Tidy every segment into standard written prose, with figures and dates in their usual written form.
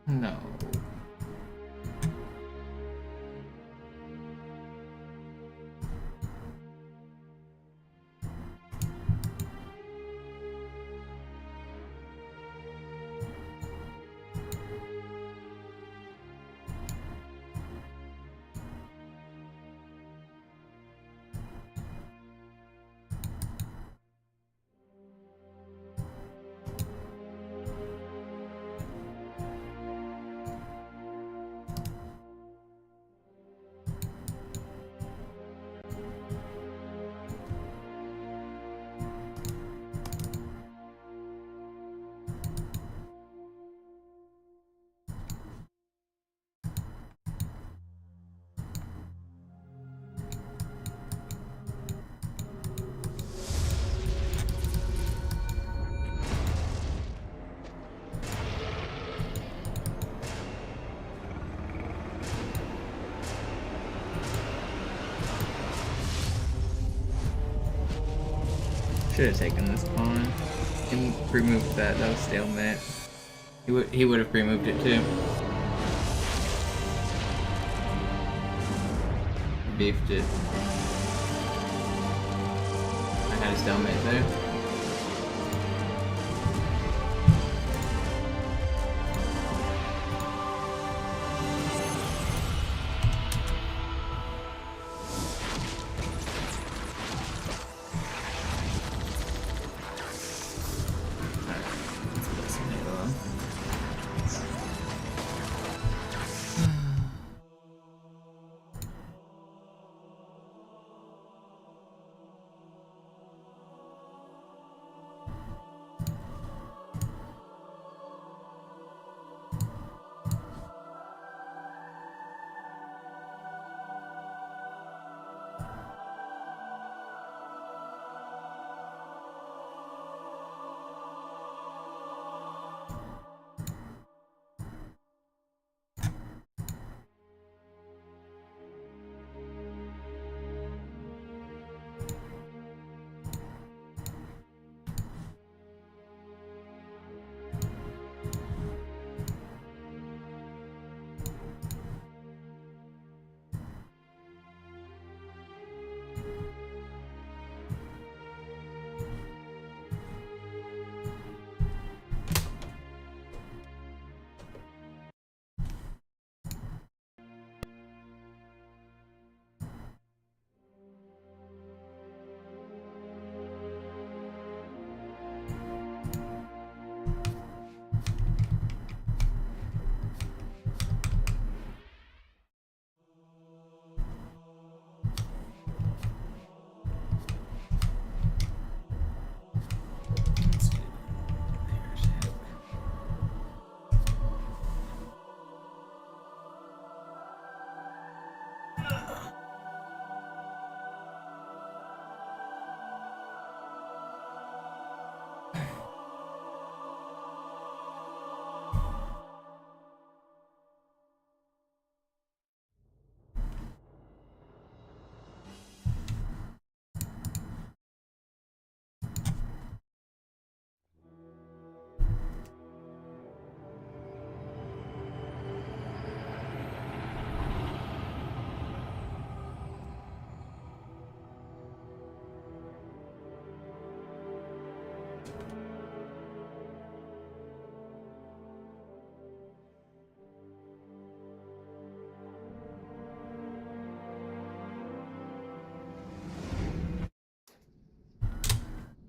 No. Should have taken this pawn and removed that. That was stalemate. He would have removed it too. Beefed it. I had a stalemate there.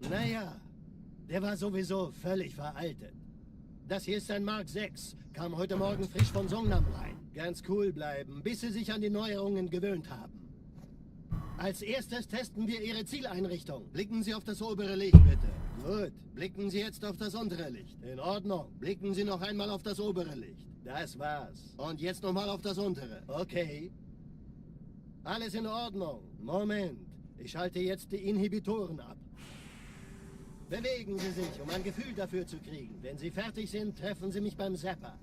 Naja, der war sowieso völlig veraltet. Das hier ist ein Mark 6, kam heute Morgen frisch von Songnam rein. Ganz cool bleiben, bis Sie sich an die Neuerungen gewöhnt haben. Als erstes testen wir Ihre Zieleinrichtung. Blicken Sie auf das obere Licht, bitte. Gut, blicken Sie jetzt auf das untere Licht. In Ordnung, blicken Sie noch einmal auf das obere Licht. Das war's. Und jetzt nochmal auf das untere. Okay. Alles in Ordnung. Moment, ich schalte jetzt die Inhibitoren ab. Bewegen Sie sich, um ein Gefühl dafür zu kriegen. Wenn Sie fertig sind, treffen Sie mich beim Zapper.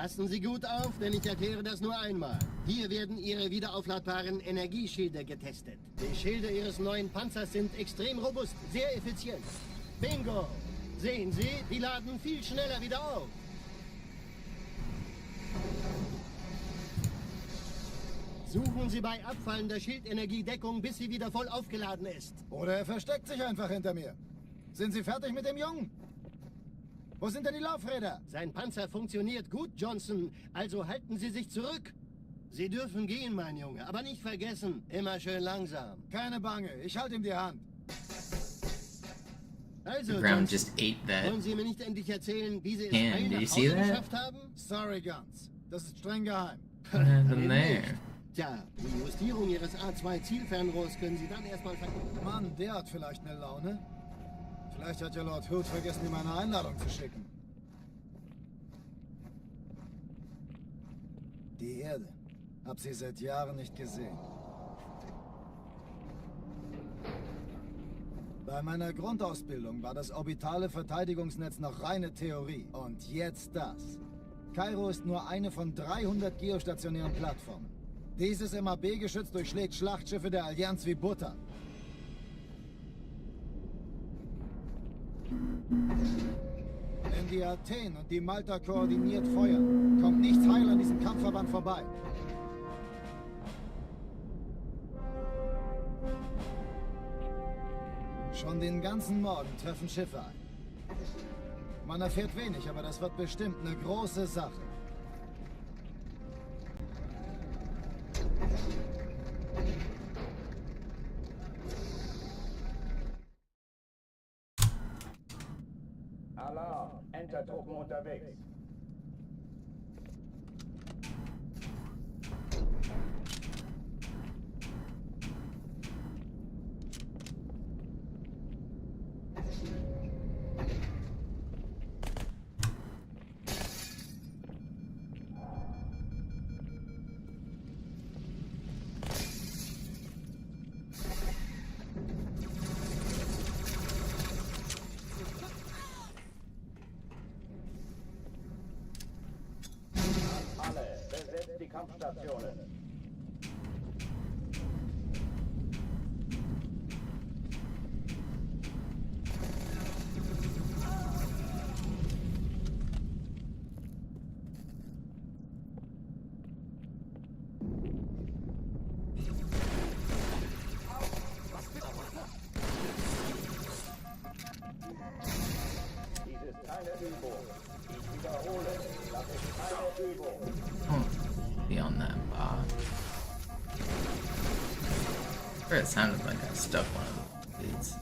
Passen Sie gut auf, denn ich erkläre das nur einmal. Hier werden Ihre wiederaufladbaren Energieschilde getestet. Die Schilde Ihres neuen Panzers sind extrem robust, sehr effizient. Bingo! Sehen Sie, die laden viel schneller wieder auf. Suchen Sie bei abfallender Schildenergiedeckung, bis sie wieder voll aufgeladen ist. Oder er versteckt sich einfach hinter mir. Sind Sie fertig mit dem Jungen? Wo sind denn die Laufräder? Sein Panzer funktioniert gut, Johnson. Also halten Sie sich zurück. Sie dürfen gehen, mein Junge. Aber nicht vergessen, immer schön langsam. Keine Bange, ich halte ihm die Hand. Also, The ground Johnson, just ate that wollen Sie mir nicht endlich erzählen, wie Sie es hand. heil Did you nach see Hause that? geschafft haben? Sorry, Guns. Das ist streng geheim. Nothing there. Tja, die Justierung Ihres A2-Zielfernrohrs können Sie dann erstmal vergessen. Mann, der hat vielleicht eine Laune. Vielleicht hat ja Lord Hood vergessen, ihm eine Einladung zu schicken. Die Erde. Hab sie seit Jahren nicht gesehen. Bei meiner Grundausbildung war das orbitale Verteidigungsnetz noch reine Theorie. Und jetzt das. Kairo ist nur eine von 300 geostationären Plattformen. Dieses MAB-Geschütz durchschlägt Schlachtschiffe der Allianz wie Butter. Wenn die Athen und die Malta koordiniert feuern, kommt nichts heil an diesem Kampfverband vorbei. Schon den ganzen Morgen treffen Schiffe ein. Man erfährt wenig, aber das wird bestimmt eine große Sache. Alarm! Entertruppen unterwegs. Besetzt die Kampfstationen. Dies ist keine Übung. Ich wiederhole, das ist keine Übung. Oh, beyond that bar. Or it sounded like I stuck one of the dudes.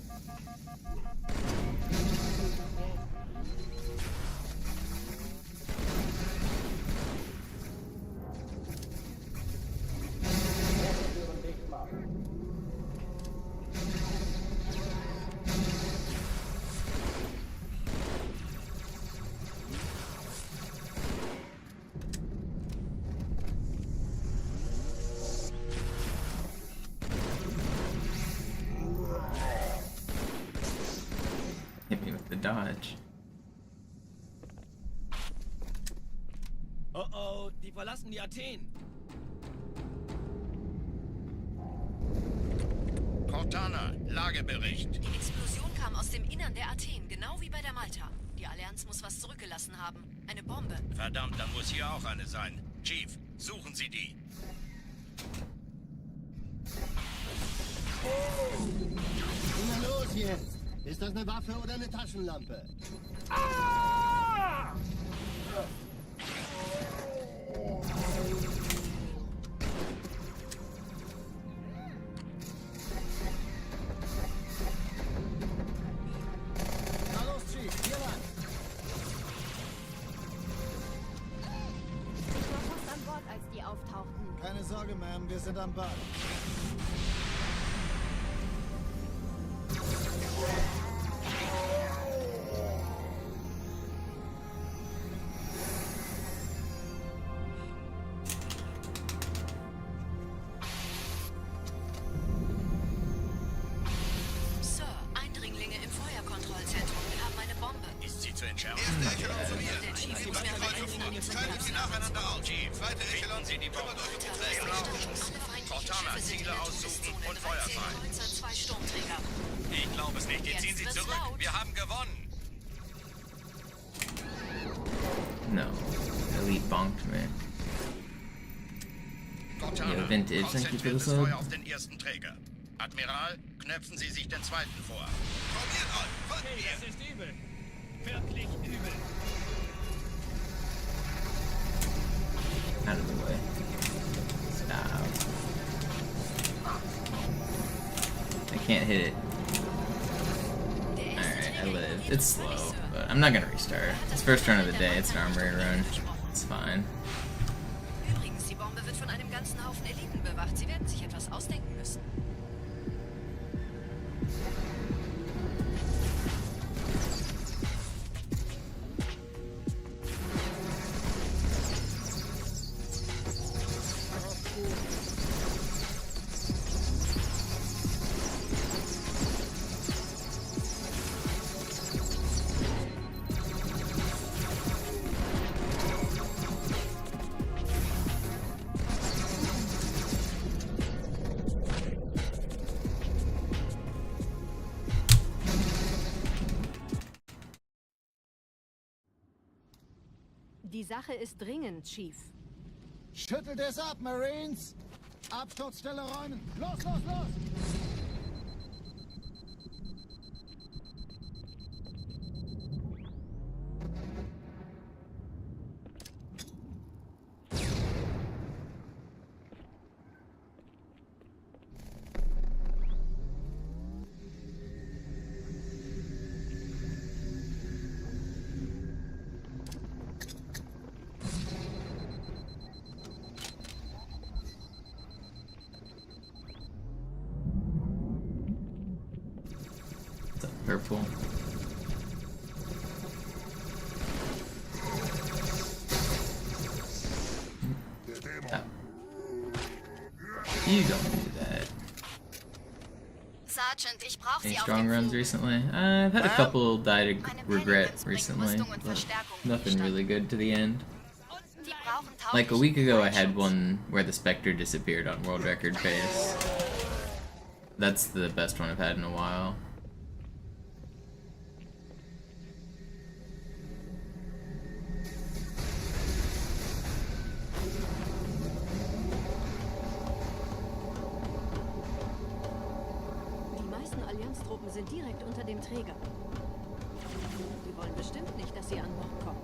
Hit me with the dodge. Oh oh, die verlassen die Athen. Cortana, Lagebericht. Die Explosion kam aus dem Innern der Athen, genau wie bei der Malta. Die Allianz muss was zurückgelassen haben. Eine Bombe. Verdammt, dann muss hier auch eine sein. Chief, suchen Sie die. Na los jetzt! Ist das eine Waffe oder eine Taschenlampe? Na los, Chief, hier lang! Ich war fast an Bord, als die auftauchten. Keine Sorge, Ma'am, wir sind am Ball. Sir, Eindringlinge im Feuerkontrollzentrum. Wir haben eine Bombe. Ist sie zu entschärfen? Der Chief muss mir eine Eindringlinge uns sind Teilen Sie nacheinander auf. Chief, zweite Echelon, Sie die Bombe durch die Träger. Cortana, Ziele aussuchen und Feuer fallen. 2 Sturmträger. Ich glaube es nicht, die ziehen Sie Jetzt wird's zurück. laut. Wir haben gewonnen. No. Elite bonked me. Cortana, Ja, Vintage, thank you for the konzentriertes sub. Feuer auf den ersten Träger. Admiral, knöpfen Sie sich den zweiten vor. Probiert an, folgt Hey, mir. das ist übel. Wirklich übel. Out of the way. Stop. I can't hit it. Alright, I lived. It's slow, but I'm not gonna restart. It's first run of the day, it's an Armory run. It's fine. Übrigens, die Bombe wird von einem ganzen Haufen Eliten bewacht. Sie werden sich etwas ausdenken müssen. Die Sache ist dringend, Chief. Schüttelt es ab, Marines! Absturzstelle räumen! Los, los, los! It's a purple. Ah. You don't do that. Sergeant, ich brauche Any Sie auf strong dem runs Flur. recently? I've had a couple die to Meine regret Pelicans bringen recently, Rüstung und but Verstärkung nothing really good to the end. Die brauchen Like a tauglichen week ago, I had Bereitschutz. one where the Spectre disappeared on world record pace. That's the best one I've had in a while. Die meisten Allianztruppen sind direkt unter dem Träger. Die wollen bestimmt nicht, dass sie an Bord kommen.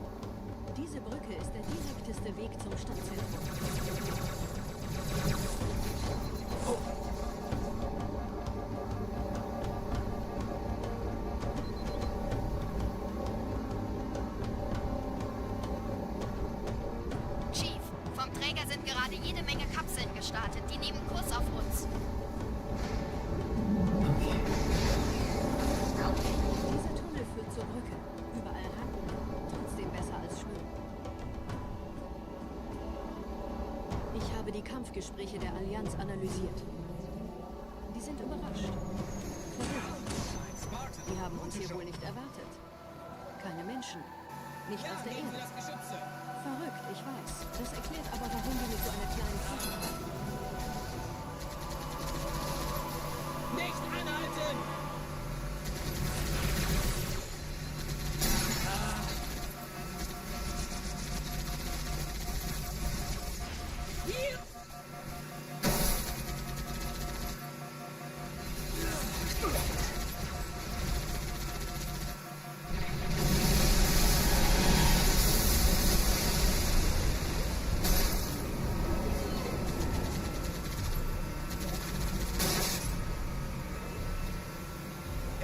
Diese Brücke ist der direkteste Weg zum Stadtzentrum. Chief, vom Träger sind gerade jede Menge Kapseln gestartet. Die nehmen Kurs auf uns. Dieser Tunnel führt zur Brücke. Überall Ranken. Trotzdem besser als Schwimmen. Ich habe die Kampfgespräche der Allianz analysiert. Die sind überrascht. Verrückt. Die haben uns hier wohl nicht erwartet. Keine Menschen. Nicht auf der Erde. Verrückt, ich weiß. Das erklärt aber, warum wir mit so einer kleinen Flotte haben. Nicht anhalten! Hier!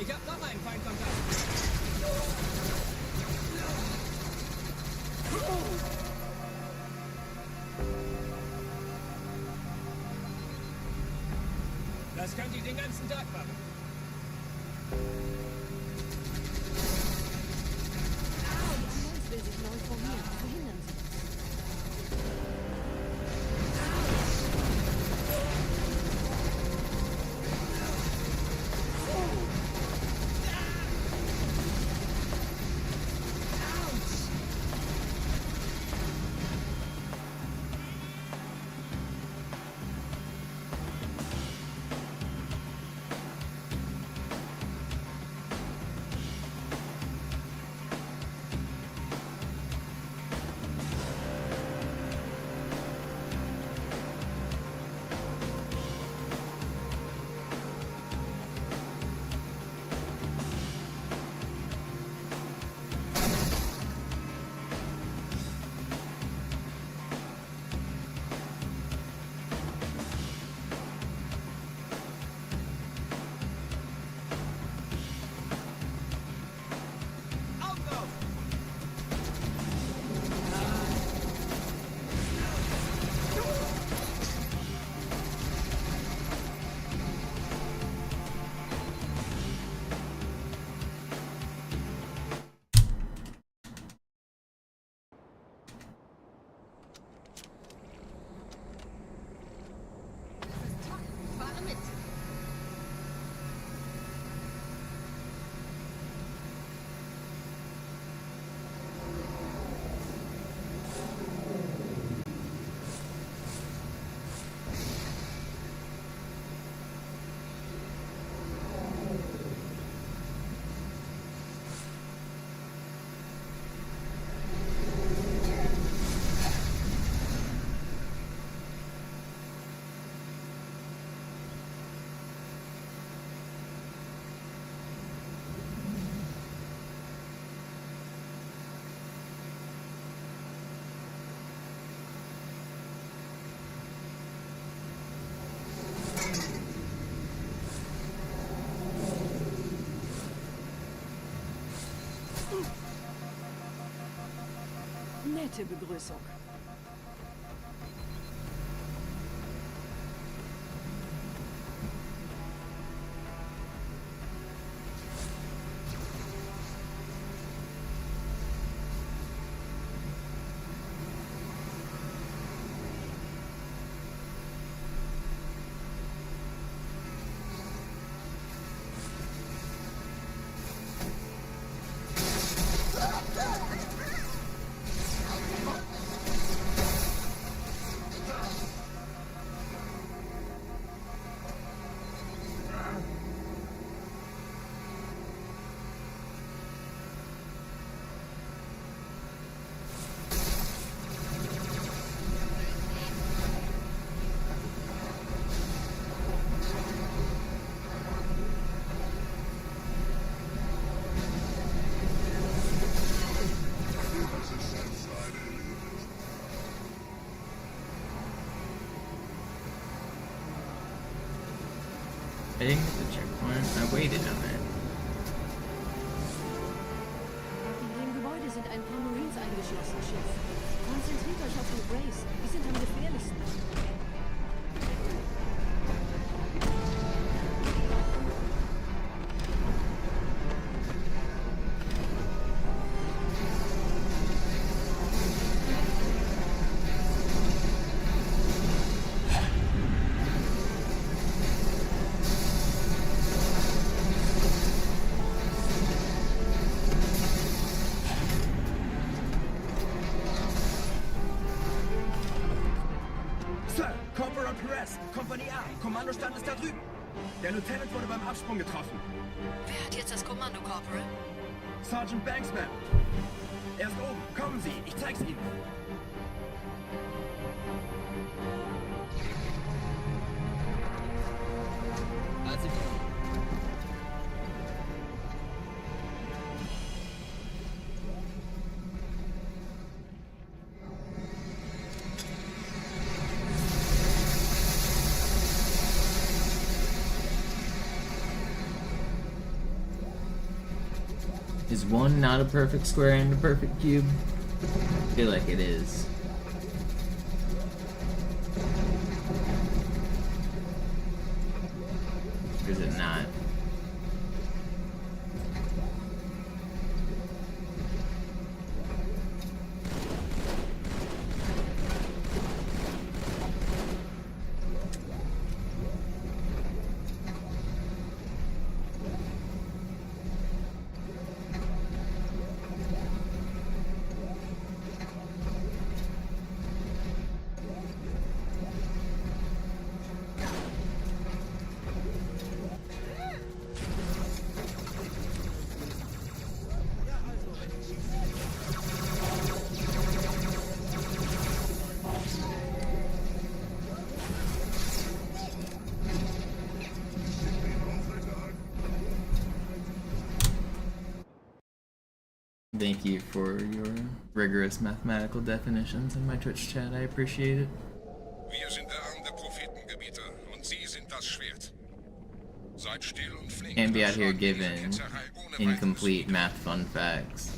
Ich hab noch einen Feindkontakt. Das könnt ihr den ganzen Tag machen. Die Allianz will sich neu formieren. Verhindern Sie das. Nette Begrüßung. Heading to the checkpoint. I waited on it. In dem Gebäude sind ein paar Marines eingeschlossen, Schiff. Konzentriert euch auf die Grace. Die sind am gefährlichsten. Kompanie A, Kommandostand ist da drüben. Der Lieutenant wurde beim Absprung getroffen. Wer hat jetzt das Kommando, Corporal? Sergeant Banksman. Er ist oben. Kommen Sie, ich zeig's Ihnen. Is one not a perfect square and a perfect cube? I feel like it is. Or is it not? Thank you for your rigorous mathematical definitions in my Twitch chat. I appreciate it. Wir sind der Arm der Prophetengebieter und Sie sind das Schwert. Seid still und flink. Can't be out here giving incomplete math fun facts.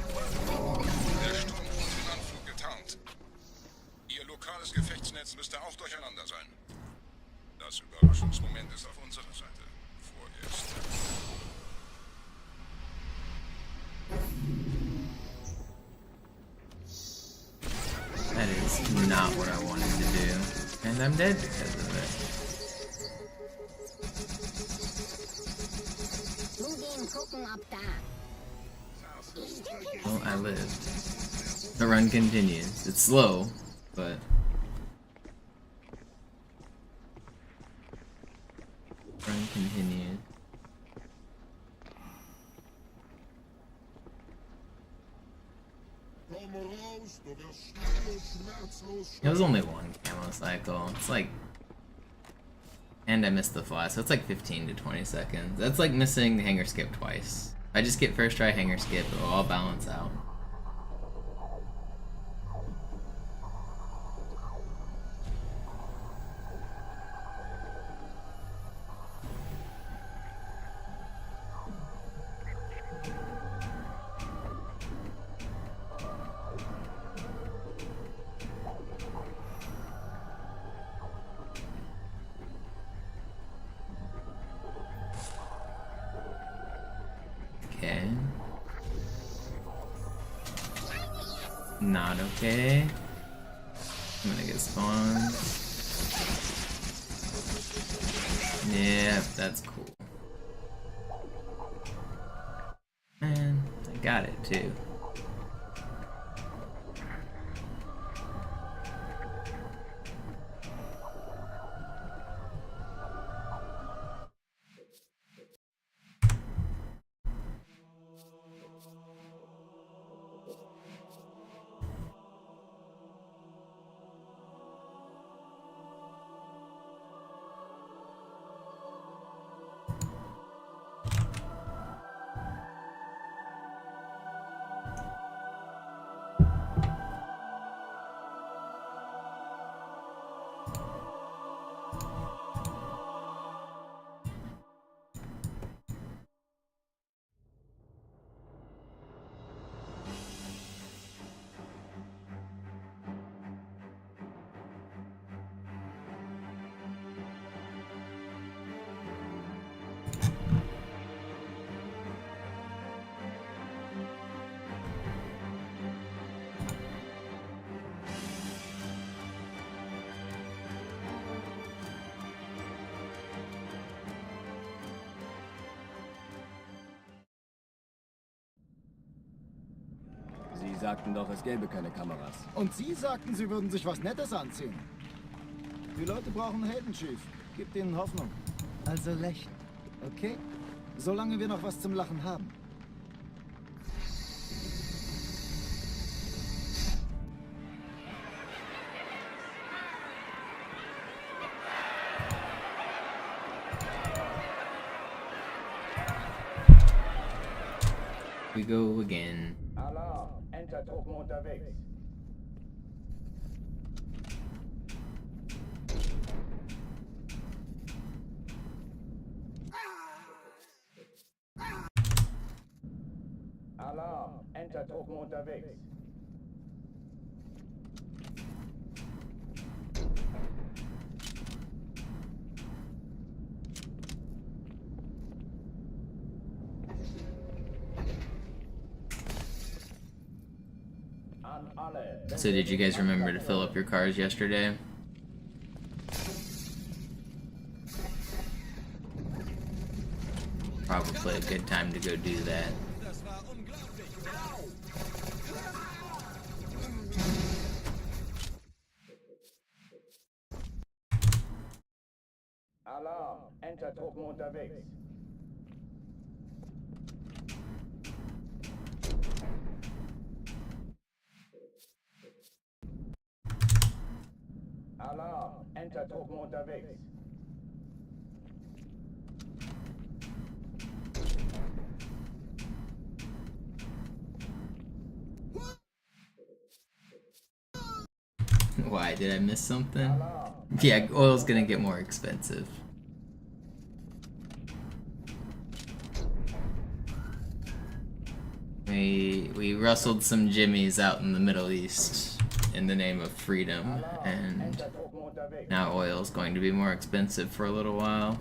Der Sturm wurde in Anflug getarnt. Ihr lokales Gefechtsnetz müsste auch durcheinander sein. Das Überraschungsmoment ist auf unserer Seite. Vorerst. That is not what I wanted to do. And I'm dead because of it. Well, I lived. The run continues. It's slow, but... Run continues. It was only one camo cycle. It's like... And I missed the fly, so it's like 15 to 20 seconds. That's like missing the hanger skip twice. If I just get first try hanger skip, it'll all balance out. Not okay. I'm gonna get spawned. Yeah, that's cool. Man, I got it too. Sie sagten doch, es gäbe keine Kameras. Und Sie sagten, Sie würden sich was Nettes anziehen. Die Leute brauchen Helden, Chief. Gib denen Hoffnung. Also lächeln, okay? Solange wir noch was zum Lachen haben. We go again. Alarm! Enter-Truppen unterwegs. Alarm! Enter-Truppen unterwegs. An alle. So did you guys remember to fill up your cars yesterday? Probably a good time to go do that. Alarm! Enter-Truppen unterwegs. Alarm! Enter-Truppen unterwegs. Why, did I miss something? Yeah, oil's gonna get more expensive. We rustled some jimmies out in the Middle East in the name of freedom, and now oil's going to be more expensive for a little while.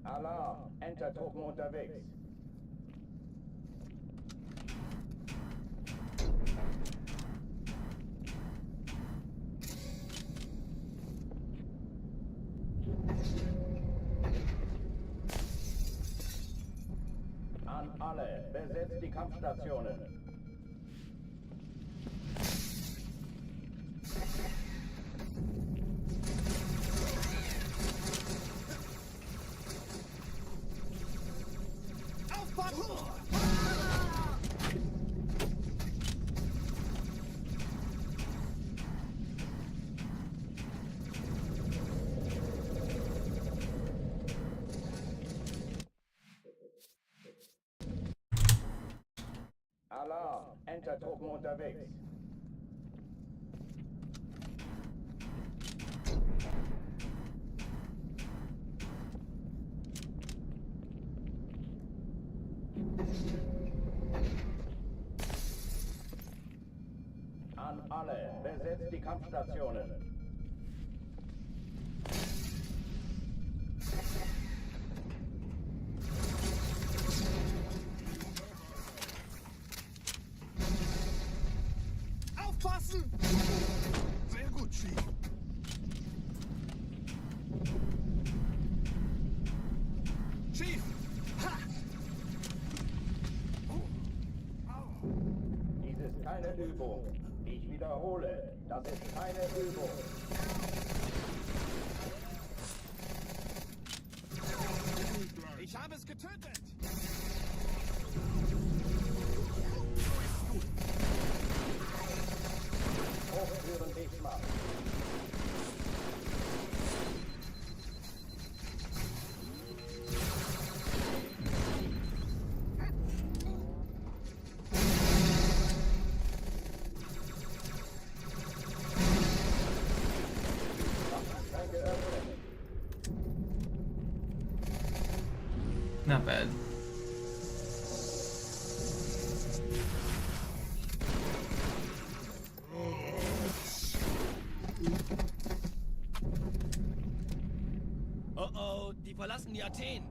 Alarm! Enter-Truppen unterwegs. An alle, besetzt die Kampfstationen. Alarm! Enter-Truppen unterwegs. An alle, besetzt die Kampfstationen. aufpassen! Sehr gut, Chief. Chief! Ha! Dies ist keine Übung. Ich wiederhole, das ist keine Übung. Ich habe es getötet! Hochführen dich mal. Not bad. Oh oh, die verlassen die Athen.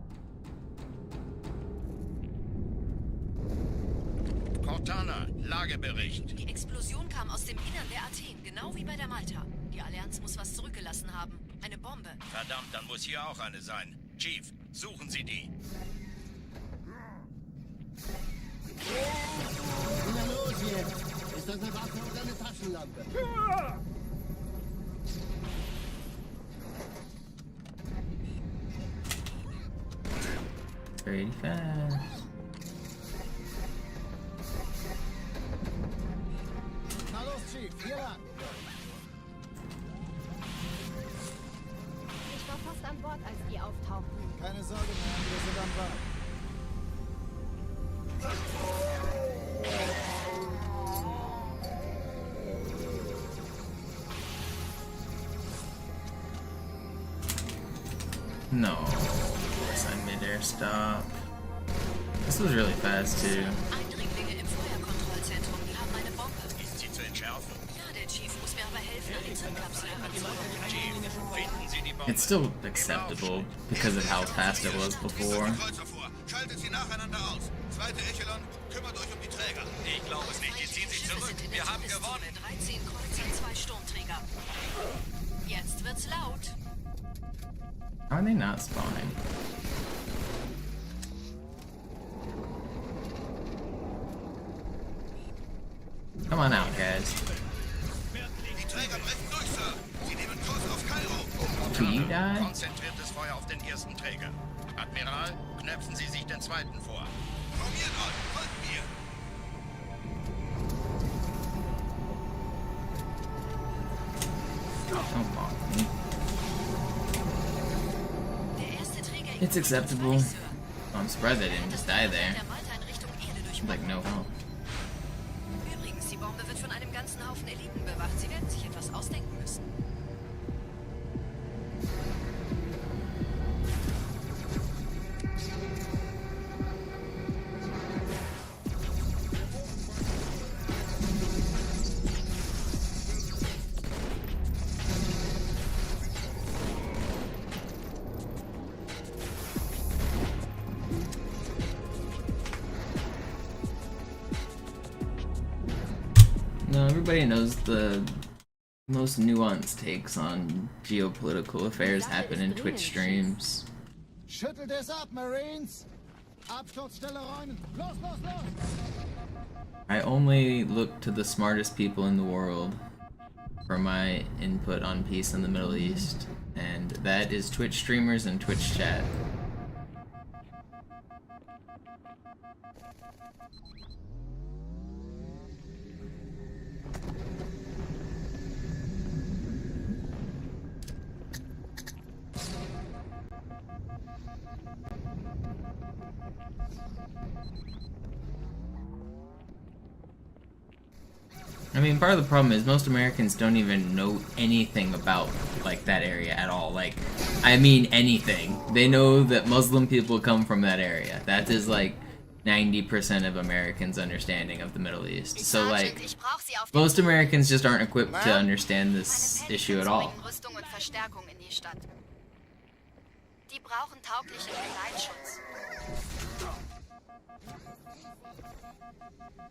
Cortana, Lagebericht. Die Explosion kam aus dem Innern der Athen, genau wie bei der Malta. Die Allianz muss was zurückgelassen haben. Eine Bombe. Verdammt, dann muss hier auch eine sein. Chief, suchen Sie die. Na los jetzt! Ist das eine Waffe oder eine Taschenlampe? Pretty fast. Na los, Chief, hier lang. Ich war fast an Bord, als die auftauchten. Keine Sorge, Mann, wir sind am Ball. No. It's a mid-air stop. This was really fast too. Eindringlinge im Feuerkontrollzentrum, die haben eine Bombe. Ist sie zu entschärfen? Ja, der Chief muss mir aber helfen, an die Zündkapsel heranzukommen. Chief, finden Sie die Bombe. It's still acceptable because of how fast it was before. Kreuzer vor. Schaltet sie nacheinander aus. Zweite Echelon, kümmert euch um die Träger. Ich glaube es nicht. Die ziehen sich Schiffe zurück. sind in der Wir haben Südwestzone. gewonnen. 13 Kreuzer, 2 Sturmträger. Jetzt wird's laut. How are they not spawning? Come on out, guys. Die Träger brechen durch, Sir. Sie nehmen Kurs auf Kairo. Do you die? Konzentriertes Feuer auf den ersten Träger. Admiral, knöpfen Sie sich den zweiten vor. Formiert euch, folgt mir. Don't bother me. Der erste Träger It's acceptable. Sir. I'm surprised I didn't just die there. Der Malta in Richtung Erde Like durchmachen. no help. Übrigens, die Bombe wird von einem ganzen Haufen Eliten bewacht. Sie werden sich etwas ausdenken müssen. No, everybody knows the most nuanced takes on geopolitical affairs happen in Twitch streams. Schüttelt es ab, Marines! Absturzstelle räumen! Los, los, los! I only look to the smartest people in the world for my input on peace in the Middle East, and that is Twitch streamers and Twitch chat. I mean, part of the problem is most Americans don't even know anything about, like, that area at all. Like, I mean anything. They know that Muslim people come from that area. That is, like, 90% of Americans' understanding of the Middle East. So, like, most Americans just aren't equipped to understand this issue at all. Rüstung und Verstärkung in die Stadt. Die brauchen tauglichen Geleitschutz.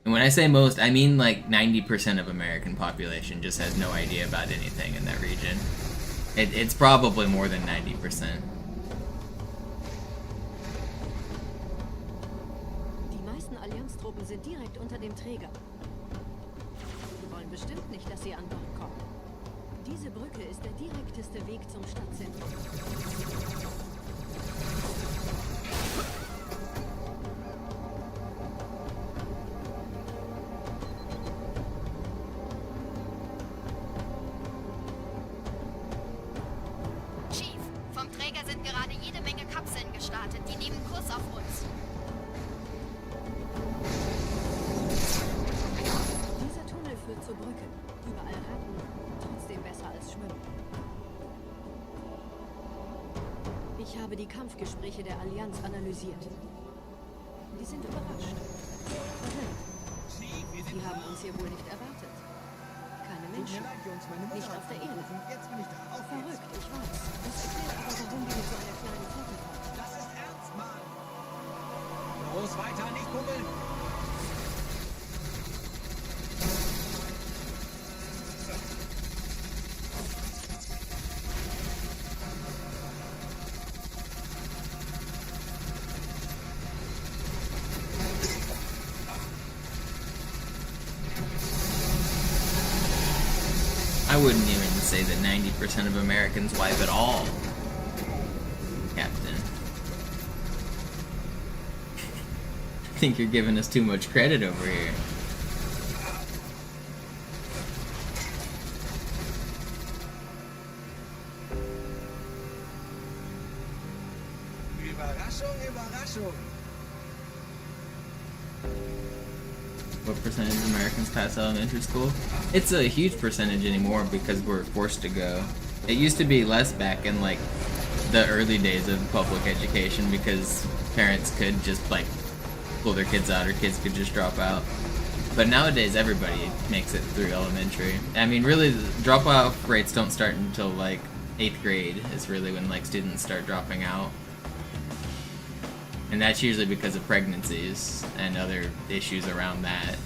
And when I say most, I mean like 90% of American population just has no idea about anything in that region. It's probably more than 90%. Die meisten Allianztruppen sind direkt unter dem Träger. Wir wollen bestimmt nicht, dass sie an Bord kommen. Diese Brücke ist der direkteste Weg zum Stadtzentrum. Chief, vom Träger sind gerade jede Menge Kapseln gestartet. Die nehmen Kurs auf uns. Dieser Tunnel führt zur Brücke. Überall Ratten. Trotzdem besser als Schwimmen. Ich habe die Kampfgespräche der Allianz analysiert. Die sind überrascht. Verwirrt. Sie haben uns hier wohl nicht erwartet. Keine Menschen. Nicht auf der Erde. Verrückt, ich weiß. Das erklärt aber, warum wir mit so einer kleinen Flotte kommen. Das ist ernst, Mann! Los, weiter, nicht kugeln! I wouldn't even say that 90% of Americans wipe at all, Captain. I think you're giving us too much credit over here. Überraschung, Überraschung! What percentage of Americans pass elementary school? It's a huge percentage anymore because we're forced to go. It used to be less back in like the early days of public education because parents could just like pull their kids out or kids could just drop out. But nowadays everybody makes it through elementary. I mean really the dropout rates don't start until like 8th grade is really when like students start dropping out. And that's usually because of pregnancies and other issues around that.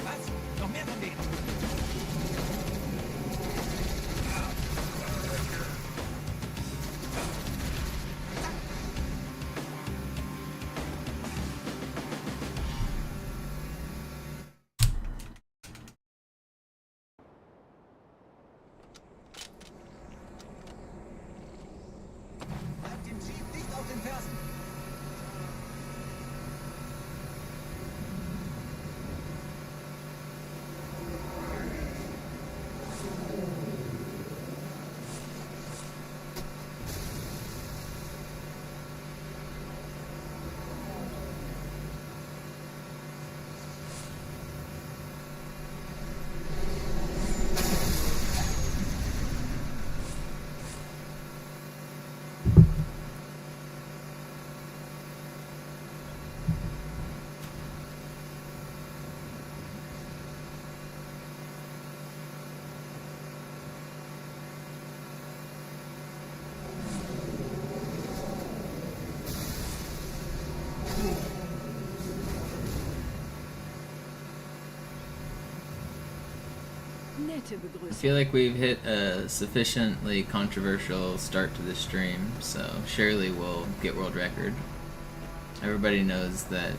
Was? Noch mehr von denen? Bleibt dem Chief nicht auf den Fersen! Nette I Begrüßung. feel like we've hit a sufficiently controversial start to this stream, so surely we'll get world record. Everybody knows that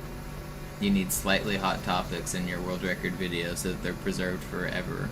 you need slightly hot topics in your world record video so that they're preserved forever.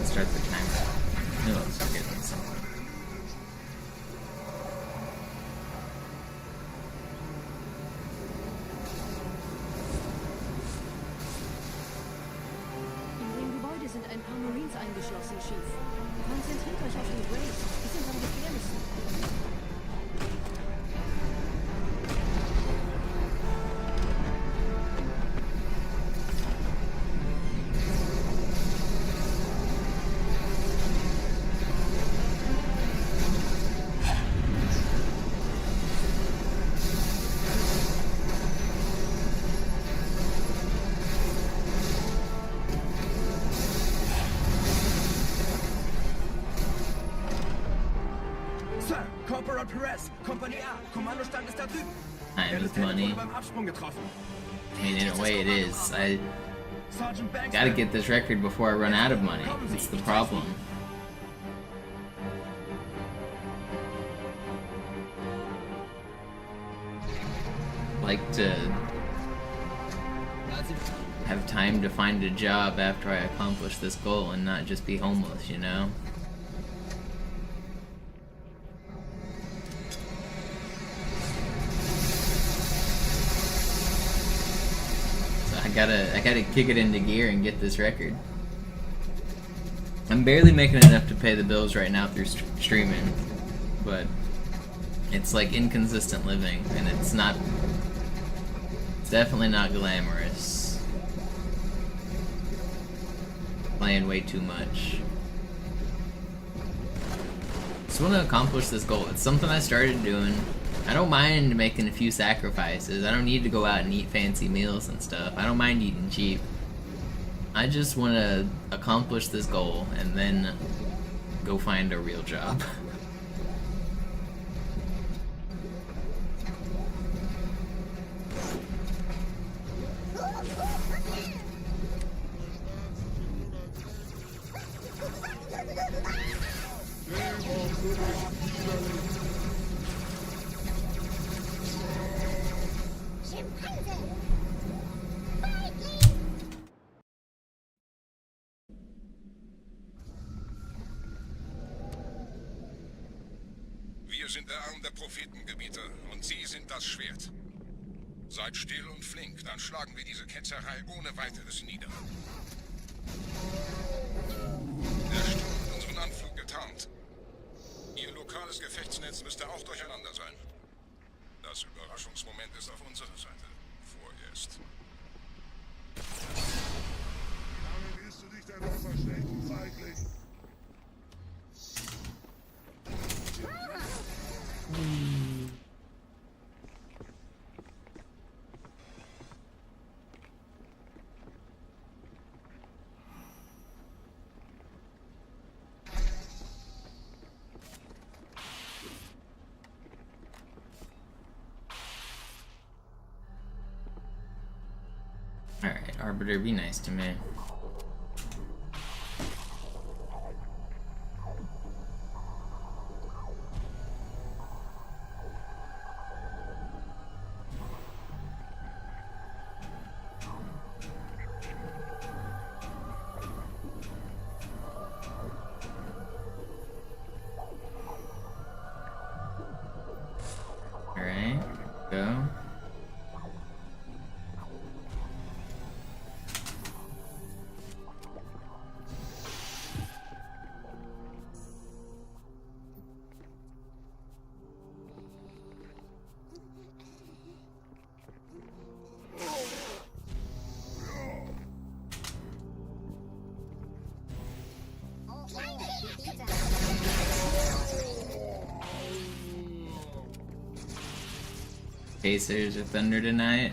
start the timer. No, I was forgetting something. In dem Gebäude sind ein paar Marines eingeschlossen, Chief. Konzentriert euch auf die Graves. Die sind am gefährlichsten. Sir, Corporal Perez, Kompanie A, Kommandostand ist da drüben. Time is Lieutenant money. wurde beim Absprung getroffen. I mean, in a way it is. I Sergeant Banksman. gotta get this record before I run out of money. It's the problem. Like to have time to find a job after I accomplish this goal and not just be homeless, you know? So I gotta kick it into gear and get this record. I'm barely making enough to pay the bills right now through streaming, but it's like inconsistent living, and it's definitely not glamorous. Playing way too much. Just want to accomplish this goal. It's something I started doing. I don't mind making a few sacrifices. I don't need to go out and eat fancy meals and stuff. I don't mind eating cheap. I just want to accomplish this goal and then go find a real job. Wir sind der Arm der Prophetengebieter und Sie sind das Schwert. Seid still und flink, dann schlagen wir diese Ketzerei ohne weiteres nieder. Der Sturm hat unseren Anflug getarnt. Ihr lokales Gefechtsnetz müsste auch durcheinander sein. Das Überraschungsmoment ist auf unserer Seite. Vorerst. Lange willst du dich denn noch verstecken, Feigling? Alright, Arbiter, be nice to me. Alright, go. Pacers or Thunder tonight?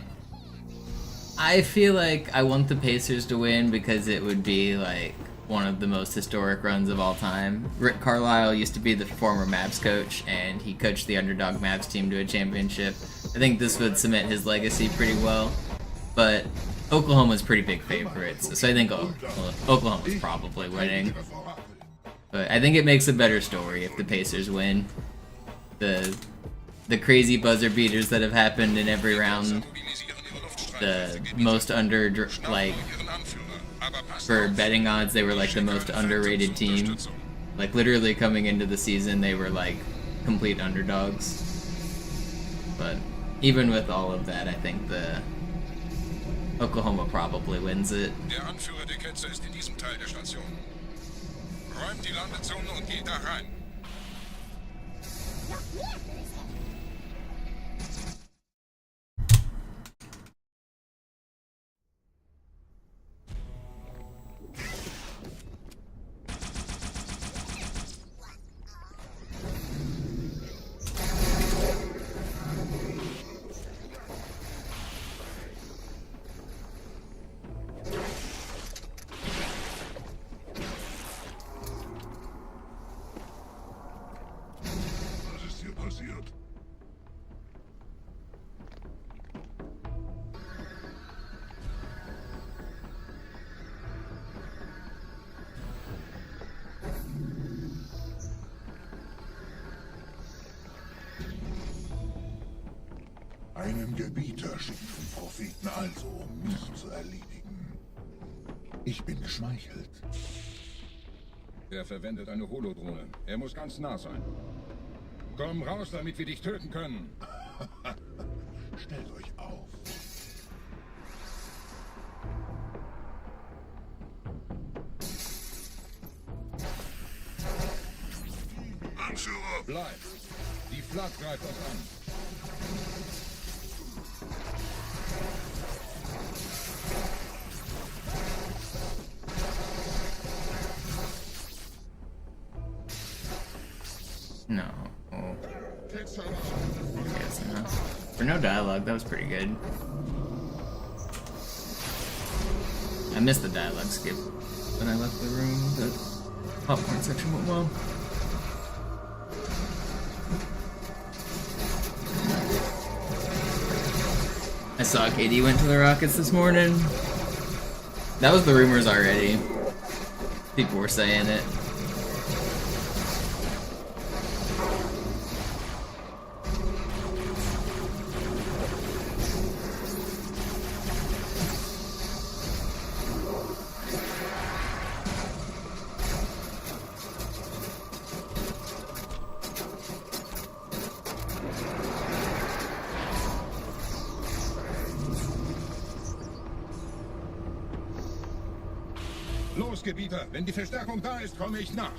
I feel like I want the Pacers to win because it would be like one of the most historic runs of all time. Rick Carlisle used to be the former Mavs coach, and he coached the underdog Mavs team to a championship. I think this would cement his legacy pretty well, but Oklahoma's pretty big favorites, so I think Oklahoma's probably winning. But I think it makes a better story if the Pacers win. The crazy buzzer beaters that have happened in every round, the most under, like, for betting odds, they were like the most underrated team. Like literally coming into the season, they were like complete underdogs. But even with all of that, I think the Oklahoma probably wins it. Der Anführer der Ketzer ist in diesem Teil der Station. Räumt die Landezone und geht da rein. Was ist hier passiert? Einen Gebieter schickt den Propheten also, um mich zu erledigen. Ich bin geschmeichelt. Er verwendet eine Holodrohne. Er muss ganz nah sein. Komm raus, damit wir dich töten können. Stellt euch auf. Anführer! Bleib. Die Flat greift uns an. No. Ketzer! Yes, no. For no dialogue, that was pretty good. I missed the dialogue skip when I left the room. The popcorn section went well. I saw KD went to the Rockets this morning. That was the rumors already. People were saying it. Los, Gebieter. Wenn die Verstärkung da ist, komme ich nach.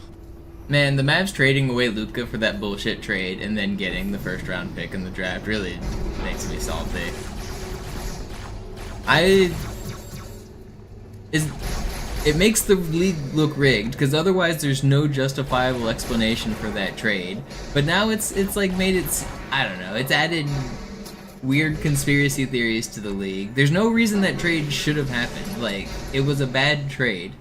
Man, the Mavs trading away Luka for that bullshit trade and then getting the first round pick in the draft really makes me salty. It makes the league look rigged because otherwise there's no justifiable explanation for that trade. But now it's like made it, I don't know, it's added weird conspiracy theories to the league. There's no reason that trade should have happened. Like, it was a bad trade.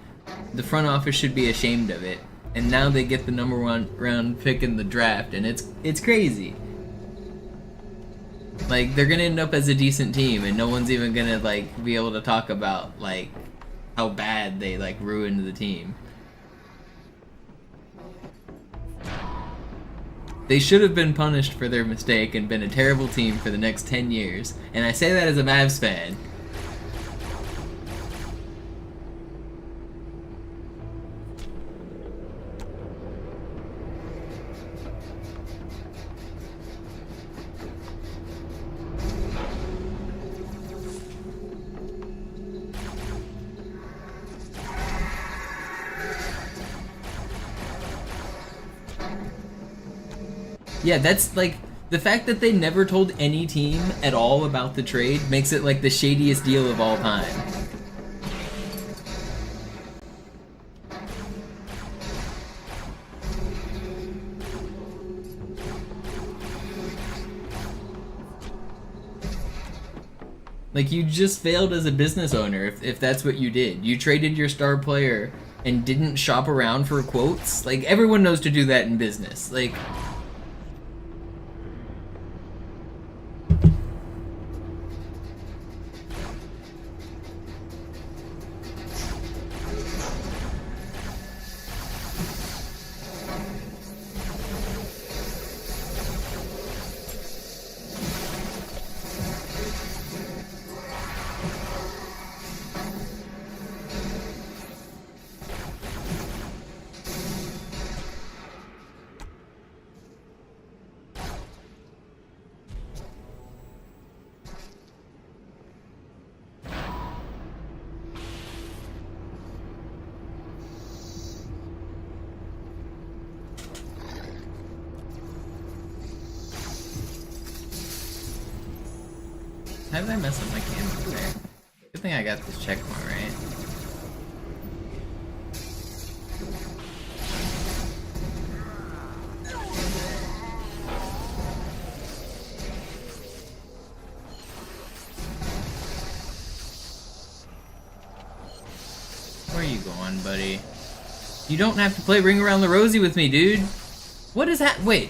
The front office should be ashamed of it. And now they get the number 1 round pick in the draft, and it's crazy. Like, they're gonna end up as a decent team, and no one's even gonna like be able to talk about like how bad they like ruined the team. They should have been punished for their mistake and been a terrible team for the next 10 years. And I say that as a Mavs fan. Yeah, that's like, the fact that they never told any team at all about the trade makes it like the shadiest deal of all time. Like, you just failed as a business owner if that's what you did. You traded your star player and didn't shop around for quotes. Like, everyone knows to do that in business. Like, How did I mess up my camera there? Good thing I got this checkpoint right. Where are you going, buddy? You don't have to play Ring Around the Rosie with me, dude. What is that? Wait.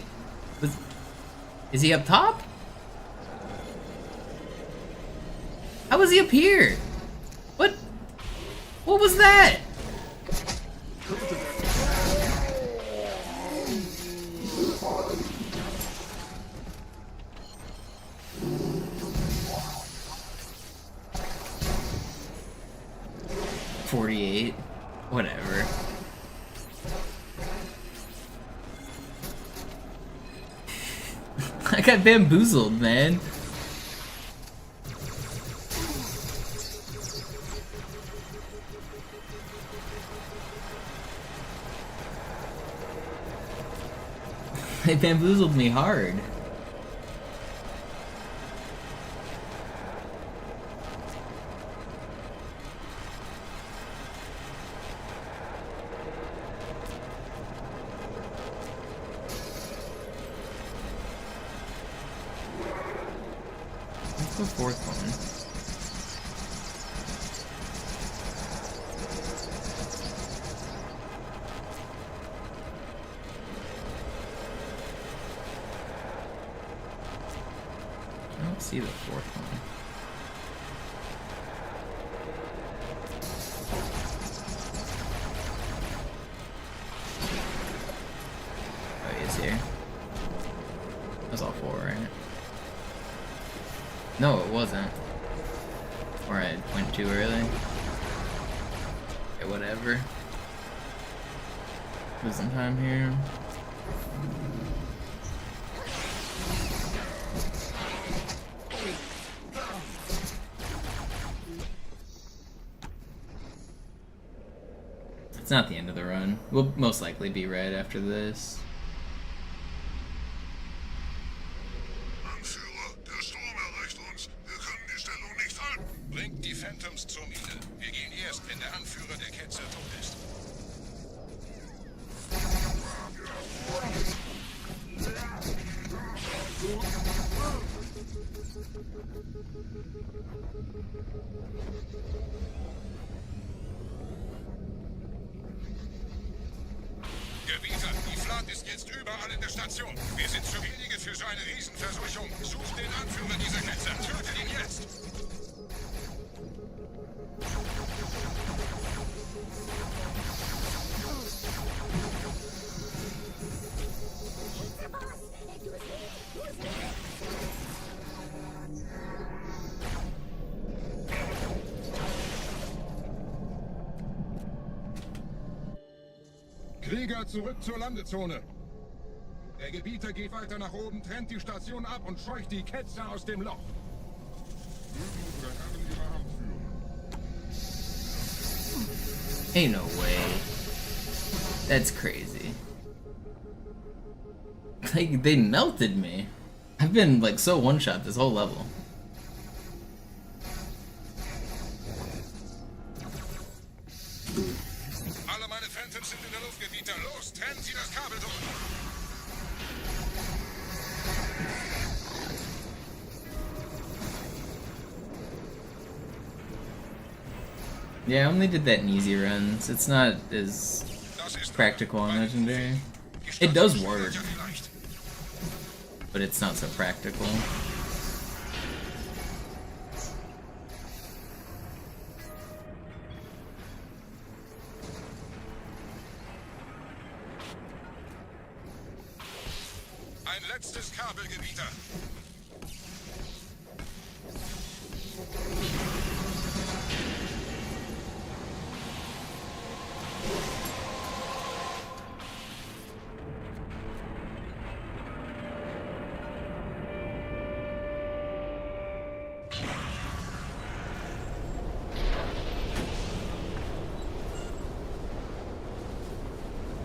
Is he up top? How was he up here? What? What was that? $48. Whatever. I got bamboozled, man. They bamboozled me hard. What's the fourth one? I don't see the fourth one. Oh, he is here. That was all four, right? No, it wasn't. Or I went too early. Okay, whatever. Losing time here. It's not the end of the run. We'll most likely be red after this. Anführer, der Sturm erreicht uns. Wir können die Stellung nicht halten. Bringt die Phantoms zur Mine. Wir gehen erst, wenn der Anführer der Ketzer tot ist. Gebieter, die Flat ist jetzt überall in der Station. Wir sind zu wenige für so eine Riesenverseuchung. Sucht den Anführer dieser Ketzer. Tötet ihn jetzt! Krieger, zurück zur Landezone. Der Gebieter geht weiter nach oben, trennt die Station ab und scheucht die Ketzer aus dem Loch. Ain't no way. That's crazy. Like, they melted me. I've been like so one-shot this whole level. Alle meine Phantoms sind in der Luft, Gebieter. Los, trennen Sie das Kabel durch! Yeah, I only did that in easy runs. It's not as practical on Legendary. It does work, but it's not so practical. Ein letztes Kabel, Gebieter.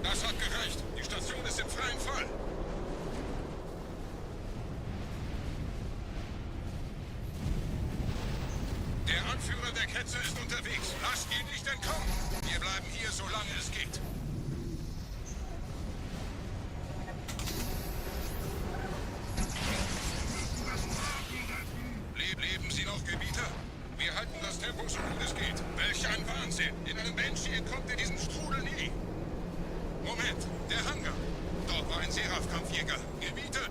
Das hat gereicht. Die Station ist im freien Fall. Ketzer ist unterwegs. Lasst ihn nicht entkommen. Wir bleiben hier, solange es geht. Leben Sie noch, Gebieter? Wir halten das Tempo so gut es geht. Welch ein Wahnsinn! In einem Banshee entkommt ihr diesem Strudel nie. Moment, der Hangar. Dort war ein Seraph-Kampfjäger. Gebieter!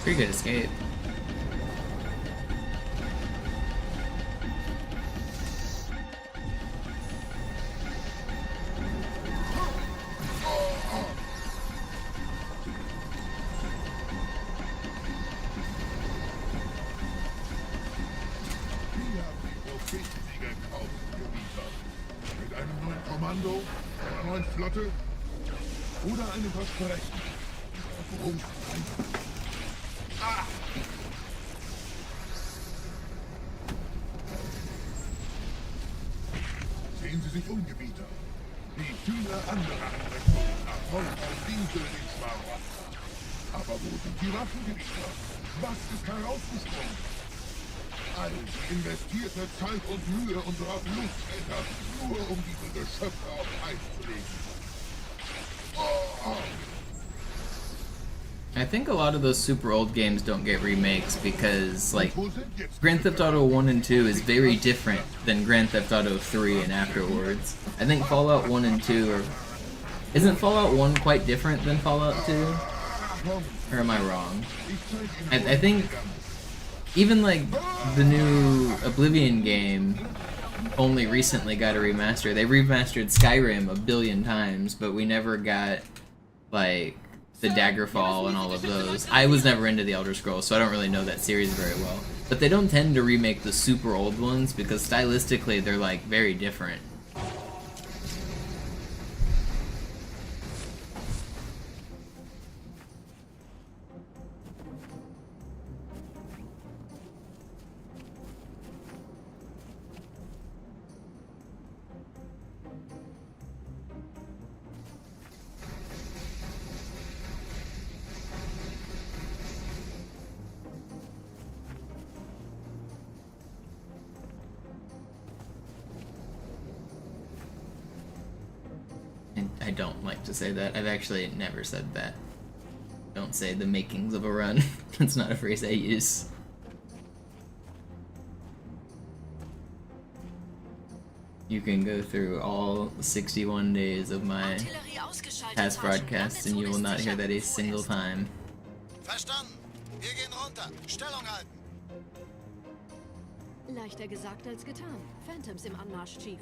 Pretty good escape. Mit einem neuen Kommando, einer neuen Flotte oder einem Versprechen. Worum? Sehen Sie sich um, Gebieter. Wie viele andere Einrichtungen erfolgreich Diesel in Schwarz. Aber wo sind die Waffen, Gebieter? Was ist herausgesprungen? All die investierte Zeit und Mühe unserer Bluttäter, nur um diese Geschöpfe auf Eis zu legen. I think a lot of those super old games don't get remakes because, like, Grand Theft Auto 1 and 2 is very different than Grand Theft Auto 3 and afterwards. I think Fallout 1 and 2 are... Isn't Fallout 1 quite different than Fallout 2? Or am I wrong? I think even, like, the new Oblivion game only recently got a remaster. They remastered Skyrim a billion times, but we never got, like, the Daggerfall and all of those. I was never into the Elder Scrolls, so I don't really know that series very well. But they don't tend to remake the super old ones because stylistically they're like very different. I don't like to say that. I've actually never said that. Don't say the makings of a run. That's not a phrase I use. You can go through all 61 days of my past broadcasts and you will not hear that a single time. Verstanden. Wir gehen runter. Stellung halten. Leichter gesagt als getan. Phantoms im Anmarsch, Chief.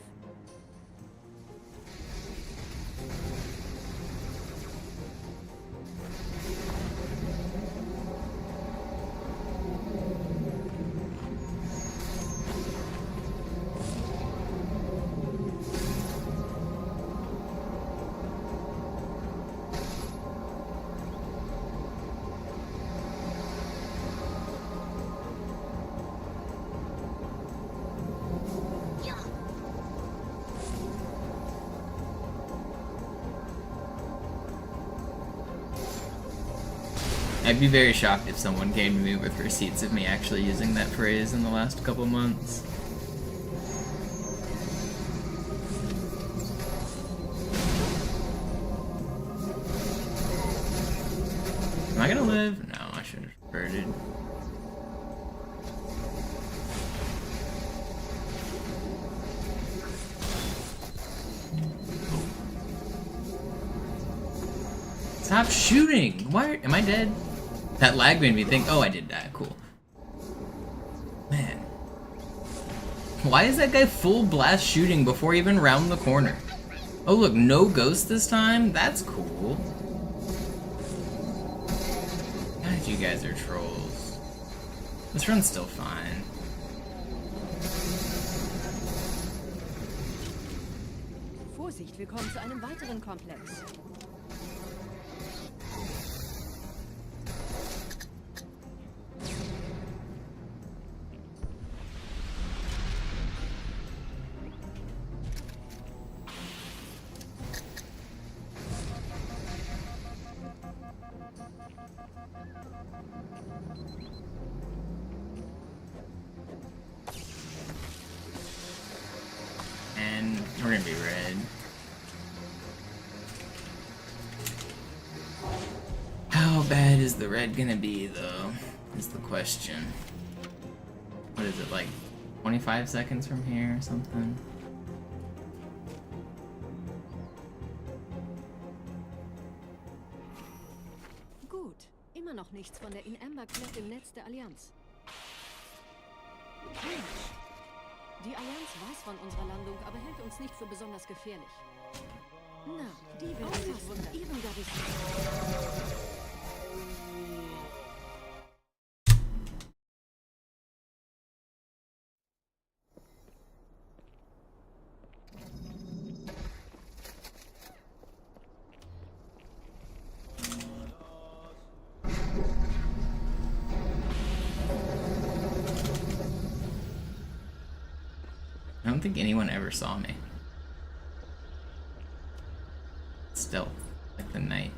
I'd be very shocked if someone came to me with receipts of me actually using that phrase in the last couple months. Am I gonna live? No, I should have birded. Stop shooting! Why am I dead? That lag made me think, oh, I did die. Cool. Man. Why is that guy full blast shooting before he even round the corner? Oh look, no ghost this time? That's cool. God, you guys are trolls. This run's still fine. Vorsicht, wir kommen zu einem weiteren Komplex. And we're gonna be red. How bad is the red gonna be, though, is the question. What is it, like 25 seconds from here or something? Gut, immer noch nichts von der In-Amber-Klett im Netz der Allianz. Mensch. Die Allianz weiß von unserer Landung, aber hält uns nicht für besonders gefährlich. Na, die werden sich wundern. Ihren Garrison. I don't think anyone ever saw me. Stealth, like the night.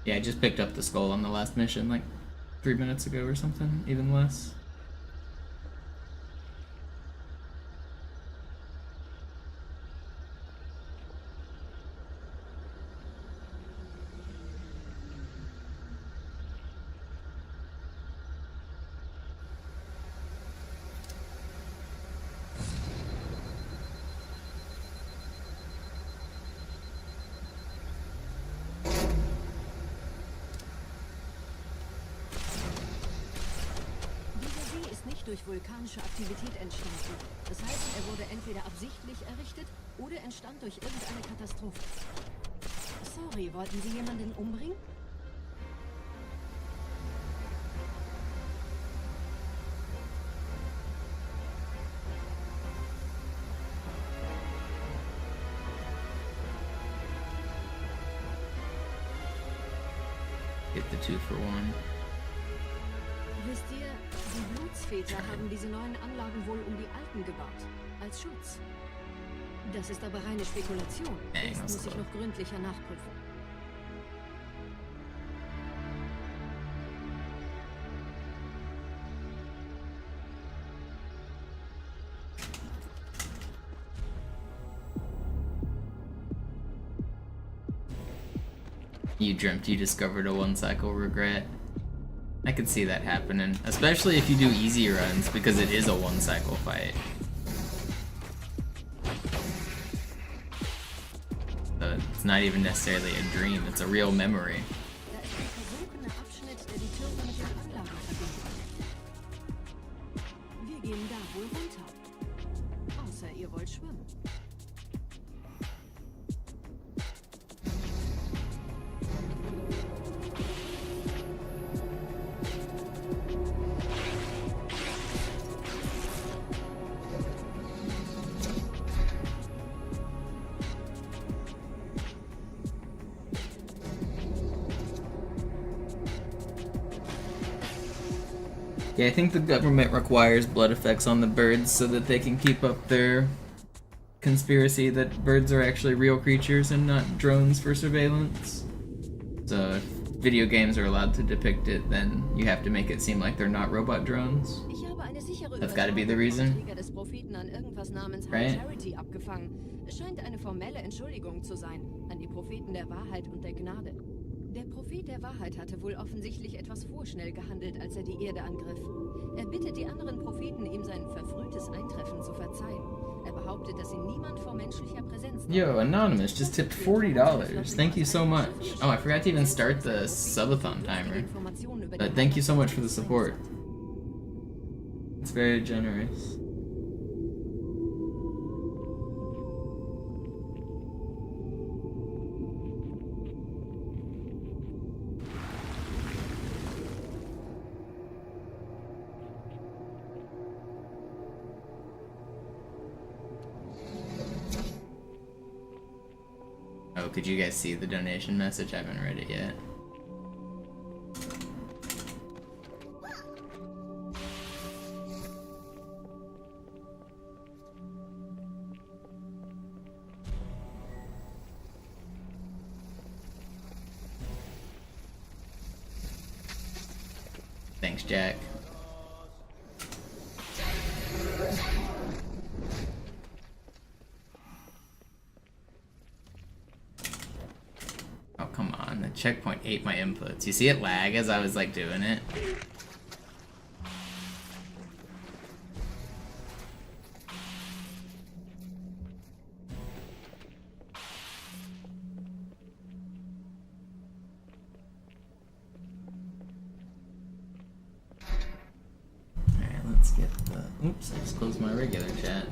Yeah, I just picked up the skull on the last mission like 3 minutes ago or something, even less. Durch vulkanische Aktivität entstanden. Das heißt, er wurde entweder absichtlich errichtet oder entstand durch irgendeine Katastrophe. Sorry, wollten Sie jemanden umbringen? Get the 2 for 1. Wisst ihr, die Blutsväter haben diese neuen Anlagen wohl um die alten gebaut. Als Schutz. Das ist aber reine Spekulation. Das muss ich noch gründlicher nachprüfen. You dreamt you discovered a 1-cycle regret. I could see that happening, especially if you do easy runs, because it is a 1-cycle fight. So it's not even necessarily a dream, it's a real memory. Wir gehen da wohl runter. Außer ihr wollt schwimmen. Yeah, I think the government requires blood effects on the birds so that they can keep up their conspiracy that birds are actually real creatures and not drones for surveillance. So if video games are allowed to depict it, then you have to make it seem like they're not robot drones. That's gotta be the reason. Right? Es scheint eine formelle Entschuldigung zu sein, an die Propheten der Wahrheit und der Gnade. Der Prophet der Wahrheit hatte wohl offensichtlich etwas vorschnell gehandelt, als er die Erde angriff. Er bittet die anderen Propheten, ihm sein verfrühtes Eintreffen zu verzeihen. Er behauptet, dass ihn niemand vor menschlicher Präsenz... Yo, Anonymous just tipped $40. Thank you so much. Oh, I forgot to even start the subathon timer. But thank you so much for the support. It's very generous. Oh, could you guys see the donation message? I haven't read it yet. Thanks, Jack. Oh, come on. The checkpoint ate my inputs. You see it lag as I was, like, doing it? Alright, let's get the... Oops, I just closed my regular chat.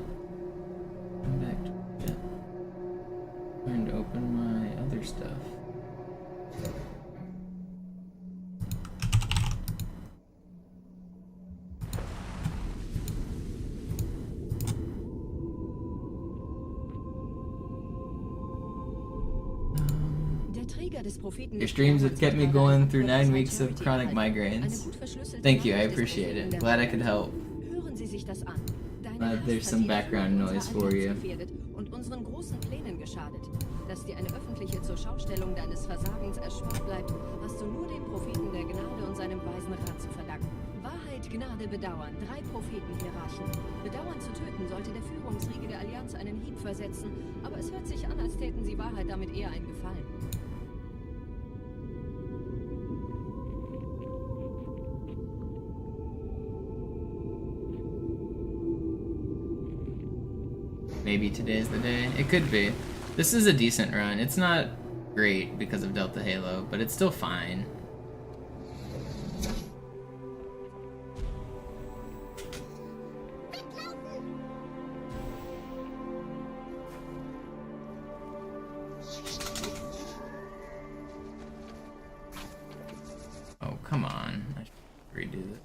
Come back to chat. Trying to open my other stuff. Your streams have kept me going through 9 weeks of chronic migraines. Thank you, I appreciate it. Glad I could help. Glad there's some background noise for you. Dass dir eine öffentliche Zurschaustellung deines Versagens erspart bleibt, hast du nur dem Propheten der Gnade und seinem weisen Rat zu verdanken. Wahrheit, Gnade, Bedauern, 3 Prophetenhierarchen. Bedauern zu töten sollte der Führungsriege der Allianz einen Hieb versetzen, aber es hört sich an, als täten sie Wahrheit damit eher einen Gefallen. Maybe today's the day. It could be. This is a decent run. It's not great because of Delta Halo, but it's still fine. Oh, come on. I should redo that.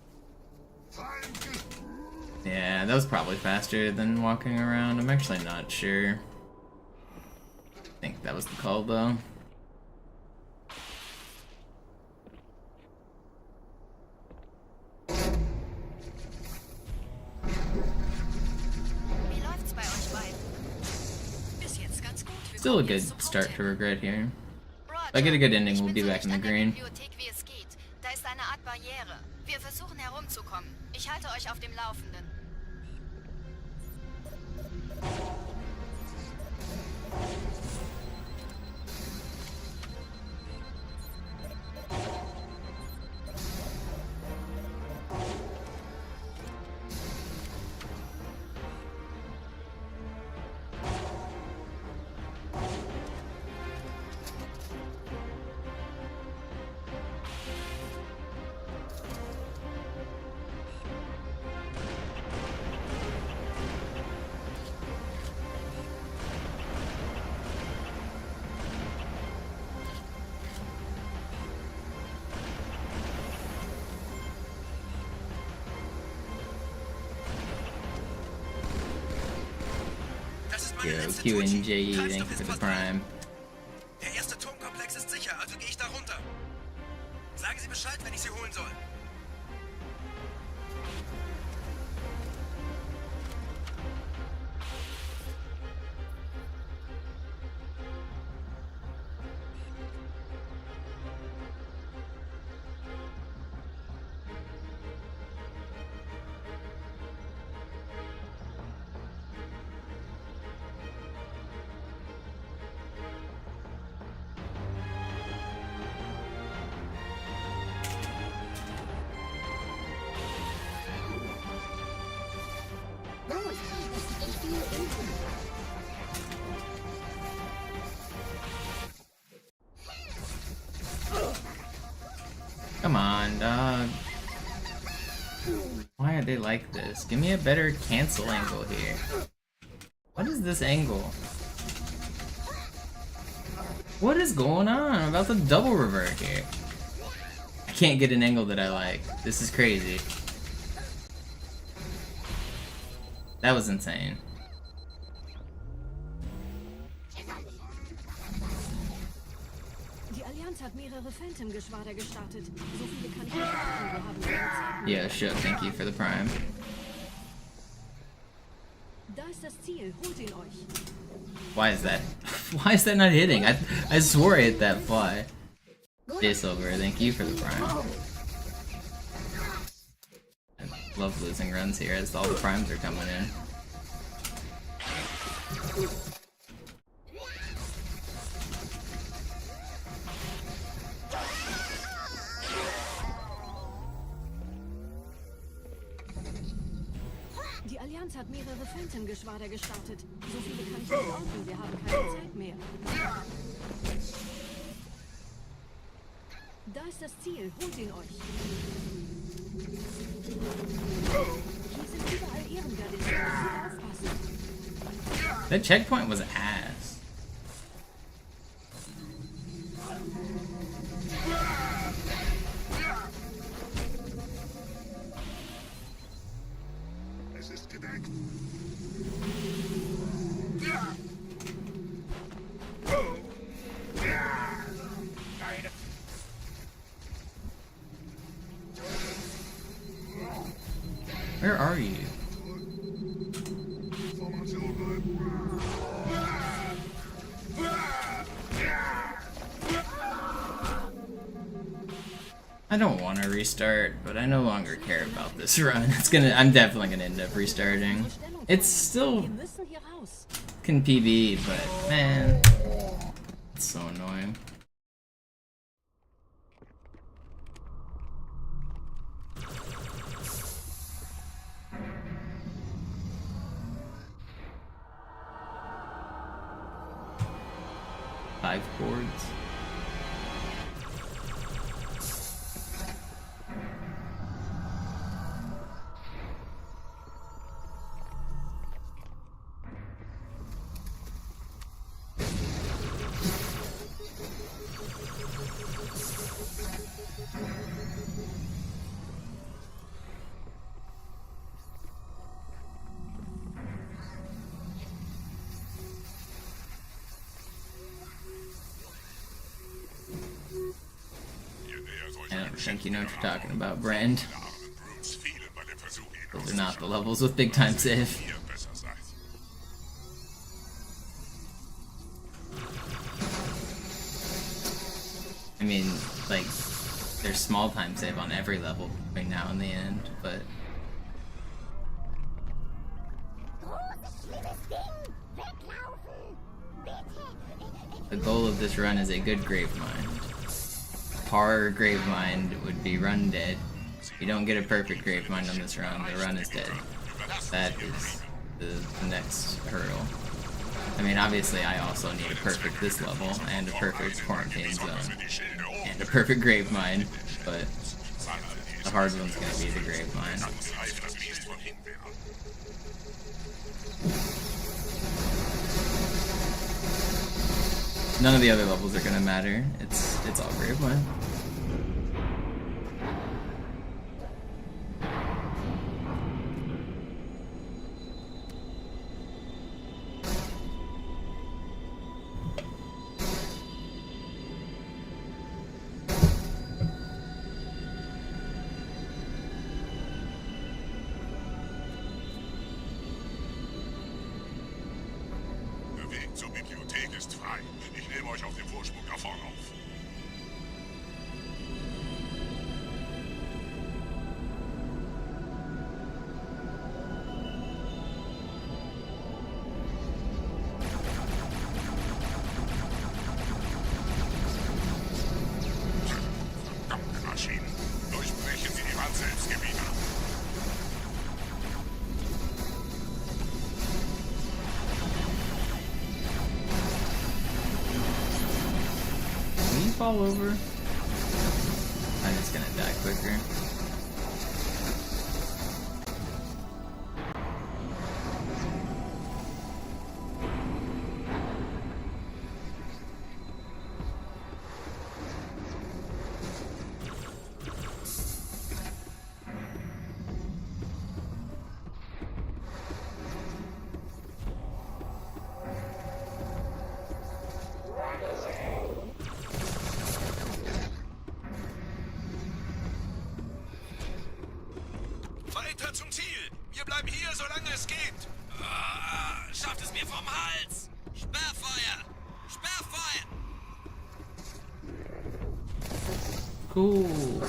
Yeah, that was probably faster than walking around. I'm actually not sure. I think that was the call, though. Still a good start to Regret here. If I get a good ending, we'll be back in the green. Da ist eine Art Barriere. Wir versuchen herumzukommen. Ich halte euch auf dem Laufenden. Yo, QNJE, thank you for the prime. Der erste Turmkomplex ist sicher, also gehe ich da runter. Sagen Sie Bescheid, wenn ich Sie holen soll. dog. Why are they like this? Give me a better cancel angle here. What is this angle? What is going on? I'm about to double revert here. I can't get an angle that I like. This is crazy. That was insane. Die Allianz hat mehrere Phantom-Geschwader gestartet. So viele kann ich nicht machen, wir haben keine Zeit mehr. Yeah, sure. Thank you for the prime. Da ist das Ziel, holt ihn euch. Why is that? Why is that not hitting? I swore I hit that fly. Silver, thank you for the prime. I love losing runs here as all the primes are coming in. Die Allianz hat mehrere Phantom-Geschwader gestartet. So viele kann ich nicht orten, wir haben keine Zeit mehr. Da ist das Ziel, holt ihn euch. Hier sind überall Ehrengardisten, aufpassen. That checkpoint was ass. Es ist gedeckt. Where are you? I don't want to restart, but I no longer care about this run. I'm definitely gonna end up restarting. It's still can PB, but man, it's so annoying. Five chords. I think you know what you're talking about, Brand. Those are not the levels with big time save. I mean, like, there's small time save on every level between now and the end, but... The goal of this run is a good grave mine. Par grave mine would be run dead. If you don't get a perfect grave mine on this run, the run is dead. That is the next hurdle. I mean, obviously I also need a perfect this level, and a perfect quarantine zone, and a perfect grave mine, but the hard one's gonna be the grave mine. None of the other levels are gonna matter. It's all grave mine. Der Weg zur Bibliothek ist frei. Ich nehme euch auf dem Vorsprung nach vorn auf. Verdammte Maschinen. Durchbrechen Sie die Wand selbst, Gebieter. Will you fall over? I just just gonna die quicker. Weiter zum Ziel! Wir bleiben hier, solange es geht! Schafft es mir vom Hals! Sperrfeuer! Sperrfeuer! Cool.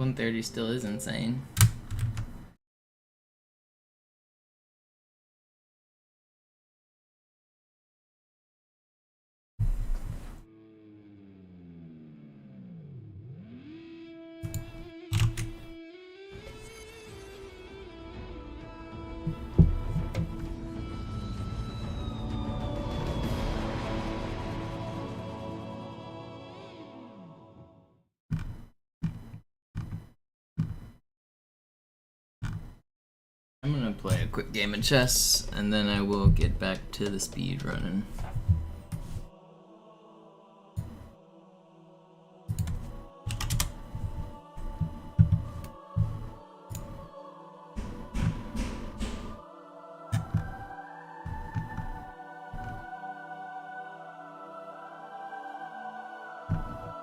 $130 still is insane. I'm gonna play a quick game of chess, and then I will get back to the speed running.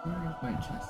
Where's my chess?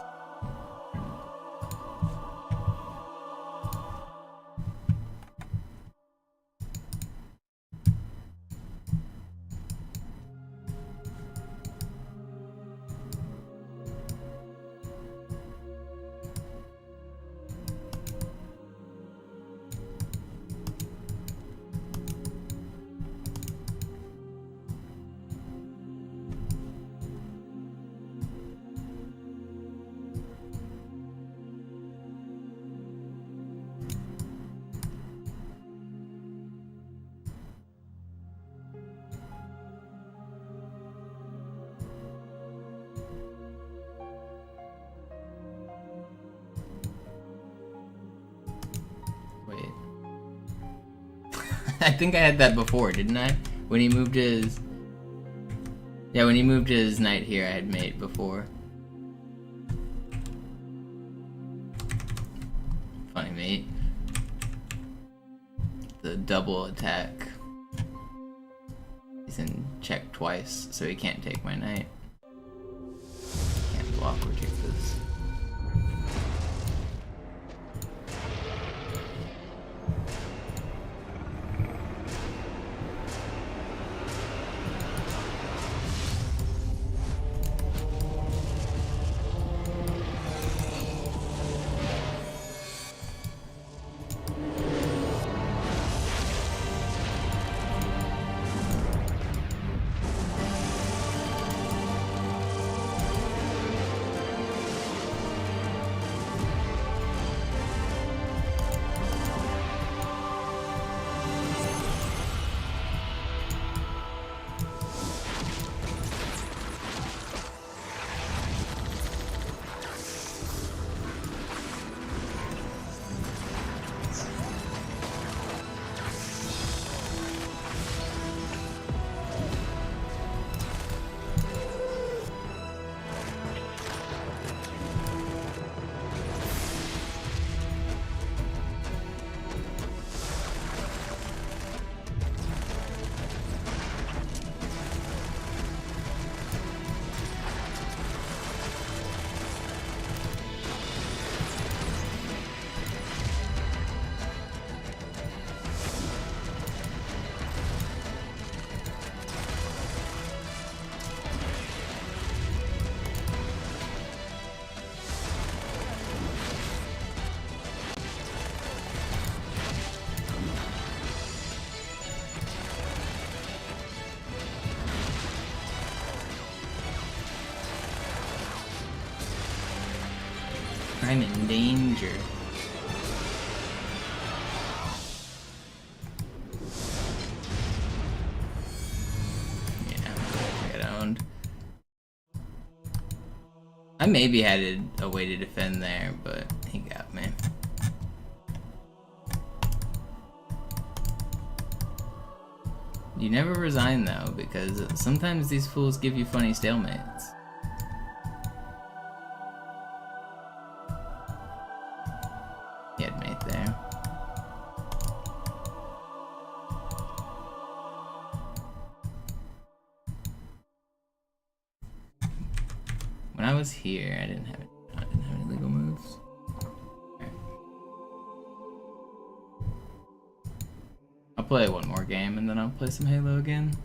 Wait. I think I had that before, didn't I? When he moved his... Yeah, when he moved his knight here, I had mate before. Funny mate. The double attack. He's in check twice, so he can't take my knight. Can't block or take this. I'm in danger. I maybe had a way to defend there, but he got me. You never resign though, because sometimes these fools give you funny stalemates. He had mate there. When I was here, I didn't have any legal moves. Okay. I'll play one more game and then I'll play some Halo again.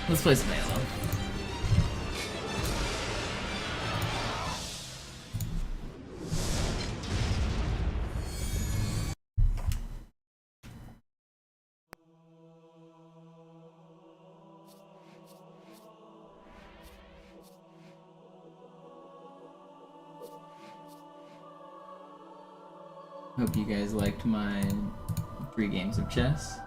Let's play some Halo. Hope you guys liked my 3 games of chess.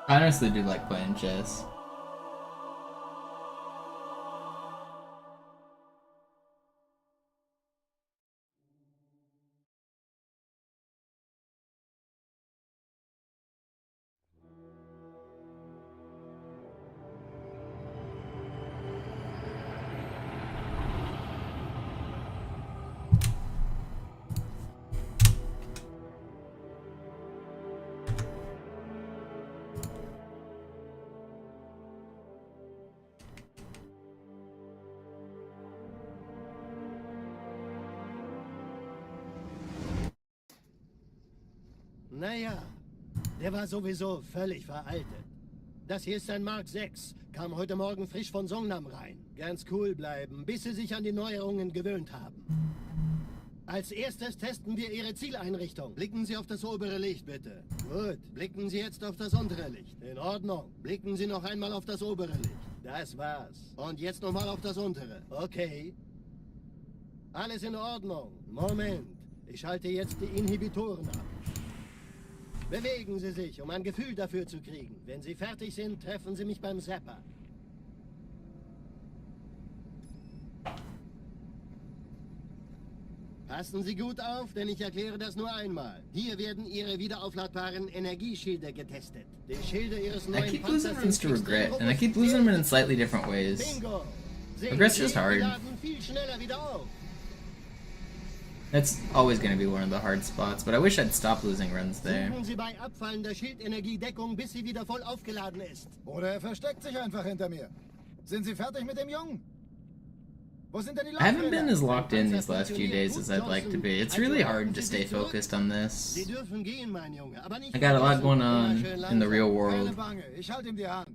I honestly do like playing chess. Naja, der war sowieso völlig veraltet. Das hier ist ein Mark 6. Kam heute Morgen frisch von Songnam rein. Ganz cool bleiben, bis Sie sich an die Neuerungen gewöhnt haben. Als erstes testen wir Ihre Zieleinrichtung. Blicken Sie auf das obere Licht, bitte. Gut, blicken Sie jetzt auf das untere Licht. In Ordnung. Blicken Sie noch einmal auf das obere Licht. Das war's. Und jetzt nochmal auf das untere. Okay. Alles in Ordnung. Moment. Ich schalte jetzt die Inhibitoren ab. Bewegen Sie sich, um ein Gefühl dafür zu kriegen. Wenn Sie fertig sind, treffen Sie mich beim Zapper. Passen Sie gut auf, denn ich erkläre das nur einmal. Hier werden Ihre wiederaufladbaren Energieschilde getestet. Die Schilde Ihres I neuen keep losing Panzers runs to sind regret, extrem and I keep robust. losing them in slightly different ways. Bingo! Regret's just hard. Sie laden viel schneller wieder auf. That's always going to be one of the hard spots, but I wish I'd stop losing runs there. Suchen Sie bei abfallender Schildenergiedeckung, bis sie wieder voll aufgeladen ist. Oder er versteckt sich einfach hinter mir. Sind Sie fertig mit dem Jungen? Wo sind denn die I haven't been Laufräder? as locked in these last few days as I'd like to be. It's really hard to stay focused on this. Sie dürfen gehen, mein Junge, aber nicht I got a lot vergessen, going immer on schön in the real langsam. world, Keine Bange, ich halte ihm die Hand.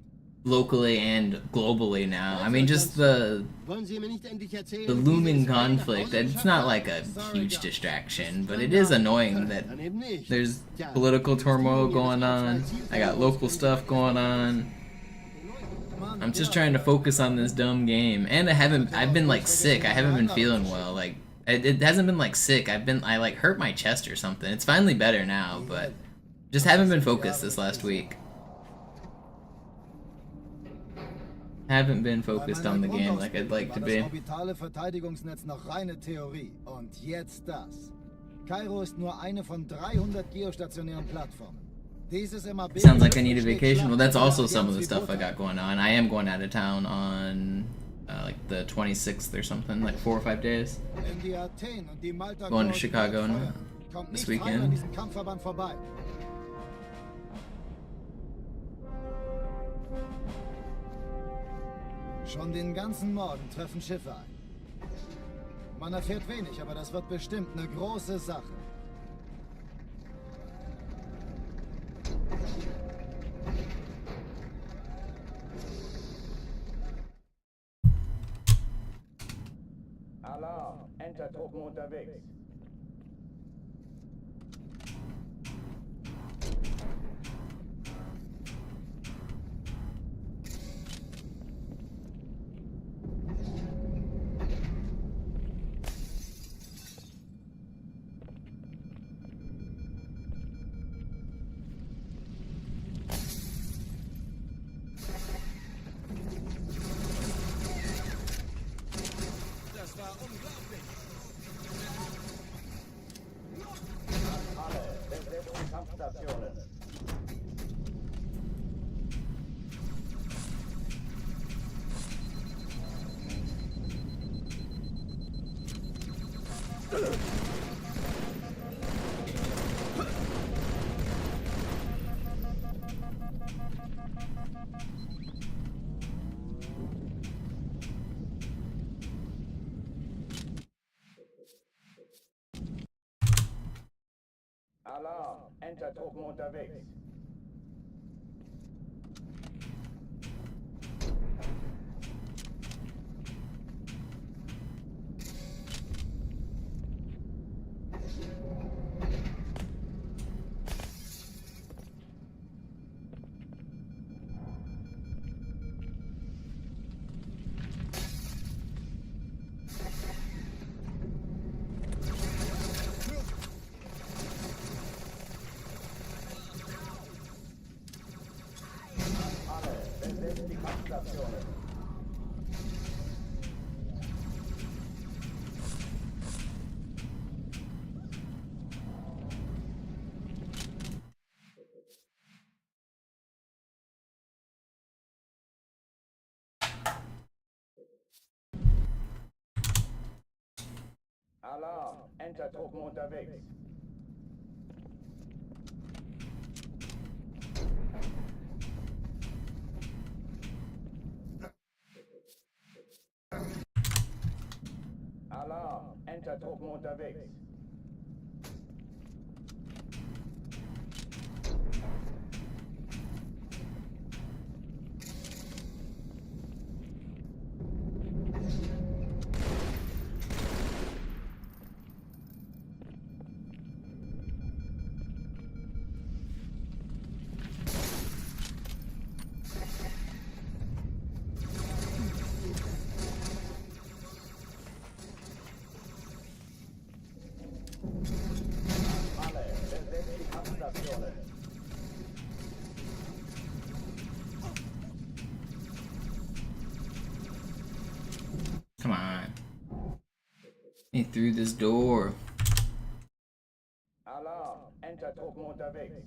locally and globally now. I mean, just the Wollen Sie mir nicht endlich erzählen, the wie looming Sie es nach conflict. Hause It's geschafft not haben? like a huge distraction, but it is annoying that Dann eben nicht. there's Tja, political das turmoil tun wir going jetzt on. als I got local stuff going on. I'm just trying to focus on this dumb game, and I've been like sick. I haven't been feeling well. Like it hasn't been like sick. I like hurt my chest or something. It's finally better now, but just haven't been focused this last week. Haven't been focused on the game like I'd like to be. Das orbitale Verteidigungsnetz noch reine Theorie. Und jetzt das. Kairo ist nur eine von 300 geostationären Plattformen. Dieses MAB Sounds like I need a vacation. Well, that's also some of the stuff I got going on. I am going out of town on like the 26th or something, like 4 or 5 days. Going to Chicago this weekend. Schon den ganzen Morgen treffen Schiffe ein. Man erfährt wenig, aber das wird bestimmt eine große Sache. Alarm! Entertruppen unterwegs. Kampfstationen. Alarm! Entertruppen unterwegs. Alarm! Entertruppen unterwegs. Alarm! Entertruppen unterwegs. Hey, through this door. Alarm. Enter-Truppen unterwegs.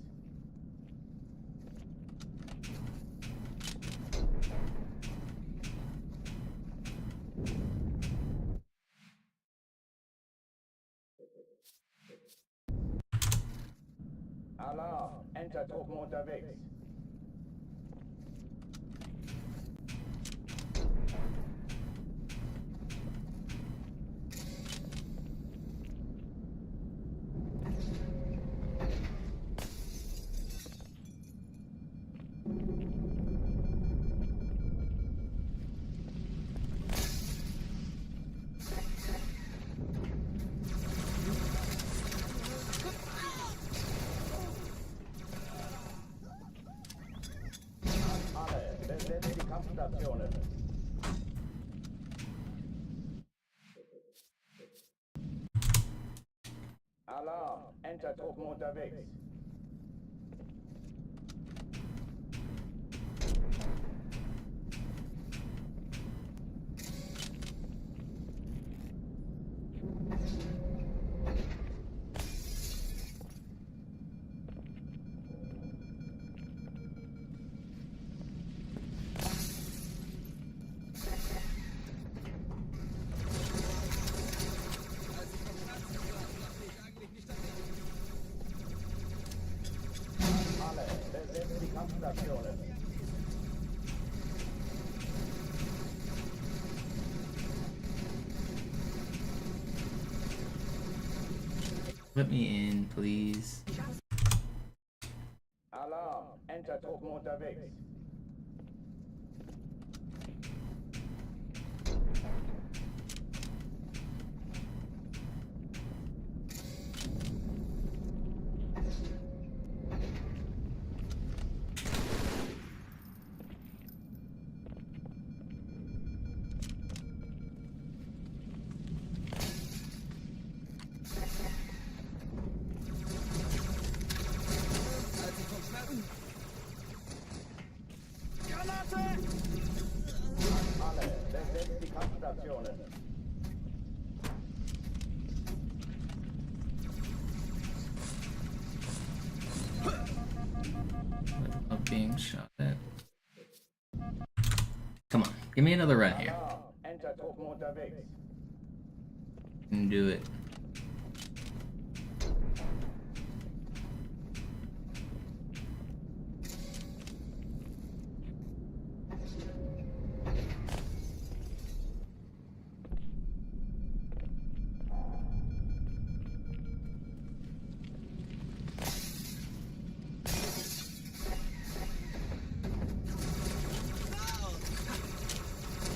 Alarm. Enter-Truppen unterwegs. Alle, besetzt die Kampfstationen. Alarm. Enter-Truppen unterwegs. Alle, besetzt die Kampfstationen. Let me in, please. Alarm. Enter-Truppen unterwegs. Alle, besetzt die Kampfstationen. Of being shot at. Come on, give me another run here. Alarm. Enter-Truppen unterwegs. Can do it.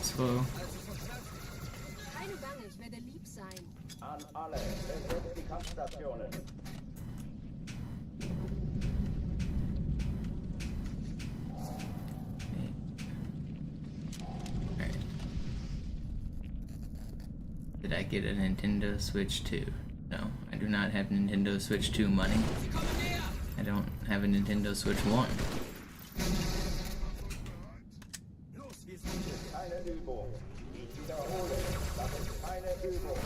Slow. Keine Bange, ich werde lieb sein. An alle, besetzt die Kampfstationen. Alright. Did I get a Nintendo Switch 2? No, I do not have Nintendo Switch 2 money. I don't have a Nintendo Switch 1. Keine Übung. Ich wiederhole, das ist keine Übung.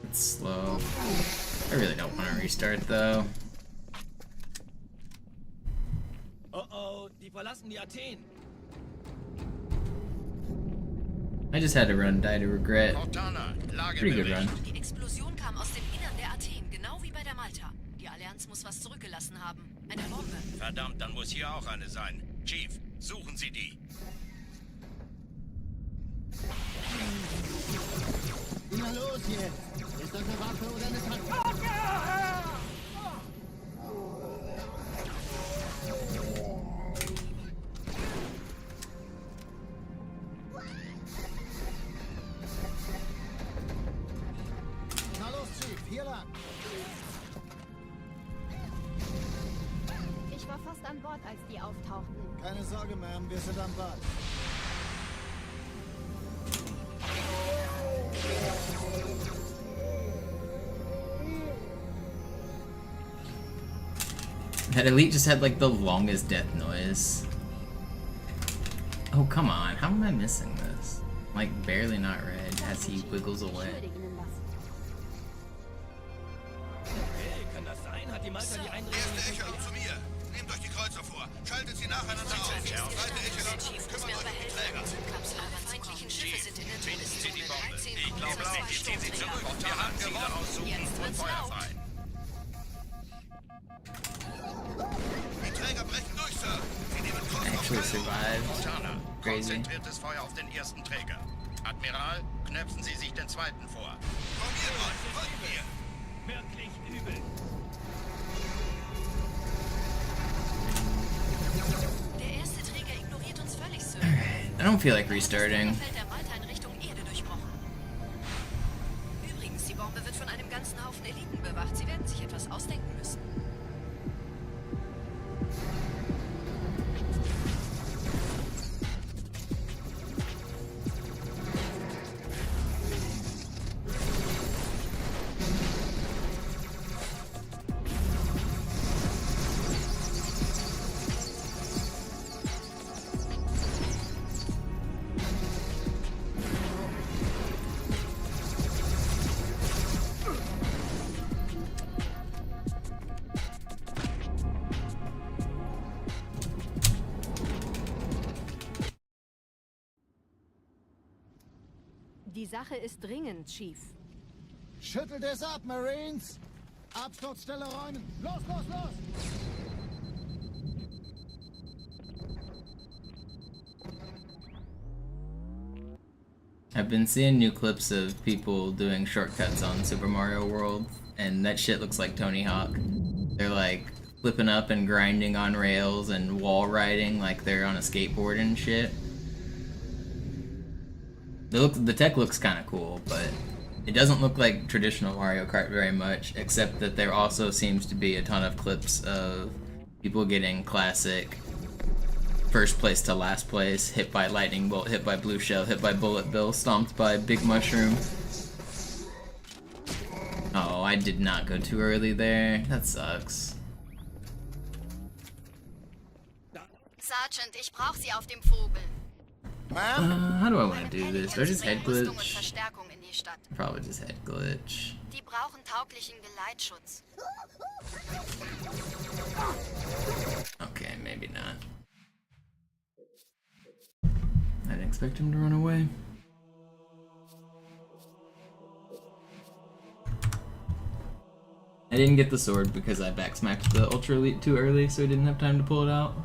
It's slow. I really don't want to restart though. Oh, die verlassen die Athen. I just had to run Die to Regret. Cortana, Pretty good run. Lagebericht. Die Explosion kam aus dem Innern der Athen, genau wie bei der Malta. Die Allianz muss was zurückgelassen haben. Eine Bombe. Verdammt, dann muss hier auch eine sein. Chief, suchen Sie die. Na los jetzt! Ist das eine Waffe oder eine Tanke? Kontakt! Ich war fast an Bord, als die auftauchten. Keine Sorge, Ma'am, wir sind am Bad. That elite just had like the longest death noise. Oh, come on. How am I missing this? Like, barely not red as he wiggles away. Erste Echo, zu mir. Nehmt euch die Kreuzer vor. Schaltet sie nacheinander auf. Zweite Echelon, kümmert euch um die Träger. Feindlichen Schiffe sind in der Zieht die Bombe. 13 Ich glaube auch, ich ziehe sie zurück und wir haben Ziele aussuchen und Feuer frei. Die Träger brechen durch, Sir. Sie nehmen Kurs auf Actually survived. Turner, Crazy. konzentriertes Feuer auf den ersten Träger. Admiral, knöpfen Sie sich den zweiten vor. Formiert euch, folgt mir. Wirklich übel. Der erste Träger ignoriert uns völlig, Sir. I don't feel like restarting. Fällt der Malta in Richtung Erde durchbrochen. Übrigens, die Bombe wird von einem ganzen Haufen Eliten bewacht. Sie werden sich etwas ausdenken müssen. Die Sache ist dringend, Chief. Schüttelt es ab, Marines! Absturzstelle räumen! Los, los, los! I've been seeing new clips of people doing shortcuts on Super Mario World, and that shit looks like Tony Hawk. They're like flipping up and grinding on rails and wall riding like they're on a skateboard and shit. The tech looks kind of cool, but it doesn't look like traditional Mario Kart very much, except that there also seems to be a ton of clips of people getting classic first place to last place, hit by lightning bolt, hit by blue shell, hit by bullet bill, stomped by big mushroom. Oh, I did not go too early there. That sucks. Sergeant, ich brauche Sie auf dem Vogel. How do I want to do this? Do I just head Rüstung und glitch? Verstärkung in die Stadt. Probably just head glitch. Die brauchen tauglichen Geleitschutz. Okay, maybe not. I didn't expect him to run away. I didn't get the sword because I backsmacked the Ultra Elite too early, so I didn't have time to pull it out.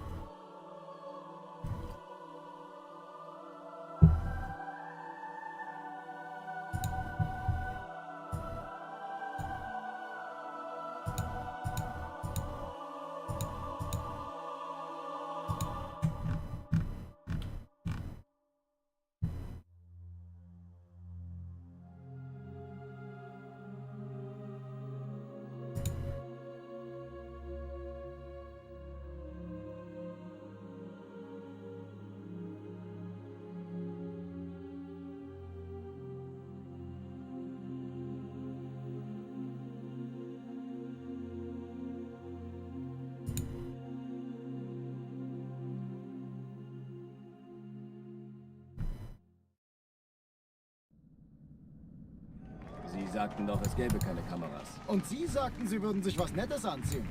Sie sagten doch, es gäbe keine Kameras. Und Sie sagten, Sie würden sich was Nettes anziehen.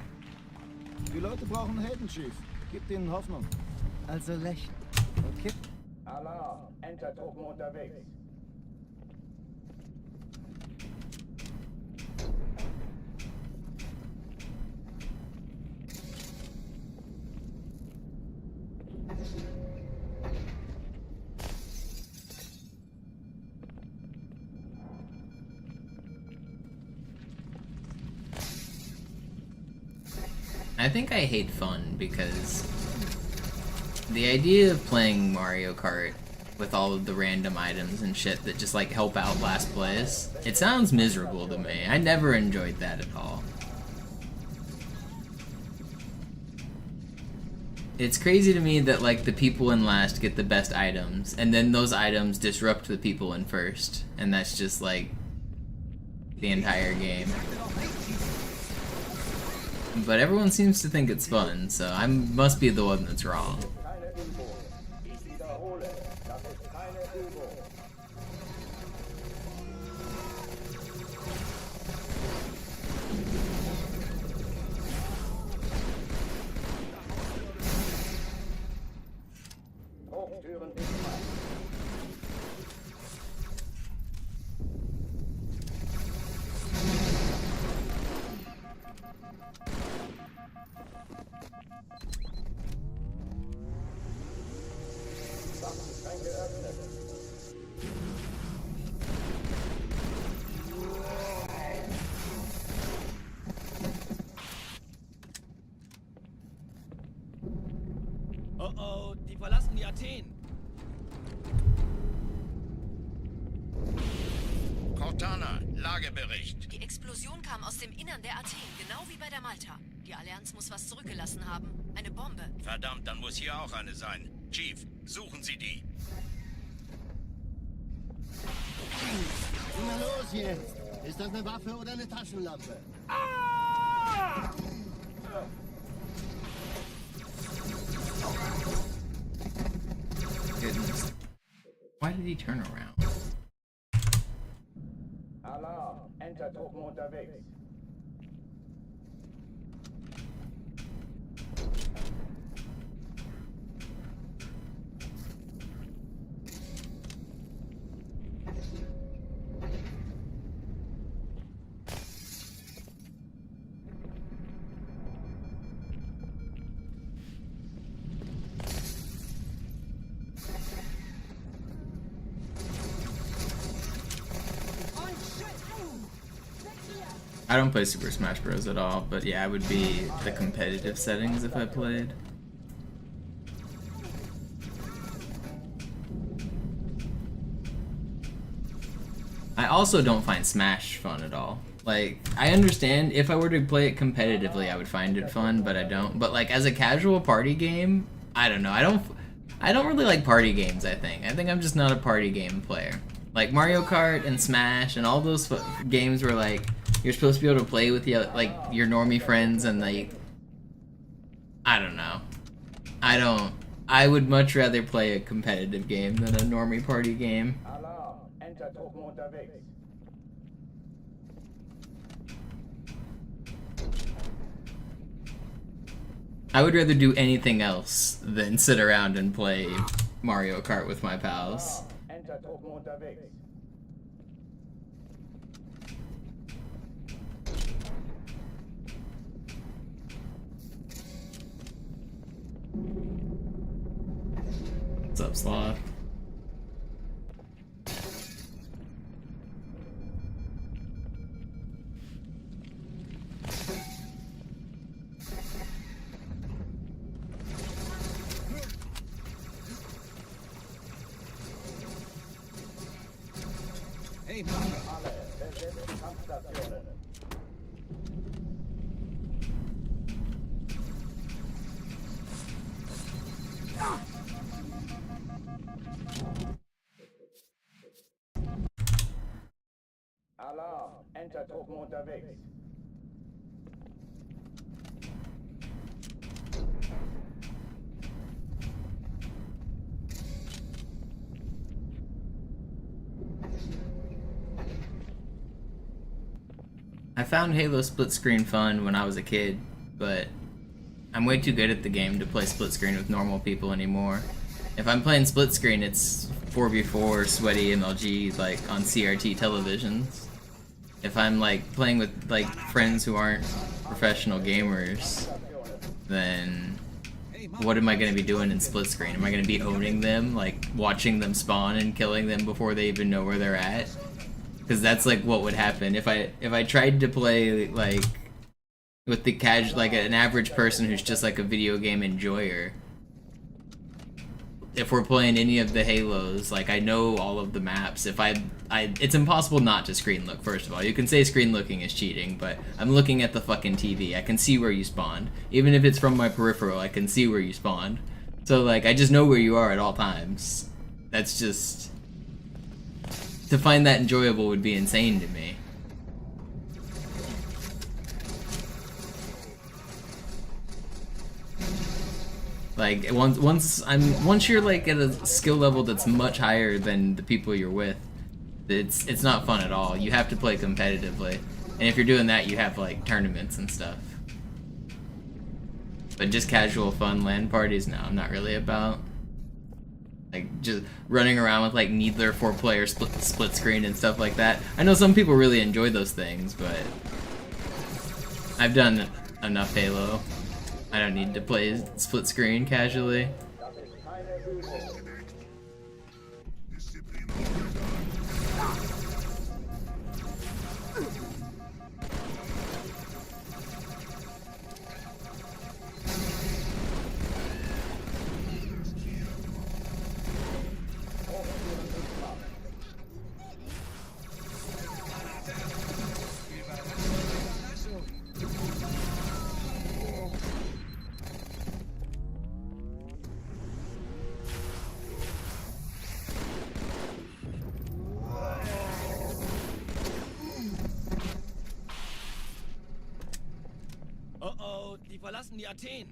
Die Leute brauchen Helden, Chief. Gibt ihnen Hoffnung. Also lächeln. Okay? Alarm! Entertruppen unterwegs. I think I hate fun because the idea of playing Mario Kart with all of the random items and shit that just like help out last place. It sounds miserable to me. I never enjoyed that at all. It's crazy to me that like the people in last get the best items, and then those items disrupt the people in first, and that's just like the entire game. But everyone seems to think it's fun, so I must be the one that's wrong. Oh oh, die verlassen die Athen. Cortana, Lagebericht. Die Explosion kam aus dem Innern der Athen, genau wie bei der Malta. Die Allianz muss was zurückgelassen haben. Eine Bombe. Verdammt, dann muss hier auch eine sein. Chief, suchen Sie die. Na los jetzt! Ist das eine Waffe oder eine Taschenlampe? Goodness. Why did he turn around? Alarm, Enter-Truppen unterwegs. I don't play Super Smash Bros. At all, but yeah, it would be the competitive settings if I played. I also don't find Smash fun at all. Like, I understand if I were to play it competitively, I would find it fun, but I don't. But like as a casual party game, I don't know. I don't really like party games. I think I'm just not a party game player. Like Mario Kart and Smash and all those games where like you're supposed to be able to play with like your normie friends and like, I don't know. I would much rather play a competitive game than a normie party game. Alarm, Enter-Truppen unterwegs. I would rather do anything else than sit around and play Mario Kart with my pals. Enter-Truppen unterwegs. What's up, Sloth? Hey, Mann. Alle, besetzt die Kampfstationen. Alarm, Enter-Truppen unterwegs. I found Halo split screen fun when I was a kid, but I'm way too good at the game to play split screen with normal people anymore. If I'm playing split screen, it's 4v4 sweaty MLG like on CRT televisions. If I'm like playing with like friends who aren't professional gamers, then what am I going to be doing in split screen? Am I going to be owning them, like watching them spawn and killing them before they even know where they're at? Because that's like what would happen if I tried to play like with the casual, like an average person who's just like a video game enjoyer. if we're playing any of the Halos, like I know all of the maps. If it's impossible not to screen look. First of all, you can say screen looking is cheating, but I'm looking at the fucking TV. I can see where you spawned, even if it's from my peripheral. I can see where you spawned. So like I just know where you are at all times. That's just, to find that enjoyable would be insane to me. Like once you're like at a skill level that's much higher than the people you're with, it's not fun at all. You have to play competitively, and if you're doing that, you have like tournaments and stuff. But just casual fun LAN parties, no, I'm not really about. Like just running around with like Needler 4-player split screen and stuff like that. I know some people really enjoy those things, but I've done enough Halo. I don't need to play split screen casually. Oh, die verlassen die Athen.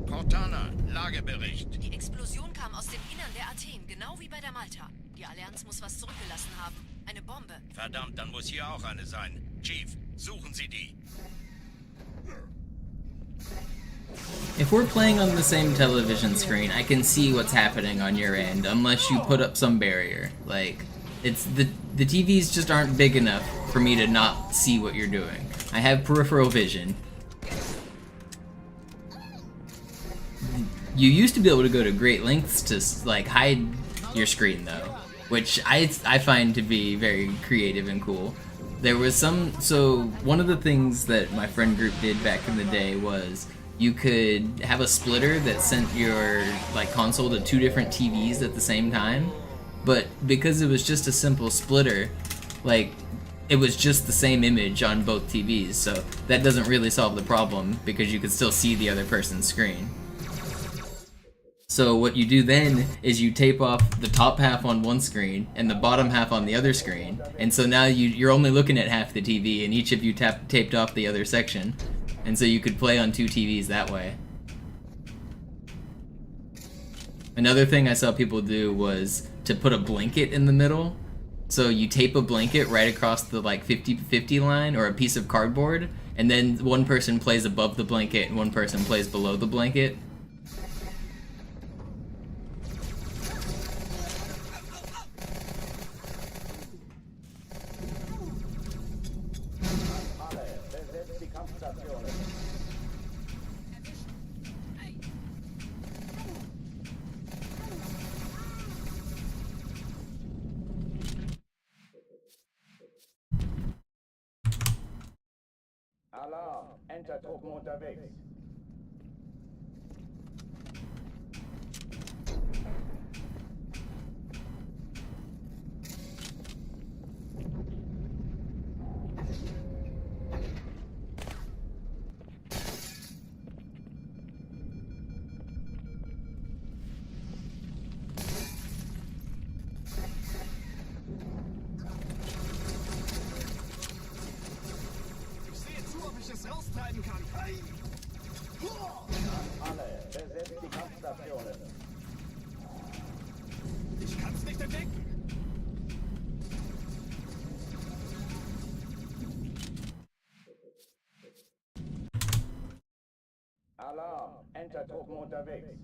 Cortana, Lagebericht. Die Explosion kam aus dem Innern der Athen, genau wie bei der Malta. Die Allianz muss was zurückgelassen haben. Eine Bombe. Verdammt, dann muss hier auch eine sein. Chief, suchen Sie die. If we're playing on the same television screen, I can see what's happening on your end, unless you put up some barrier. Like, it's the TVs just aren't big enough for me to not see what you're doing. I have peripheral vision. You used to be able to go to great lengths to like hide your screen though, which I find to be very creative and cool. There was so one of the things that my friend group did back in the day was you could have a splitter that sent your like console to 2 different TVs at the same time, but because it was just a simple splitter, like it was just the same image on both TVs, so that doesn't really solve the problem because you could still see the other person's screen. So what you do then is you tape off the top half on one screen and the bottom half on the other screen, and so now you're only looking at half the TV and each of you taped off the other section, and so you could play on 2 TVs that way. Another thing I saw people do was to put a blanket in the middle. So you tape a blanket right across the like 50-50 line or a piece of cardboard, and then one person plays above the blanket and one person plays below the blanket. Alarm, Entertruppen unterwegs. Alle, besetzt die Kampfstationen. Ich kann's nicht entdecken. Alarm, Entertruppen unterwegs.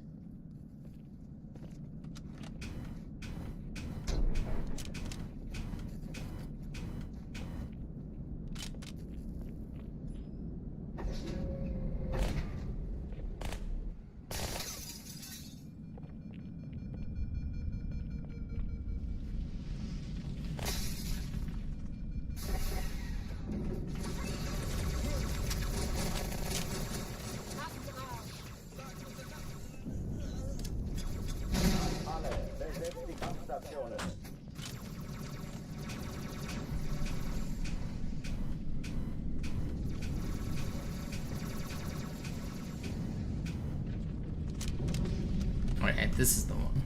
this is the one.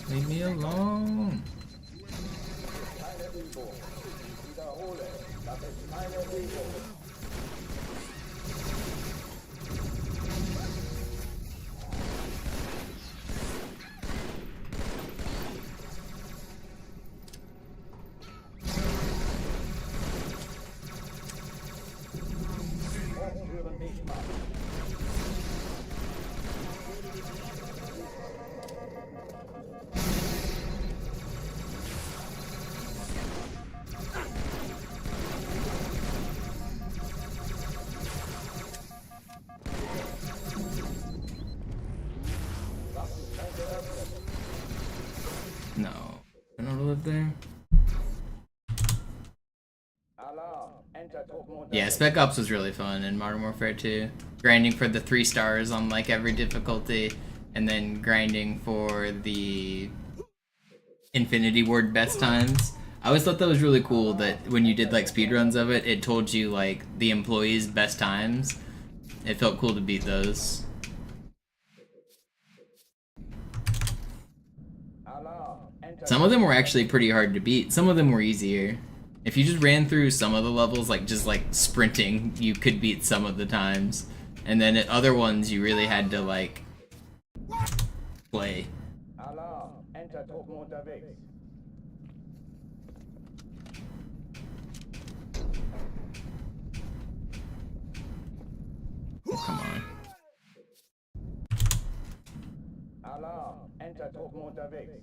Leave me alone. Keine Übung. Ich wiederhole, das ist keine Übung. Türen dicht machen. No, I don't live there. Alarm. Enter Truppen Yeah, Spec Ops was really fun in Modern Warfare 2. Grinding for the 3 stars on like every difficulty, and then grinding for the Infinity Ward best times. I always thought that was really cool that when you did like speedruns of it, it told you like the employees' best times. It felt cool to beat those. Some of them were actually pretty hard to beat. Some of them were easier. If you just ran through some of the levels, like just like sprinting, you could beat some of the times. And then at other ones, you really had to like play. Alarm. Enter Truppen unterwegs. Oh, come on. Alarm. Enter Truppen unterwegs.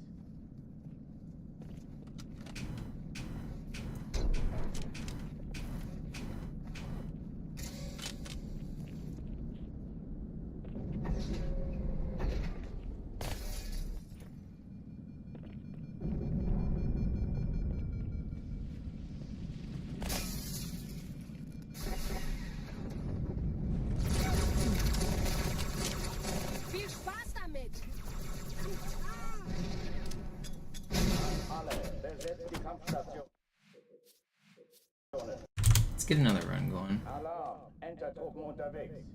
Viel Spaß damit! Alle, besetzt die Kampfstation. Let's get another run going. Alarm. Enter Truppen unterwegs.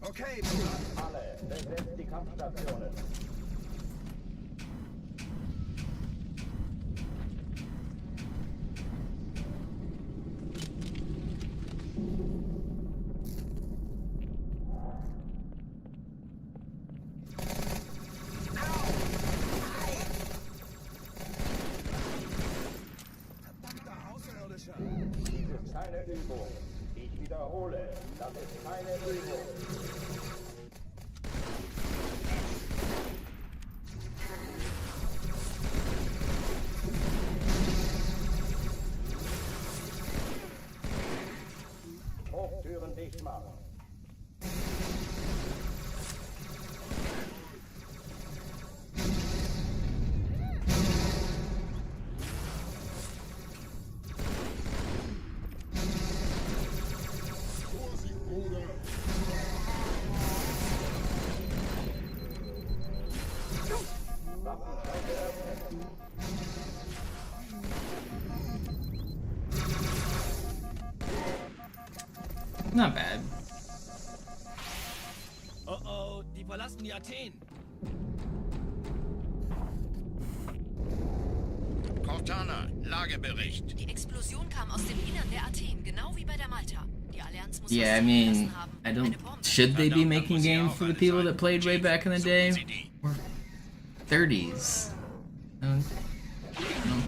Okay, Alle, besetzt die Kampfstationen. Dies ist keine Übung. Ich wiederhole, das ist keine Übung. Hochtüren dicht machen. Not bad. Oh oh, die verlassen die Athen. Cortana, Lagebericht. Die Explosion kam aus dem Innern der Athen, genau wie bei der Malta. Die Allianz muss Yeah, I was mean, zugelassen haben. I don't. Eine Bombe. Should they be making games for the people that played way back in the day? Or 30s. I don't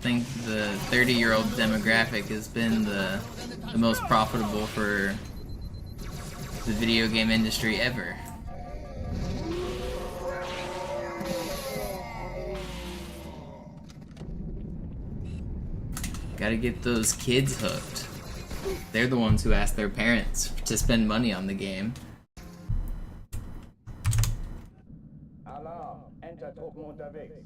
think the 30-year-old demographic has been the most profitable for the video game industry ever. Gotta get those kids hooked. They're the ones who ask their parents to spend money on the game. Alarm, Entertruppen unterwegs.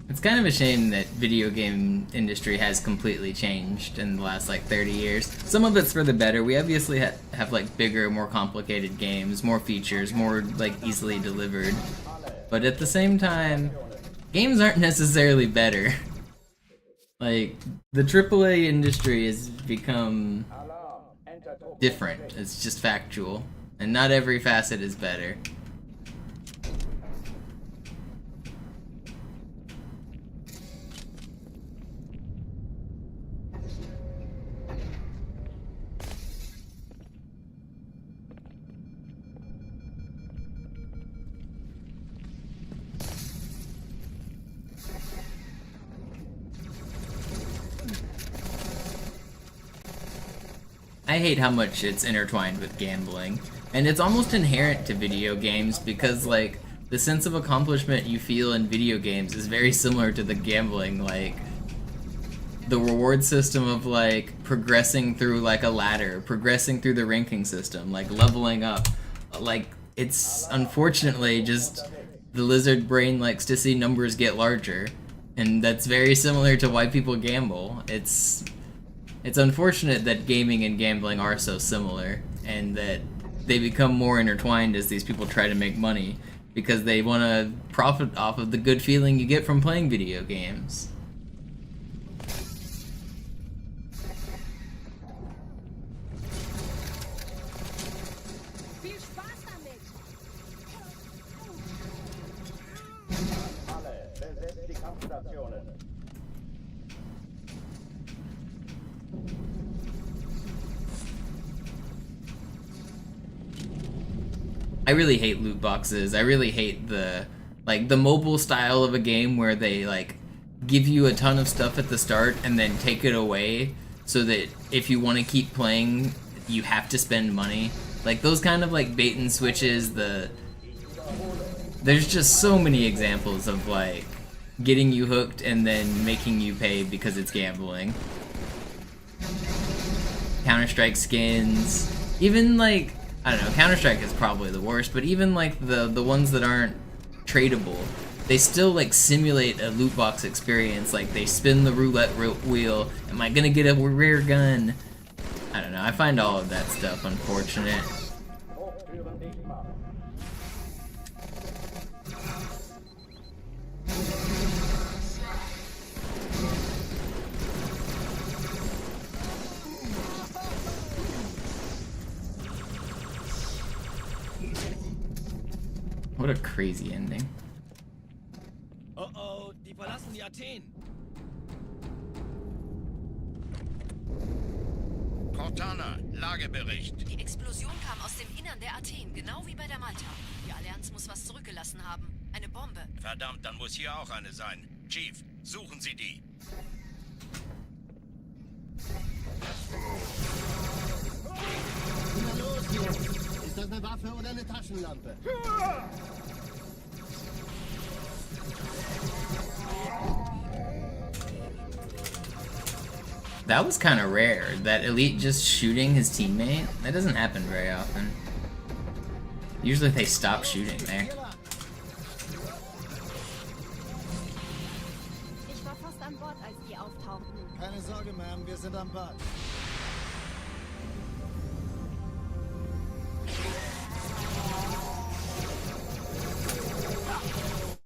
It's kind of a shame that video game industry has completely changed in the last like 30 years. Some of it's for the better. We obviously have like bigger, more complicated games, more features, more like easily delivered. But at the same time, games aren't necessarily better. Like, the AAA industry has become different. It's just factual. And not every facet is better. I hate how much it's intertwined with gambling, and it's almost inherent to video games because, like, the sense of accomplishment you feel in video games is very similar to the gambling, like, the reward system of, like, progressing through, like, a ladder, progressing through the ranking system, like, leveling up, like, it's unfortunately just the lizard brain likes to see numbers get larger, and that's very similar to why people gamble. It's unfortunate that gaming and gambling are so similar, and that they become more intertwined as these people try to make money, because they want to profit off of the good feeling you get from playing video games. Alle, besetzt die Kampfstationen. I really hate loot boxes. I really hate the mobile style of a game where they like give you a ton of stuff at the start and then take it away so that if you want to keep playing you have to spend money. Like those kind of like bait and switches, there's just so many examples of like getting you hooked and then making you pay because it's gambling. Counter-Strike skins, even like I don't know, Counter-Strike is probably the worst, but even like the ones that aren't tradable, they still like simulate a loot box experience. Like they spin the roulette wheel. Am I gonna get a rare gun? I don't know. I find all of that stuff unfortunate. Hochtüren dicht machen. What a crazy ending. Oh oh, die verlassen die Athen. Cortana, Lagebericht. Die Explosion kam aus dem Innern der Athen, genau wie bei der Malta. Die Allianz muss was zurückgelassen haben. Eine Bombe. Verdammt, dann muss hier auch eine sein. Chief, suchen Sie die. Na los, Jungs! Ist das eine Waffe oder eine Taschenlampe? That was kind of rare. That elite just shooting his teammate? That doesn't happen very often. Usually they stop shooting there. Ich war fast an Bord, als die auftauchten. Keine Sorge, Ma'am, wir sind am Bad.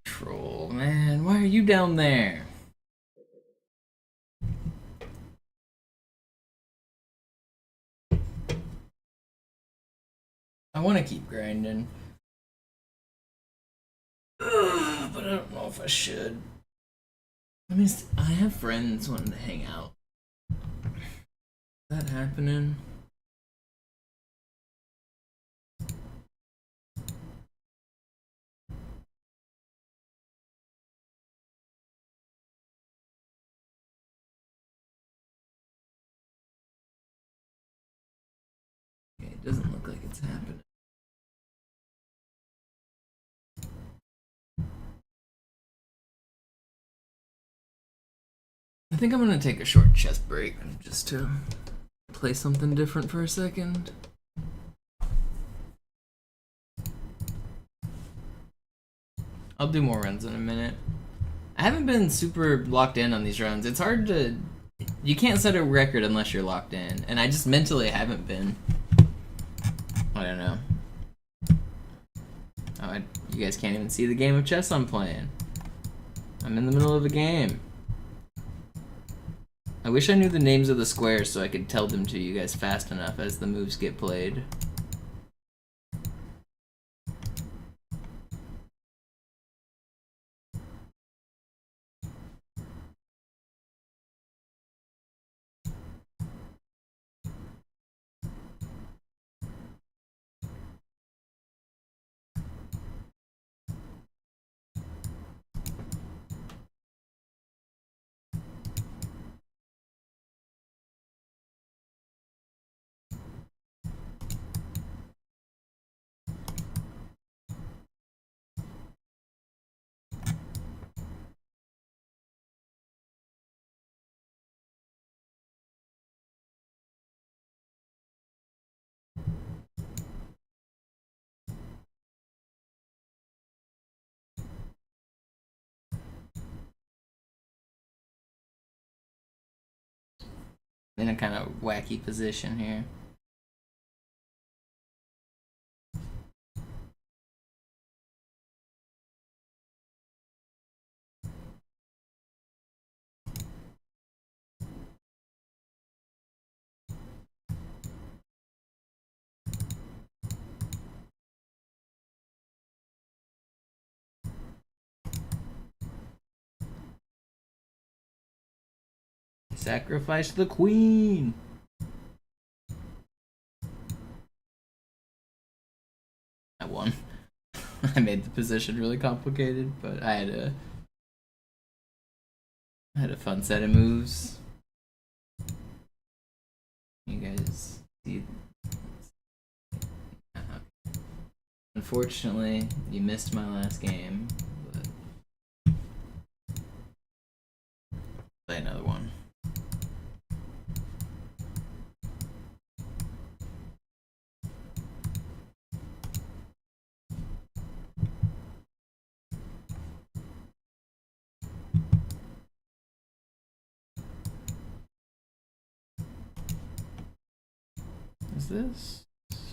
Troll, man, why are you down there? I want to keep grinding. Ugh, but I don't know if I should. I mean, I have friends wanting to hang out. Is that happening? Doesn't look like it's happening. I think I'm gonna take a short chest break just to play something different for a second. I'll do more runs in a minute. I haven't been super locked in on these runs. It's hard to... You can't set a record unless you're locked in, and I just mentally haven't been. I don't know. Oh, you guys can't even see the game of chess I'm playing. I'm in the middle of a game. I wish I knew the names of the squares so I could tell them to you guys fast enough as the moves get played. In a kind of wacky position here. Sacrifice the queen. I won. I made the position really complicated, but I had a fun set of moves. You guys see? Unfortunately, you missed my last game, but play another one. Is this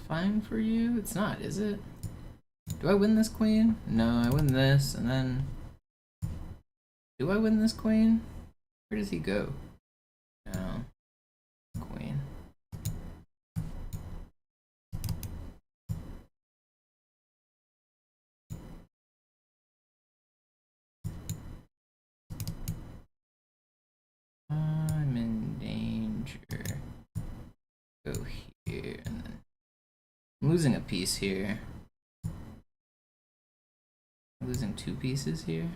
fine for you? It's not, is it? Do I win this queen? No, I win this, and then... Do I win this queen? Where does he go? No. Queen. I'm in danger. Go here, and then... I'm losing a piece here. I'm losing 2 pieces here.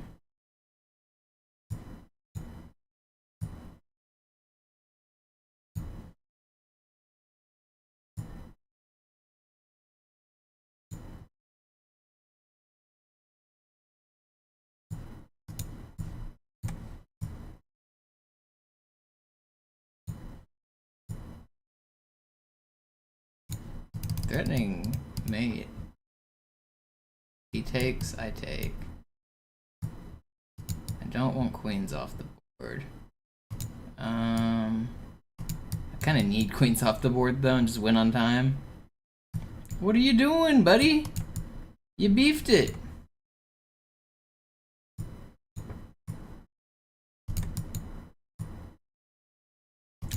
Threatening mate. He takes, I take. I don't want queens off the board. I kind of need queens off the board though and just win on time. What are you doing, buddy? You beefed it.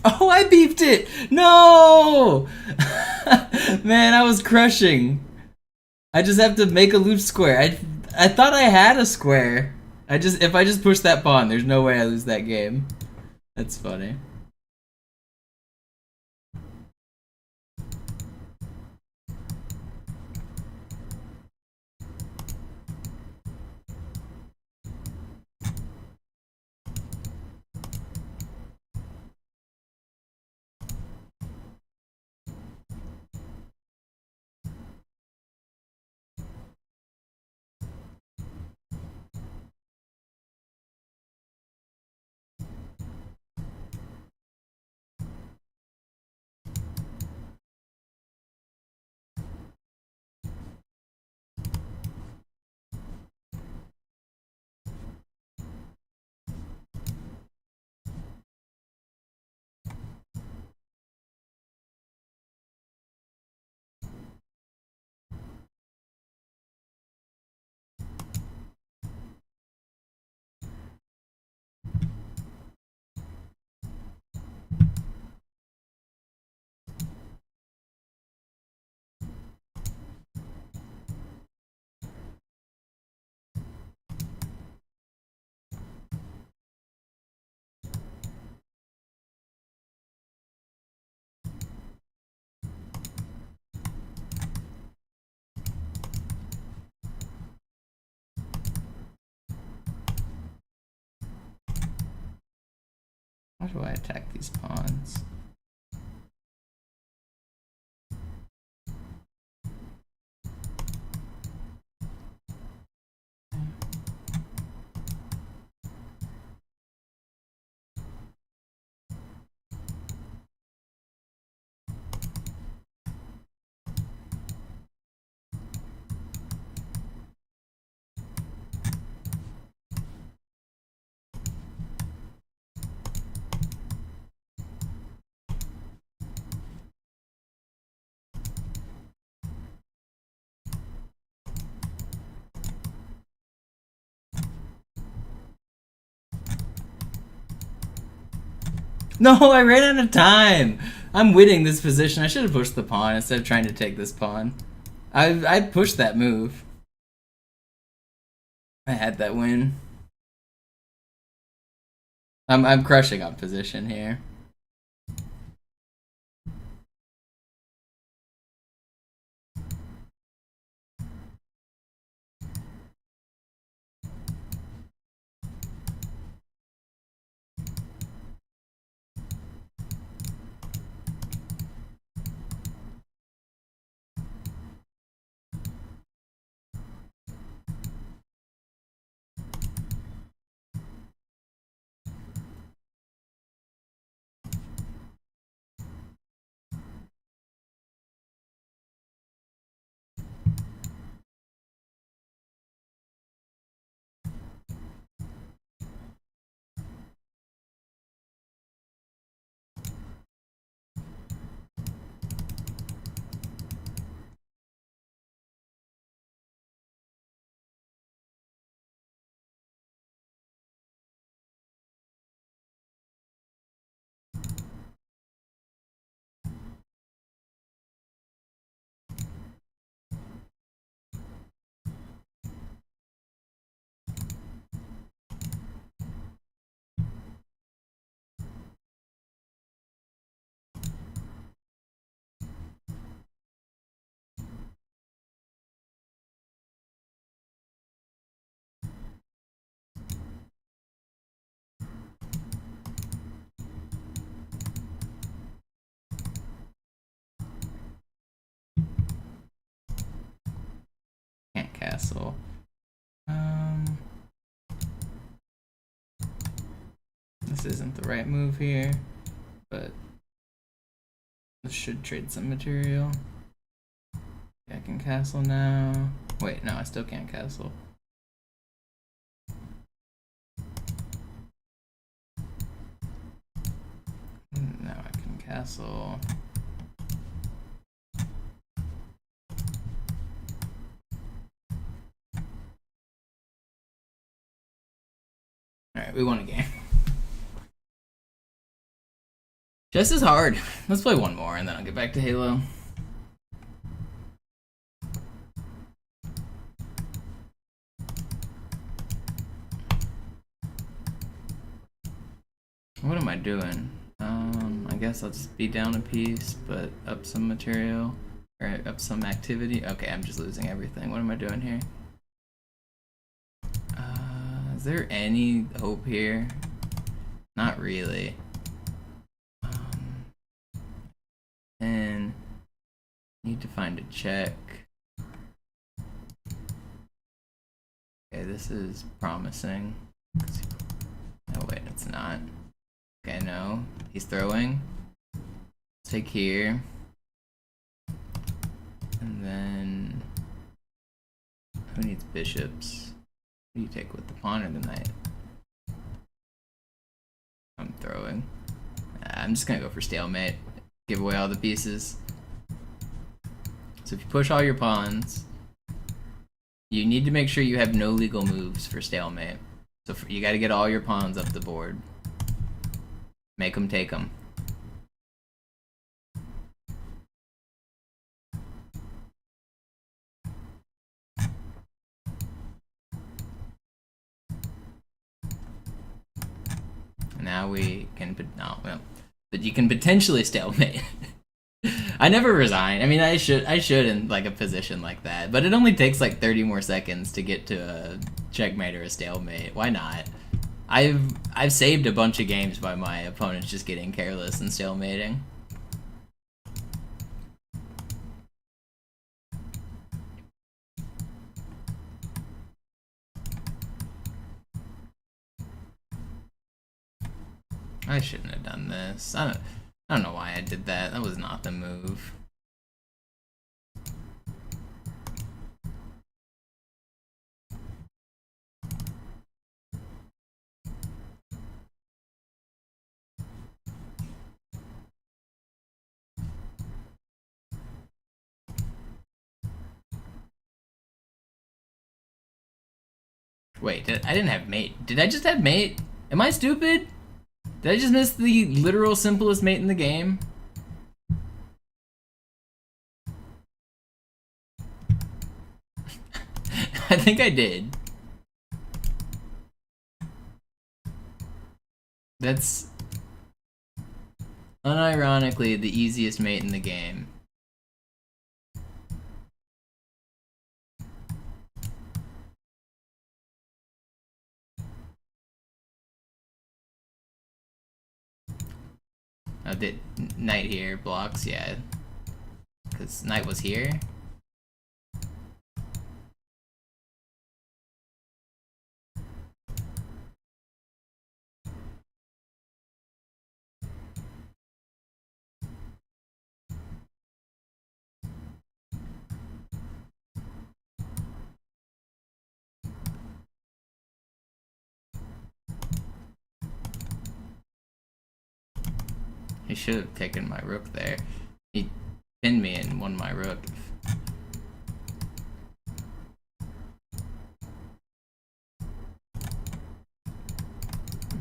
Oh, I beefed it! No! Man, I was crushing. I just have to make a loop square. I thought I had a square. If I just push that pawn, there's no way I lose that game. That's funny. How do I attack these pawns? No, I ran out of time. I'm winning this position. I should have pushed the pawn instead of trying to take this pawn. I pushed that move. I had that win. I'm crushing on position here. Can't castle. This isn't the right move here, but this should trade some material. I can castle now. Wait, no, I still can't castle. Now I can castle. Alright, we won a game. Chess is hard. Let's play one more and then I'll get back to Halo. What am I doing? I guess I'll just be down a piece, but up some material, or up some activity. Okay, I'm just losing everything. What am I doing here? Is there any hope here? Not really. And need to find a check. Okay, this is promising. Oh wait, it's not. Okay, no. He's throwing. Let's take here. And then who needs bishops? Who do you take with the pawn or the knight? I'm throwing. I'm just gonna go for stalemate. Give away all the pieces. So if you push all your pawns, you need to make sure you have no legal moves for stalemate. So you got to get all your pawns up the board. Make them take them. Now we can put but you can potentially stalemate. I never resign. I mean, I should in like a position like that, but it only takes like 30 more seconds to get to a checkmate or a stalemate. Why not? I've saved a bunch of games by my opponents just getting careless and stalemating. I shouldn't have done this. I don't know why I did that. That was not the move. Wait, I didn't have mate. Did I just have mate? Am I stupid? Did I just miss the literal simplest mate in the game? I think I did. That's unironically the easiest mate in the game. Oh, did knight here blocks? Yeah, because knight was here. He should have taken my rook there. He pinned me and won my rook.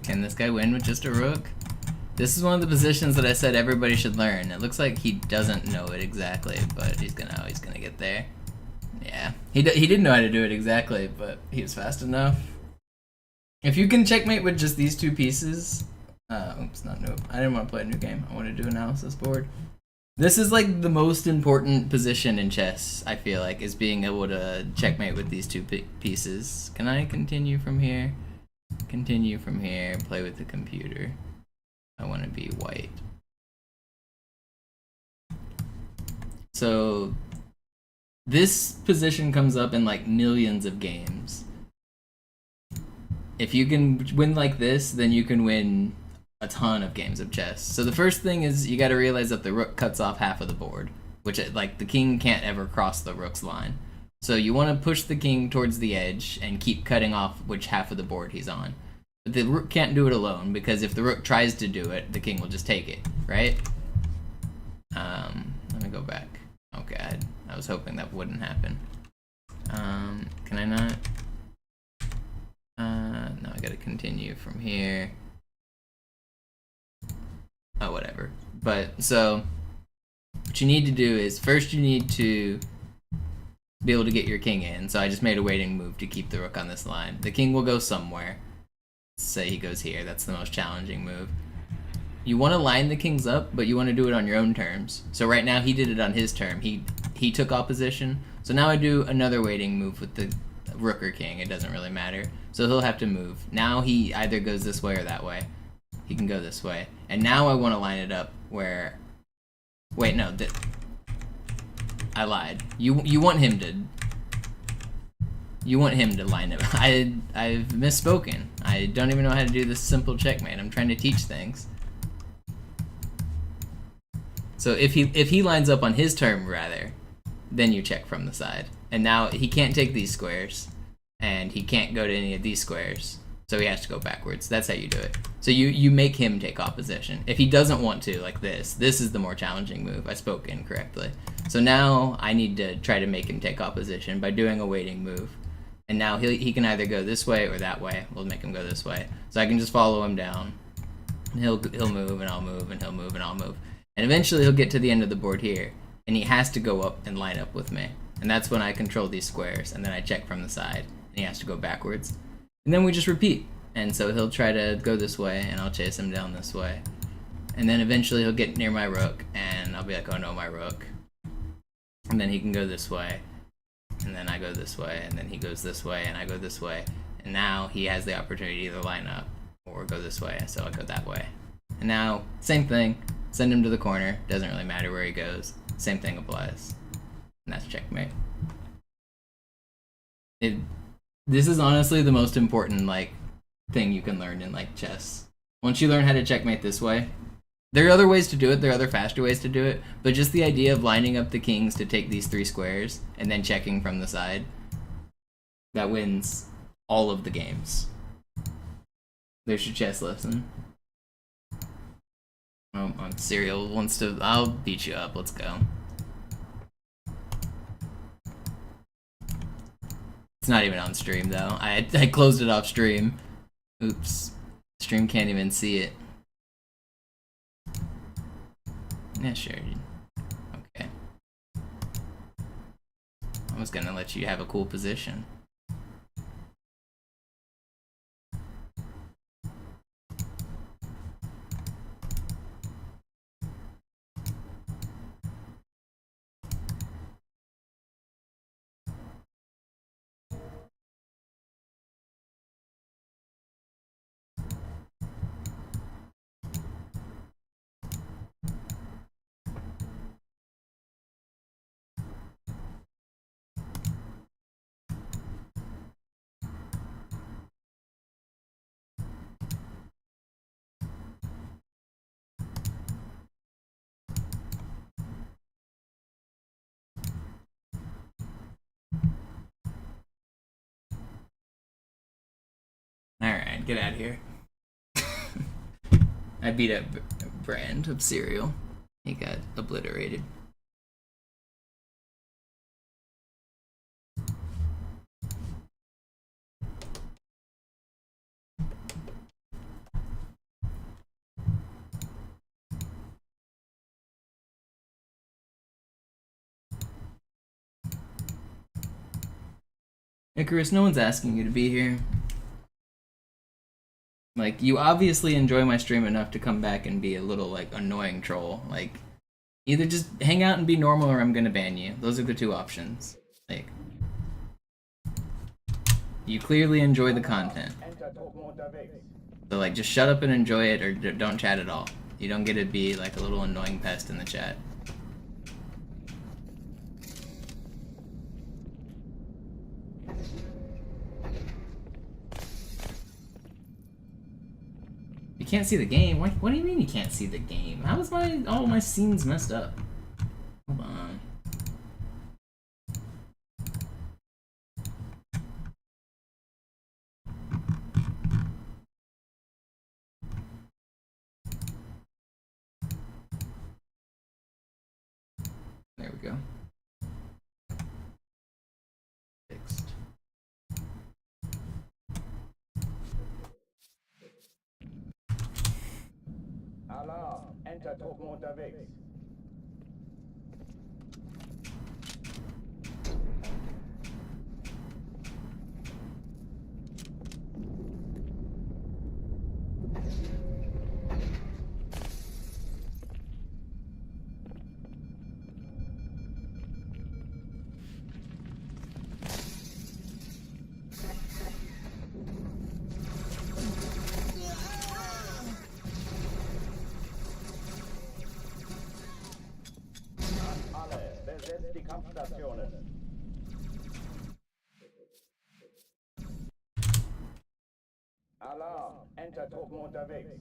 Can this guy win with just a rook? This is one of the positions that I said everybody should learn. It looks like he doesn't know it exactly, but he's gonna get there. Yeah, he didn't know how to do it exactly, but he was fast enough. If you can checkmate with just these two pieces. Oops, not new. I didn't want to play a new game. I want to do analysis board. This is like the most important position in chess, I feel like, is being able to checkmate with these two pieces. Can I continue from here? Continue from here, play with the computer. I want to be white. So, this position comes up in like millions of games. If you can win like this, then you can win a ton of games of chess. So the first thing is you got to realize that the rook cuts off half of the board, which like the king can't ever cross the rook's line. So you want to push the king towards the edge and keep cutting off which half of the board he's on. But the rook can't do it alone, because if the rook tries to do it, the king will just take it, right? Let me go back. Okay, I was hoping that wouldn't happen. Can I not? No, I gotta continue from here. Oh, whatever. But, so, what you need to do is, first you need to be able to get your king in. So I just made a waiting move to keep the rook on this line. The king will go somewhere. Let's say he goes here. That's the most challenging move. You want to line the kings up, but you want to do it on your own terms. So right now he did it on his term. He took opposition. So now I do another waiting move with the rook or king. It doesn't really matter. So he'll have to move. Now he either goes this way or that way. He can go this way. And now I want to line it up where... Wait, no. I lied. You want him to... You want him to line it. I've misspoken. I don't even know how to do this simple checkmate. I'm trying to teach things. So if he lines up on his term, rather, then you check from the side. And now he can't take these squares. And he can't go to any of these squares. So he has to go backwards. That's how you do it. So you make him take opposition. If he doesn't want to, like this is the more challenging move. I spoke incorrectly. So now I need to try to make him take opposition by doing a waiting move. And now he can either go this way or that way. We'll make him go this way. So I can just follow him down. And he'll move, and I'll move, and he'll move, and I'll move. And eventually he'll get to the end of the board here. And he has to go up and line up with me. And that's when I control these squares. And then I check from the side. And he has to go backwards. And then we just repeat. And so he'll try to go this way, and I'll chase him down this way. And then eventually he'll get near my rook, and I'll be like, oh no, my rook. And then he can go this way. And then I go this way, and then he goes this way, and I go this way. And now he has the opportunity to either line up or go this way, so I'll go that way. And now, same thing, send him to the corner, doesn't really matter where he goes, same thing applies. And that's checkmate. This is honestly the most important, like, thing you can learn in, like, chess. Once you learn how to checkmate this way, there are other ways to do it, there are other faster ways to do it, but just the idea of lining up the kings to take these 3 squares, and then checking from the side, that wins all of the games. There's your chess lesson. Oh, Serial wants to... I'll beat you up, let's go. It's not even on stream, though. I closed it off stream. Oops. Stream can't even see it. Yeah, sure, dude. Okay. I was gonna let you have a cool position. Alright, get out of here. I beat up Brand of Serial. He got obliterated. Icarus, no one's asking you to be here. Like, you obviously enjoy my stream enough to come back and be a little, like, annoying troll. Like, either just hang out and be normal or I'm gonna ban you. Those are the 2 options. Like, you clearly enjoy the content. So, like, just shut up and enjoy it or don't chat at all. You don't get to be, like, a little annoying pest in the chat. You can't see the game? What do you mean you can't see the game? How is all my scenes messed up? Hold on. There we go. Fixed. Alarm! Enter-Truppen unterwegs. Besetzt die Kampfstationen. Alarm! Enter-Truppen unterwegs.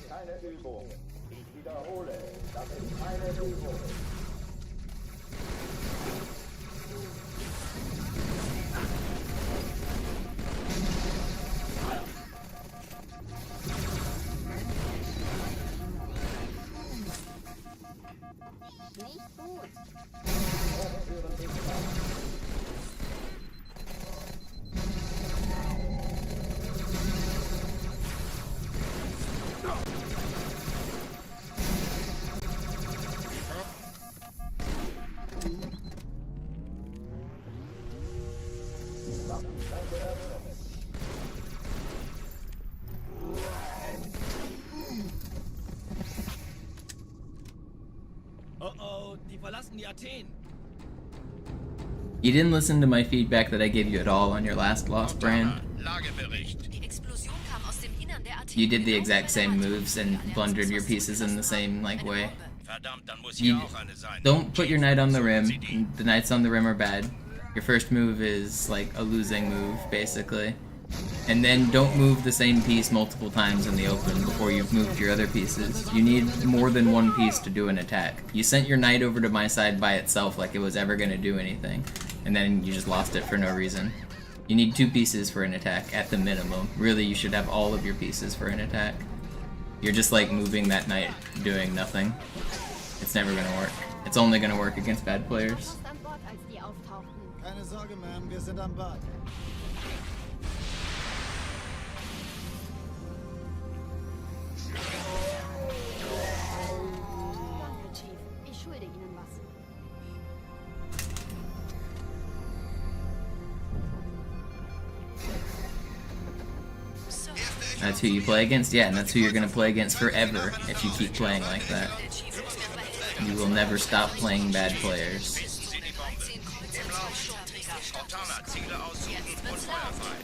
Keine Übung. Ich wiederhole, das ist keine Übung. Nicht gut. Hochführen dich weiter. Oh, die verlassen die Athen. You didn't listen to my feedback that I gave you at all on your last Lost brand. Lagebericht. Die Explosion kam aus dem Innern der Athen. You did the Genau exact wie bei der same Malta. moves and Die Allianz blundered muss your was pieces in the zurückgelassen same haben. like Eine way. Bombe. Verdammt, dann muss You hier auch eine sein. don't put your knight on the rim. Suchen Sie die. The knights on the rim are bad. Your first move is like a losing move, basically. And then don't move the same piece multiple times in the open before you've moved your other pieces. You need more than one piece to do an attack. You sent your knight over to my side by itself like it was ever going to do anything, and then you just lost it for no reason. You need 2 pieces for an attack at the minimum. Really, you should have all of your pieces for an attack. You're just like moving that knight doing nothing. It's never going to work. It's only going to work against bad players. Warst an Bord, als die auftauchten. Keine Sorge, Ma'am, wir sind am Bad. Danke, Chief. Ich schulde Ihnen was. That's who you play against? Yeah, and that's who you're going to play against forever if you keep playing like that. You will never stop playing bad players. Cortana, Ziele aussuchen und Feuer frei.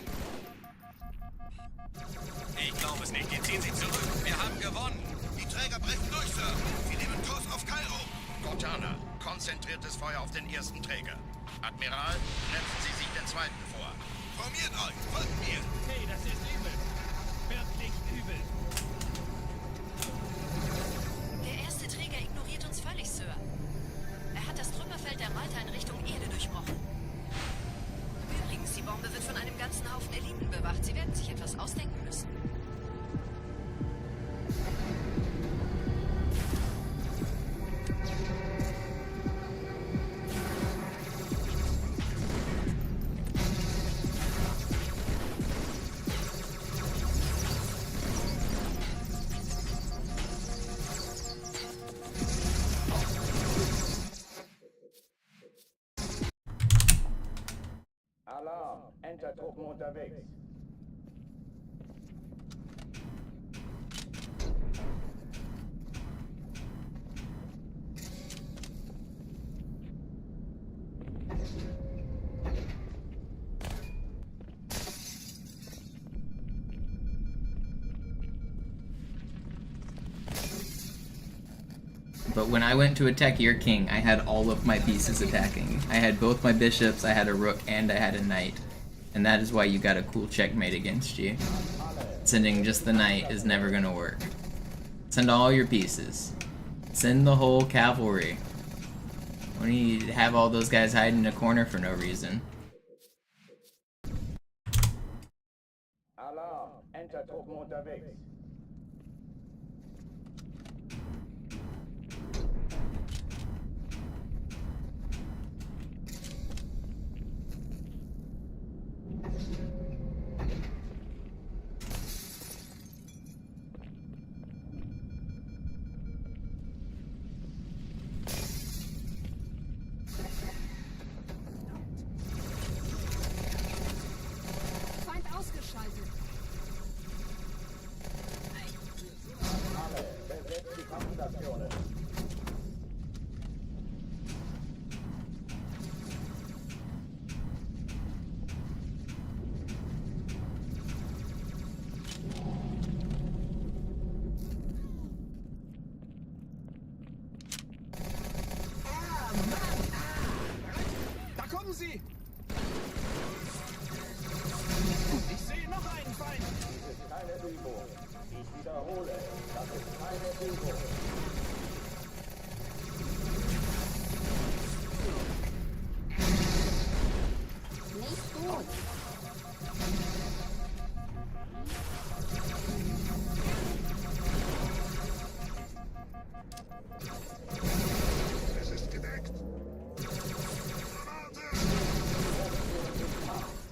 Ich glaube es nicht. Die ziehen sich zurück. Wir haben gewonnen. Die Träger brechen durch, Sir. Sie nehmen Kurs auf Kairo. Cortana, konzentriertes Feuer auf den ersten Träger. Admiral, nehmen Sie sich den zweiten vor. Formiert euch, folgt mir. Hey, das ist übel. Wirklich übel. Der erste Träger ignoriert uns völlig, Sir. Er hat das Trümmerfeld der Malta in Richtung Erde durchbrochen. Übrigens, die Bombe wird von einem ganzen Haufen Eliten bewacht. Sie werden sich etwas ausdenken müssen. Alarm. Entertruppen unterwegs. But when I went to attack your king, I had all of my pieces attacking. I had both my bishops, I had a rook, and I had a knight. And that is why you got a cool checkmate against you. Sending just the knight is never gonna work. Send all your pieces. Send the whole cavalry. When you have all those guys hiding in a corner for no reason. Alarm. Entertruppen unterwegs. Feind ausgeschaltet. Alle, besetzt die Kampfstationen. Da kommen sie! Ich sehe noch einen Feind! Dies ist keine Übung. Ich wiederhole, das ist keine Übung. Es ist gedeckt.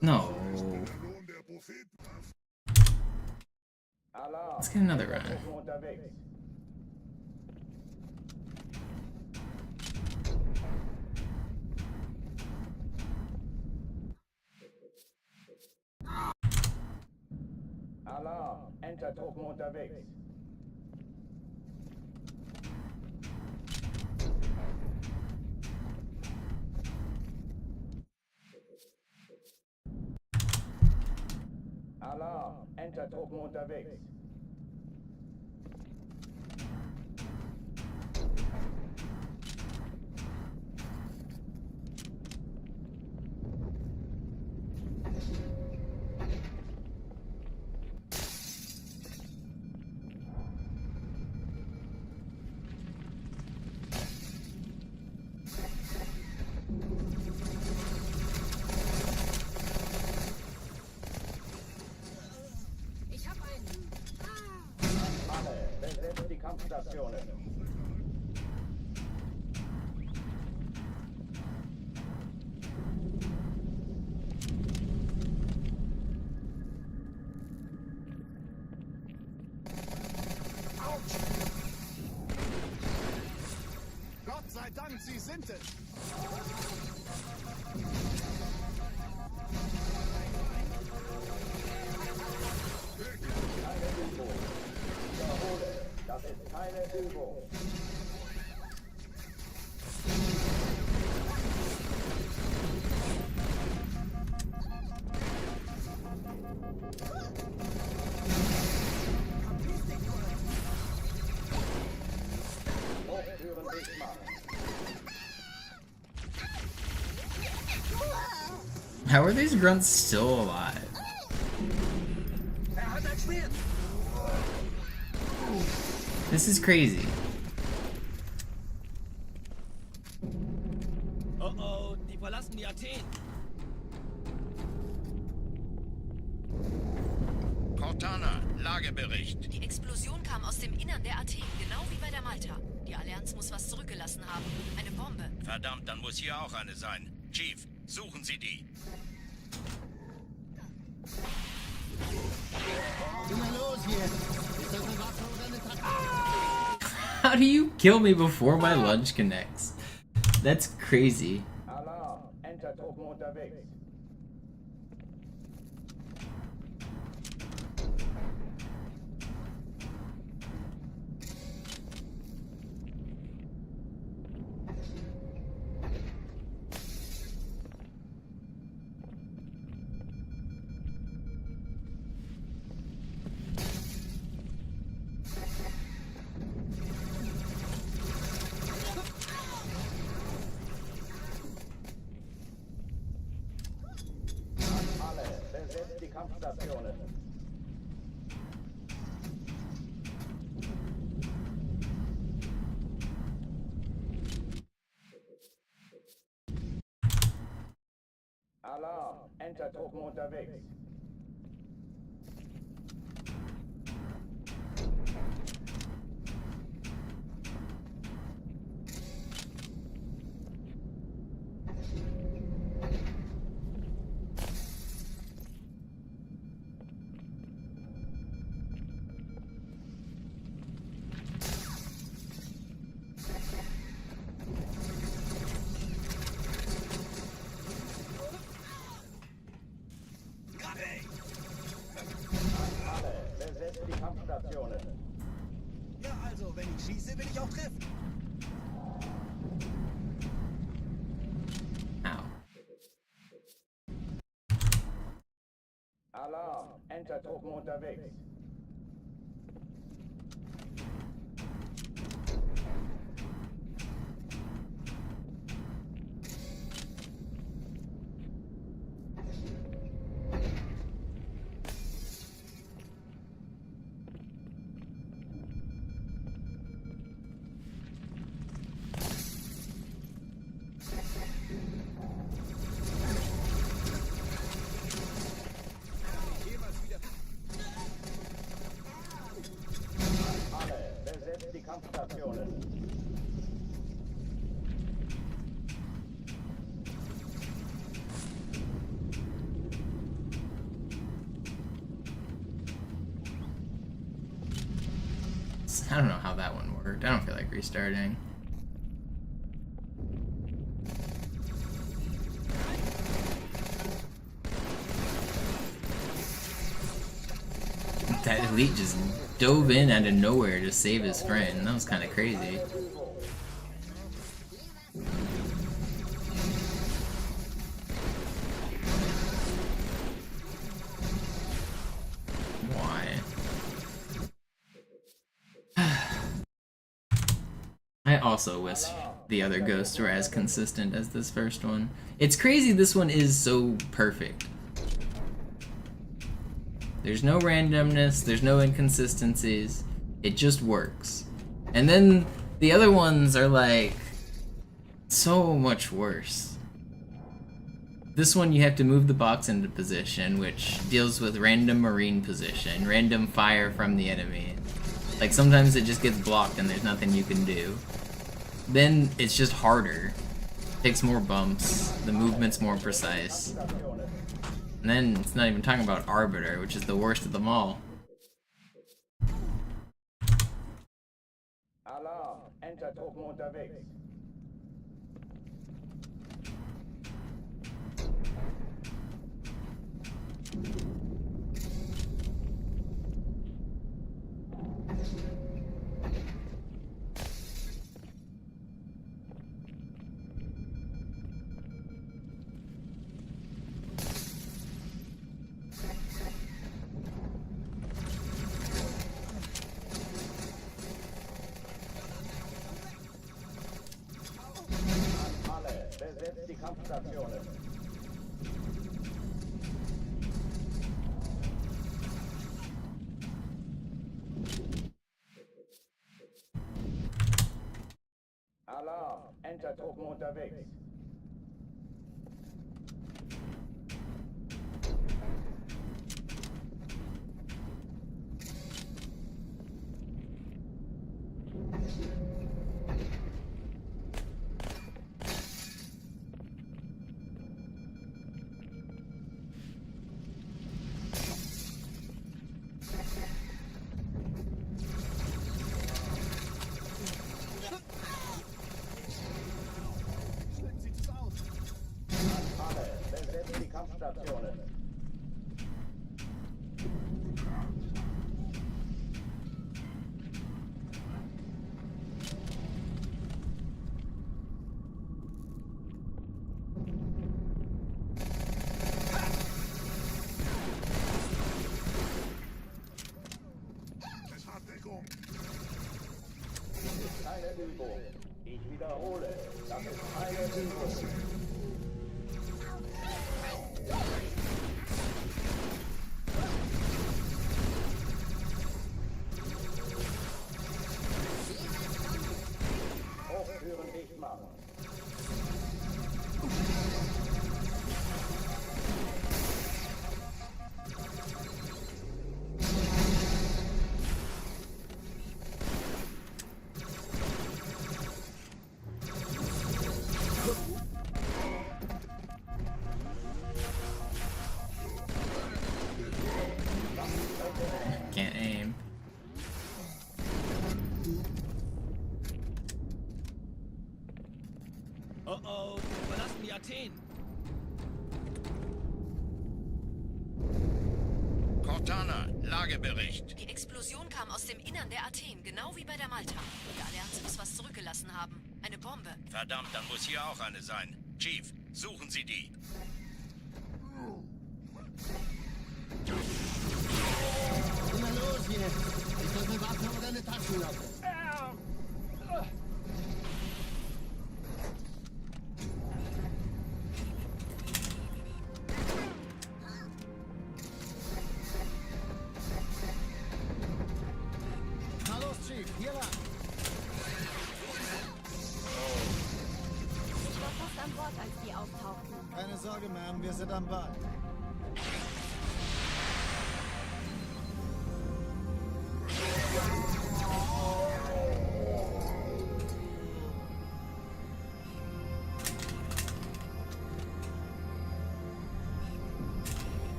No. Der Lohn der Propheten. Let's get another run. Unterwegs. Alarm! Entertruppen unterwegs. Alarm! Entertruppen unterwegs. Besetzt die Kampfstationen. Gott sei Dank, Sie sind es! Das ist keine Übung. Hochführen dich mal. How are these grunts still alive? This is crazy. Oh oh, die verlassen die Athen. Cortana, Lagebericht. Die Explosion kam aus dem Innern der Athen, genau wie bei der Malta. Die Allianz muss was zurückgelassen haben. Eine Bombe. Verdammt, dann muss hier auch eine sein. Chief, suchen Sie die. Na los hier! Ist das eine Waffe oder eine Taktik? How do you kill me before my lunge connects? That's crazy. Alarm! Entertruppen unterwegs. Besetzt die Kampfstationen. Alarm! Entertruppen unterwegs. Besetzt die Kampfstationen. Ja, also, wenn ich schieße, will ich auch treffen. Ow. Alarm! Entertruppen unterwegs. I don't know how that one worked. I don't feel like restarting. That elite just dove in out of nowhere to save his friend. That was kind of crazy. I also wish the other ghosts were as consistent as this first one. It's crazy this one is so perfect. There's no randomness, there's no inconsistencies. It just works. And then the other ones are like so much worse. This one you have to move the box into position, which deals with random marine position, random fire from the enemy. Like sometimes it just gets blocked and there's nothing you can do. Then it's just harder. It takes more bumps, the movement's more precise. And then it's not even talking about Arbiter, which is the worst of them all. Alarm! Entertruppen unterwegs. Besetzt die Kampfstationen. Alarm! Entertruppen unterwegs. Kampfstationen. Keine Übung. Ich wiederhole, das ist keine Übung. Hochtüren dicht machen. Can't aim. Oh oh, wir verlassen die Athen. Cortana, Lagebericht. Die Explosion kam aus dem Innern der Athen, genau wie bei der Malta. Die Allianz muss was zurückgelassen haben. Eine Bombe. Verdammt, dann muss hier auch eine sein. Chief, suchen Sie die. Immer los hier! Ist das eine Waffe oder eine Taschenlampe? Na los, Chief, hier lang. Ich war fast an Bord, als die auftauchten. Keine Sorge, Ma'am, wir sind am Ball.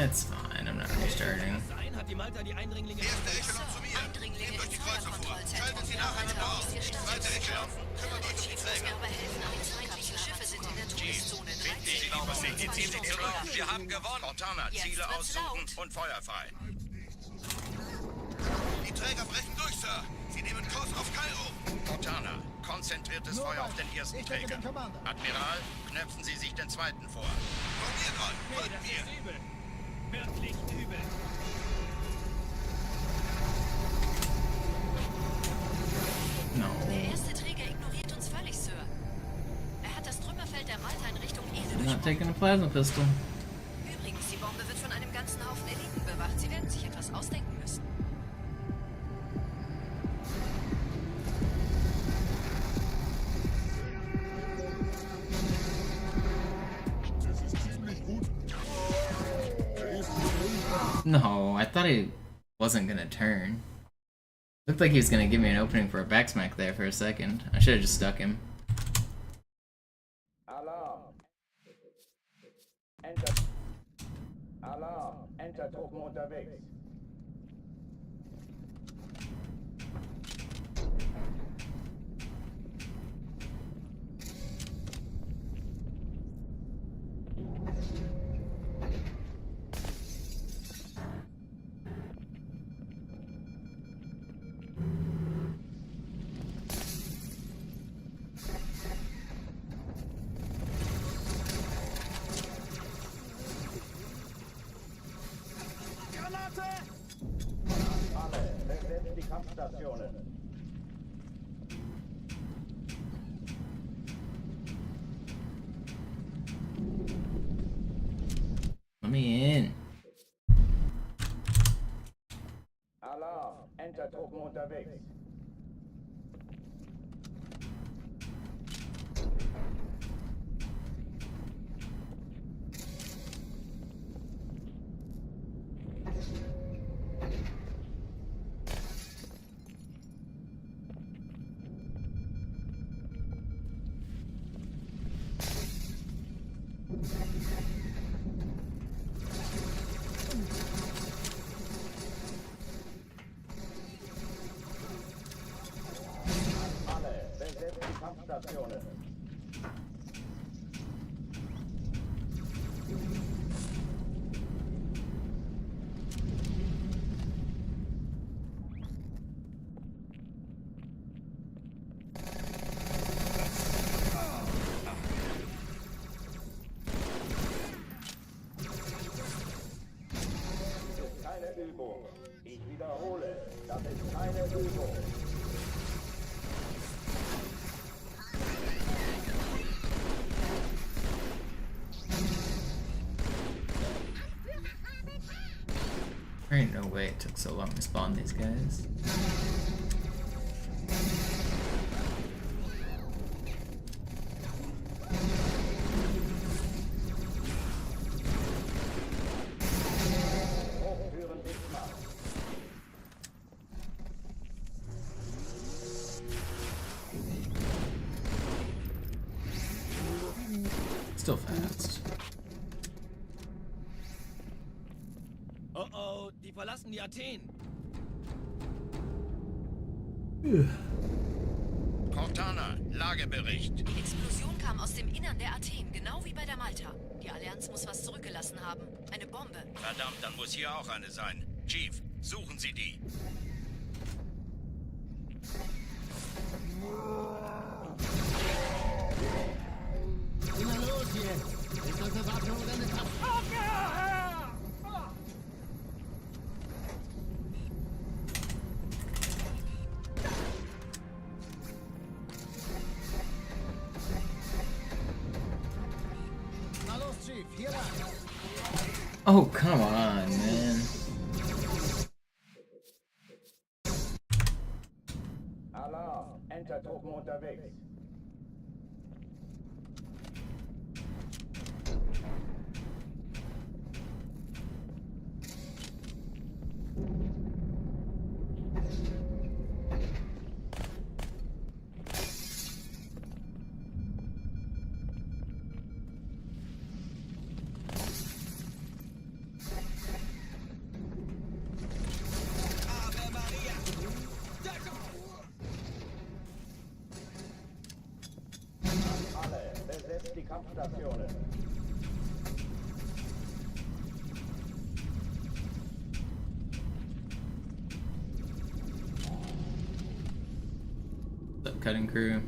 It's fine, I'm not restarting. Sein hat Hat die Malta die Eindringlinge... Erste Echelon zu mir. Nehmt euch die Kreuzer vor. Schaltet sie nach einem Dorf. Zweite Echelon. Kümmert euch um die Träger. Aber helfen, alle feindlichen Schiffe sind in der Todeszone. Wir haben gewonnen. Cortana, Ziele aussuchen und Feuer frei. Die Träger brechen durch, Sir. Sie nehmen Kurs auf Kairo. Cortana, konzentriertes Feuer auf den ersten Träger. Admiral, knöpfen Sie sich den zweiten vor. Formiert euch, folgt mir. Übel. Wirklich übel. No. Der erste Träger ignoriert uns völlig, Sir. Er hat das Trümmerfeld der Malta in Richtung Erde Not durchbrochen. taking a plasma pistol. Übrigens, die Bombe wird von einem ganzen Haufen Eliten bewacht. Sie werden sich etwas ausdenken müssen. Das ist ziemlich gut. No, I thought he wasn't gonna turn. Looked like he was gonna give me an opening for a backsmack there for a second. I should have just stuck him. Alarm. Enter. Alarm. Enter-Truppen unterwegs. Alle, besetzt die Kampfstationen. Let me in. Alarm. Enter-Truppen unterwegs. Alle, besetzt die Kampfstationen. Das ist keine Übung. Ich wiederhole, das ist keine Übung. There ain't no way it took so long to spawn these guys. Hochführen Bismarck. Still fast. Oh oh, die verlassen die Athen. Cortana, Lagebericht. Die Explosion kam aus dem Innern der Athen, genau wie bei der Malta. Die Allianz muss was zurückgelassen haben. Eine Bombe. Verdammt, dann muss hier auch eine sein. Chief, suchen Sie die. Na los hier! Ist das eine Waffe oder eine Tasche? Na los, Chief, hier lang. Oh, come on, man. Alarm. Enter-Truppen unterwegs. Kampfstationen. What's up, cutting crew?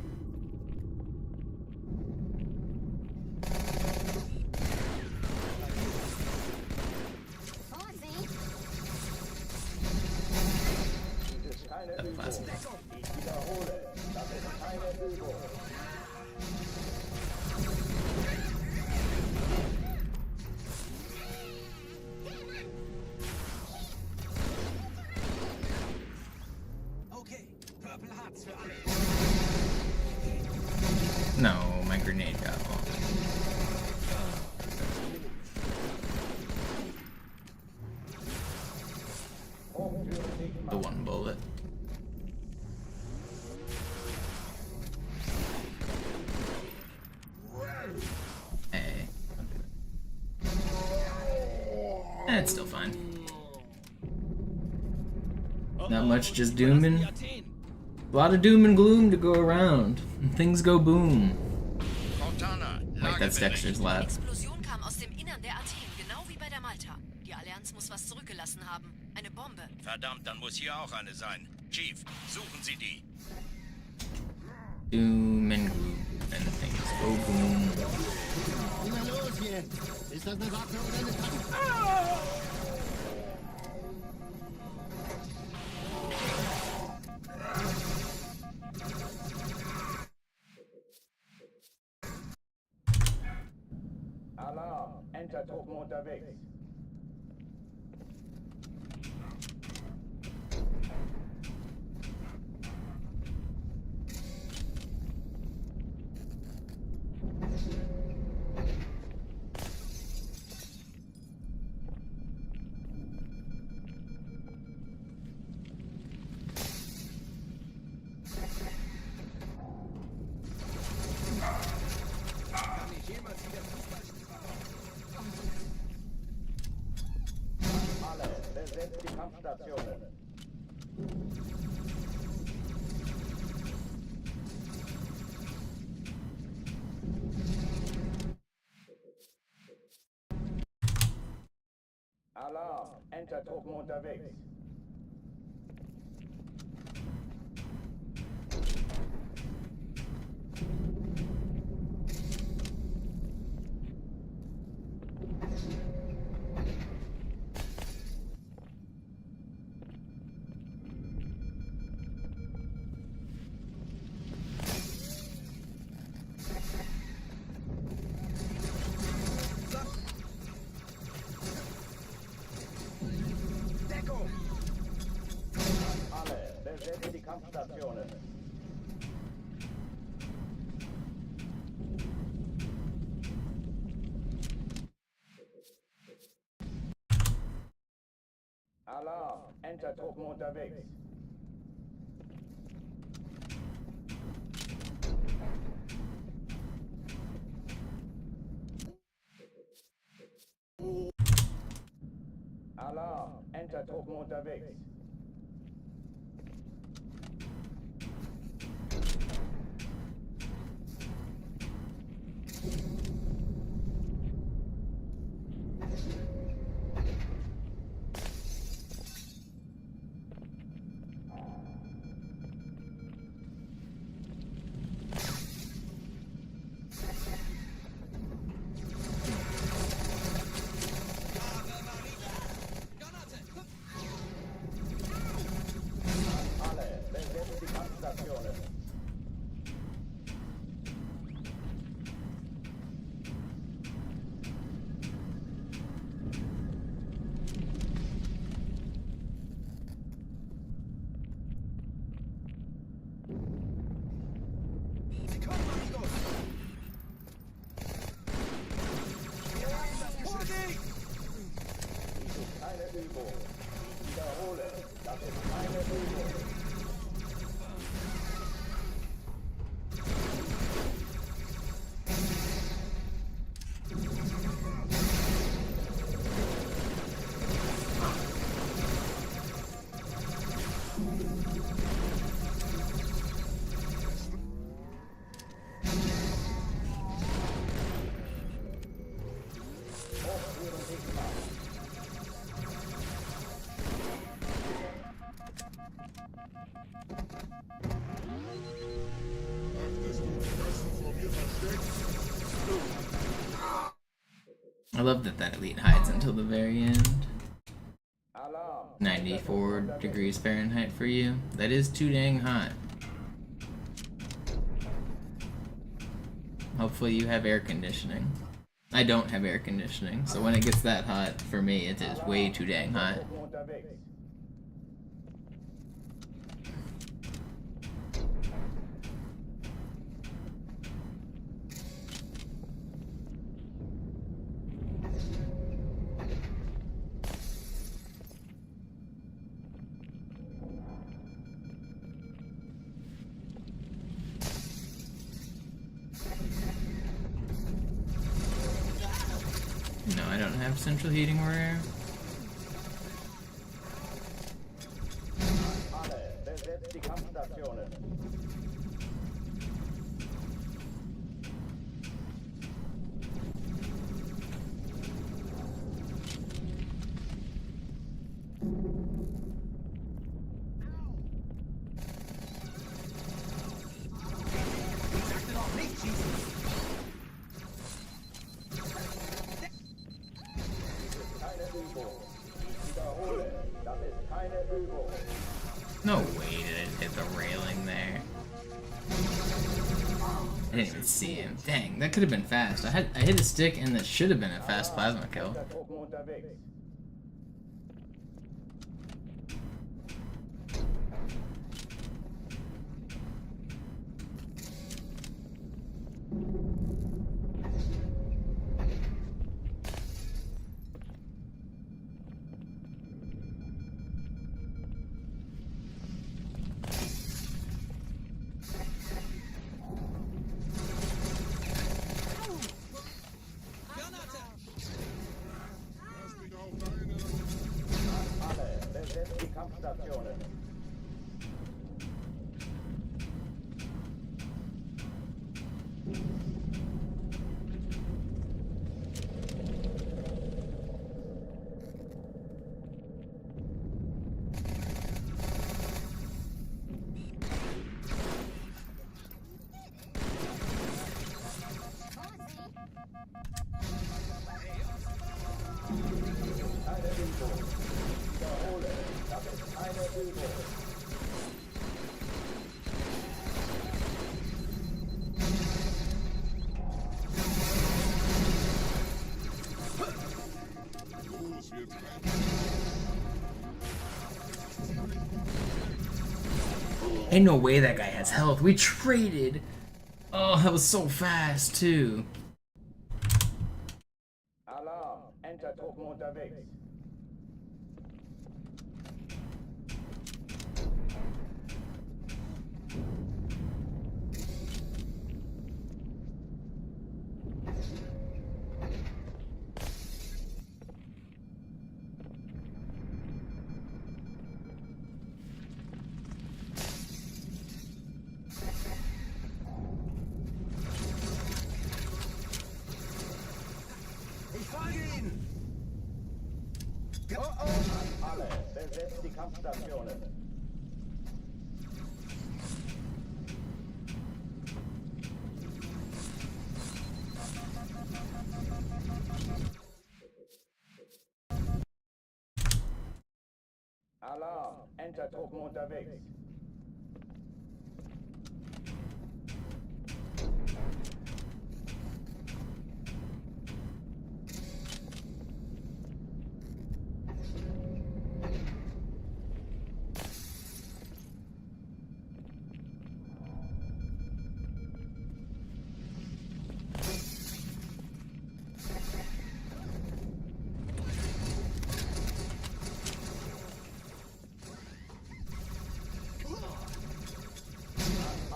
Dies ist keine Übung. Ich wiederhole, das ist keine Übung. Okay, Purple Hearts für alle. No, my grenade got off. The one bullet. Hey. It's still fine. Not much, just dooming. A lot of doom and gloom to go around. Things go boom. Wait, that's Dexter's lab. Explosion kam aus dem Innern der Athen, genau wie bei der Malta. Die Allianz muss was zurückgelassen haben. Eine Bombe. Verdammt, dann muss hier auch eine sein. Chief, suchen Sie die. Doom and gloom and things go boom. Na los jetzt! Ist das eine Waffe oder eine Tasche? Alarm! Entertruppen unterwegs. Alle, besetzt die Kampfstationen. Alarm! Entertruppen unterwegs. Alle, besetzt die Kampfstationen. Alarm! Entertruppen unterwegs. Alarm! Entertruppen unterwegs. Alle, besetzt die Kampfstationen. Dies ist keine Übung. Ich wiederhole, das ist keine Übung. I love that elite hides until the very end. Alarm. 94 degrees Fahrenheit for you. That is too dang hot. Hopefully you have air conditioning. I don't have air conditioning, so when it gets that hot, for me, it is way too dang hot. No, I don't have central heating or air. Alle, besetzt die Kampfstationen. No way did it hit the railing there. I didn't even see him. Dang, that could have been fast. I hit a stick and that should have been a fast plasma kill. Die Kampfstationen. Keine Übung. Wiederhole. Das ist keine Übung. Ain't no way that guy has health. We traded. Oh, that was so fast too. Alarm. Entertruppen unterwegs. Alle, besetzt die Kampfstationen. Alarm, Entertruppen unterwegs.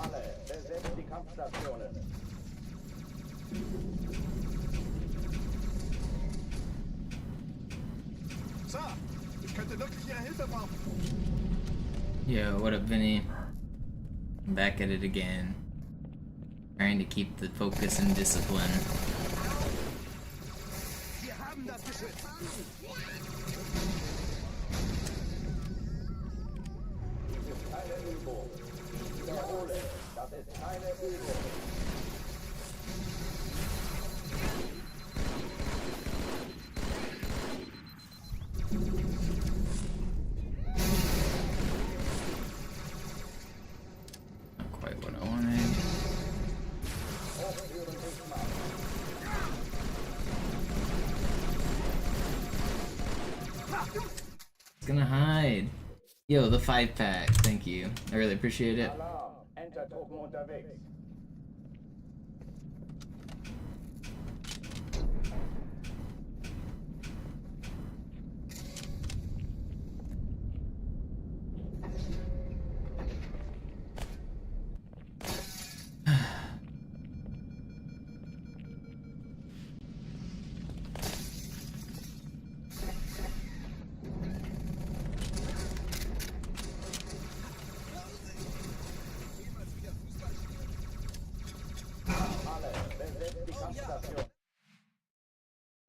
Alle, besetzt die Kampfstationen. Sir, ich könnte wirklich Ihre Hilfe brauchen. Yo, what up, Vinny? I'm back at it again. Trying to keep the focus and discipline. Wir haben das Geschütz. Dies ist keine Übung. Ich wiederhole, das ist keine Übung. gonna hide. Yo, the 5-pack. Thank you. I really appreciate it. Alarm. Entertruppen unterwegs.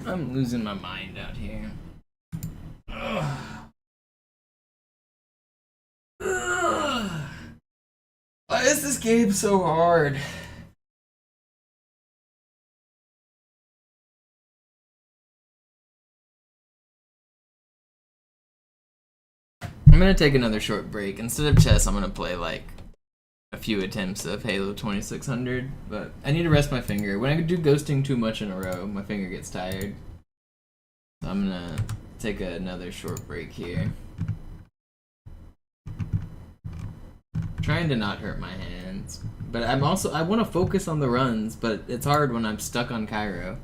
I'm losing my mind out here. Ugh. Ugh. Why is this game so hard? I'm gonna take another short break. Instead of chess, I'm gonna play like a few attempts of Halo 2600, but I need to rest my finger. When I do ghosting too much in a row, my finger gets tired. So I'm gonna take another short break here. Trying to not hurt my hands. But I want to focus on the runs, but it's hard when I'm stuck on Cairo.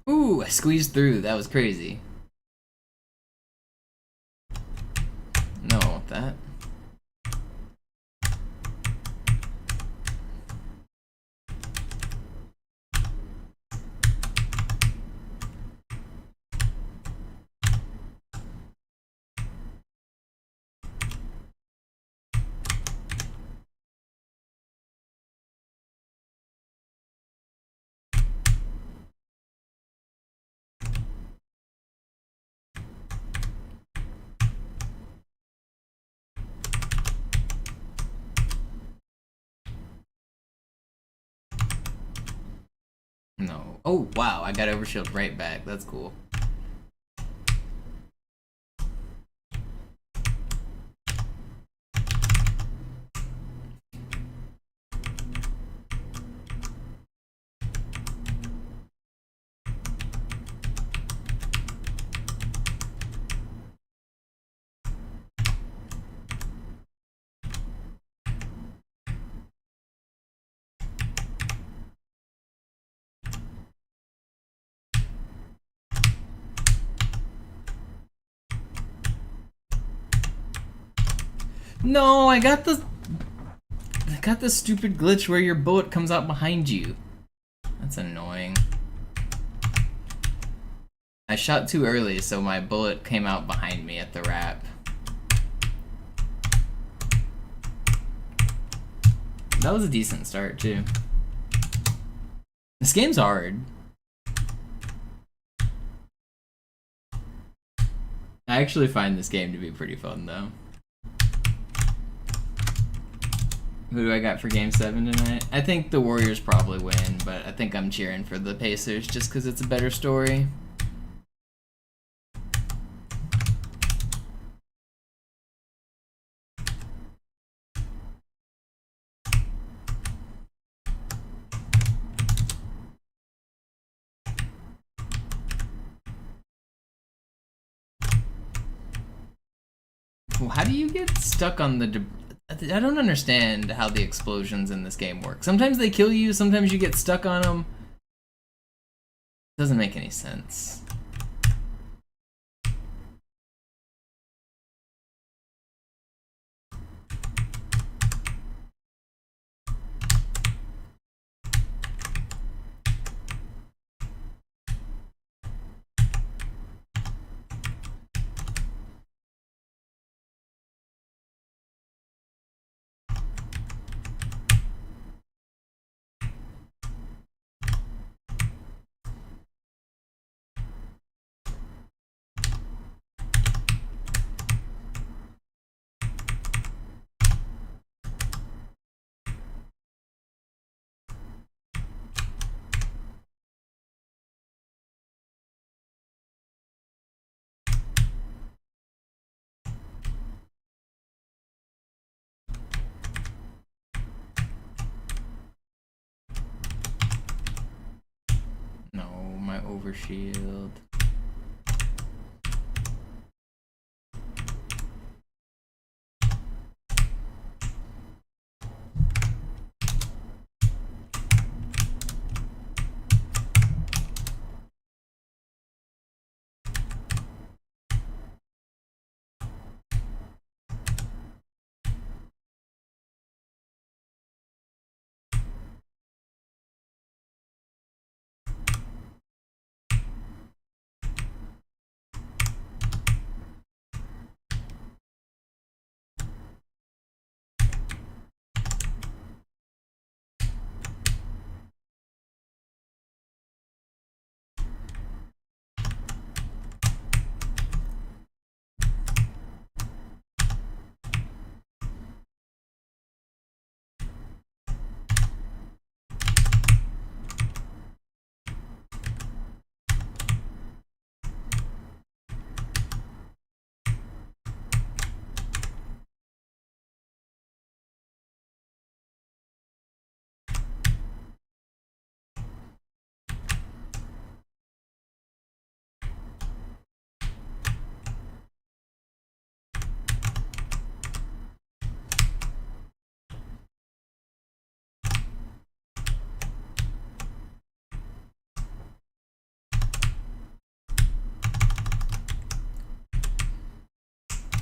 Ooh, I squeezed through. That was crazy. No, I want that. No. Oh, wow. I got overshield right back. That's cool. No, I got the stupid glitch where your bullet comes out behind you. That's annoying. I shot too early, so my bullet came out behind me at the wrap. That was a decent start, too. This game's hard. I actually find this game to be pretty fun, though. Who do I got for Game 7 tonight? I think the Warriors probably win, but I think I'm cheering for the Pacers just because it's a better story. How do you get stuck on the... I don't understand how the explosions in this game work. Sometimes they kill you, sometimes you get stuck on them. Doesn't make any sense. my overshield.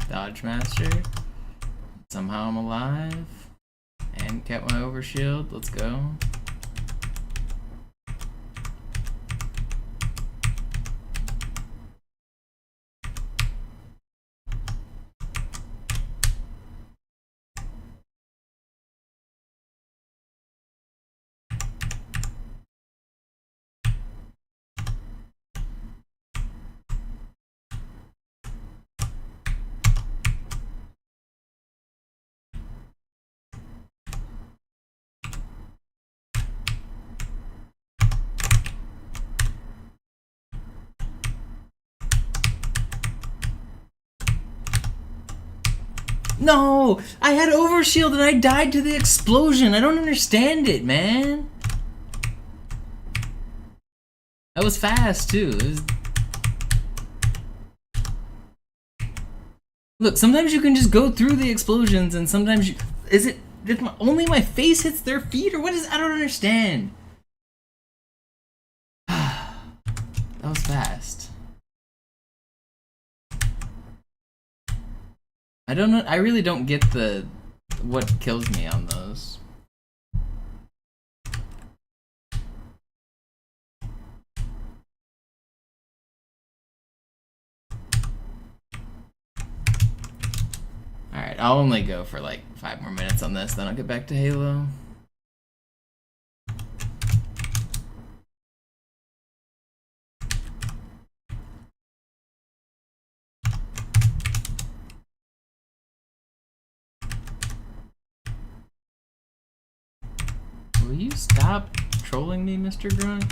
Dodge Master. Somehow I'm alive. And kept my overshield. Let's go. No! I had overshield and I died to the explosion. I don't understand it, man. That was fast, too. Look, sometimes you can just go through the explosions and sometimes you... only my face hits their feet or what is... I don't understand. That was fast. I don't know. I really don't get what kills me on those. Alright, I'll only go for like 5 more minutes on this, then I'll get back to Halo. Will you stop trolling me, Mr. Grunt?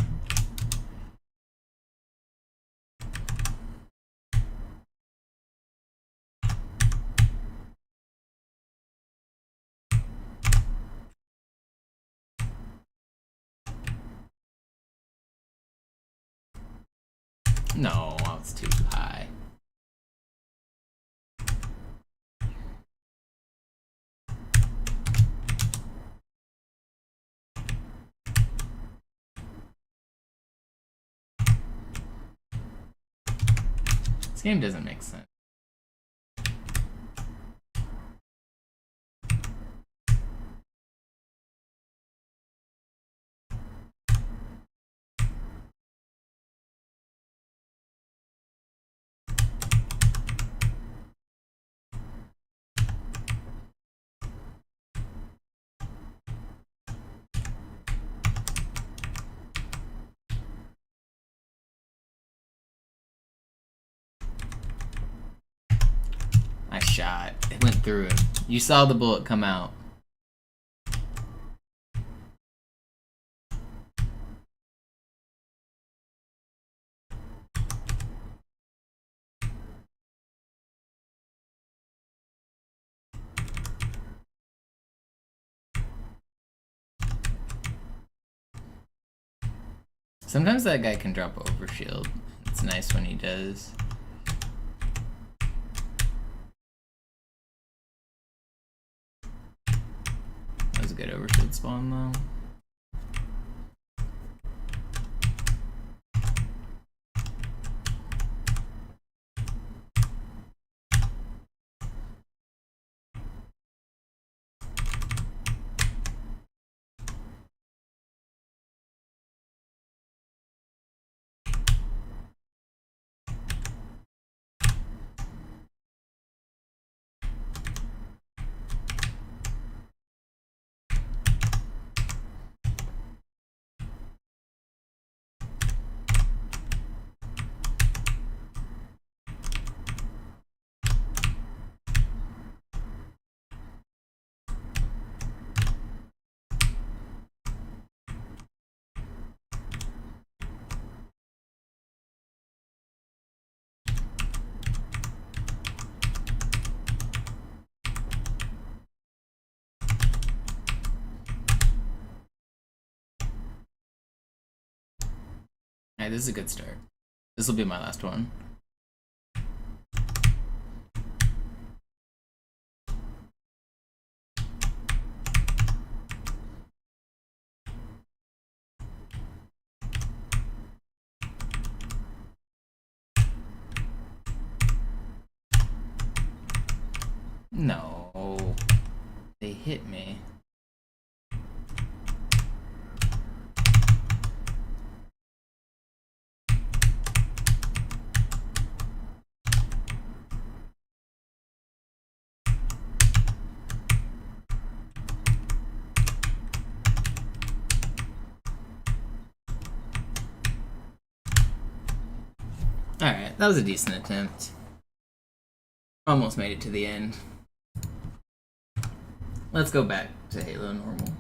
No, it's too high. This game doesn't make sense. I shot. It went through him. You saw the bullet come out. Sometimes that guy can drop overshield. It's nice when he does. That was a good overshield spawn though. Alright, this is a good start. This will be my last one. No, they hit me. Alright, that was a decent attempt. Almost made it to the end. Let's go back to Halo normal.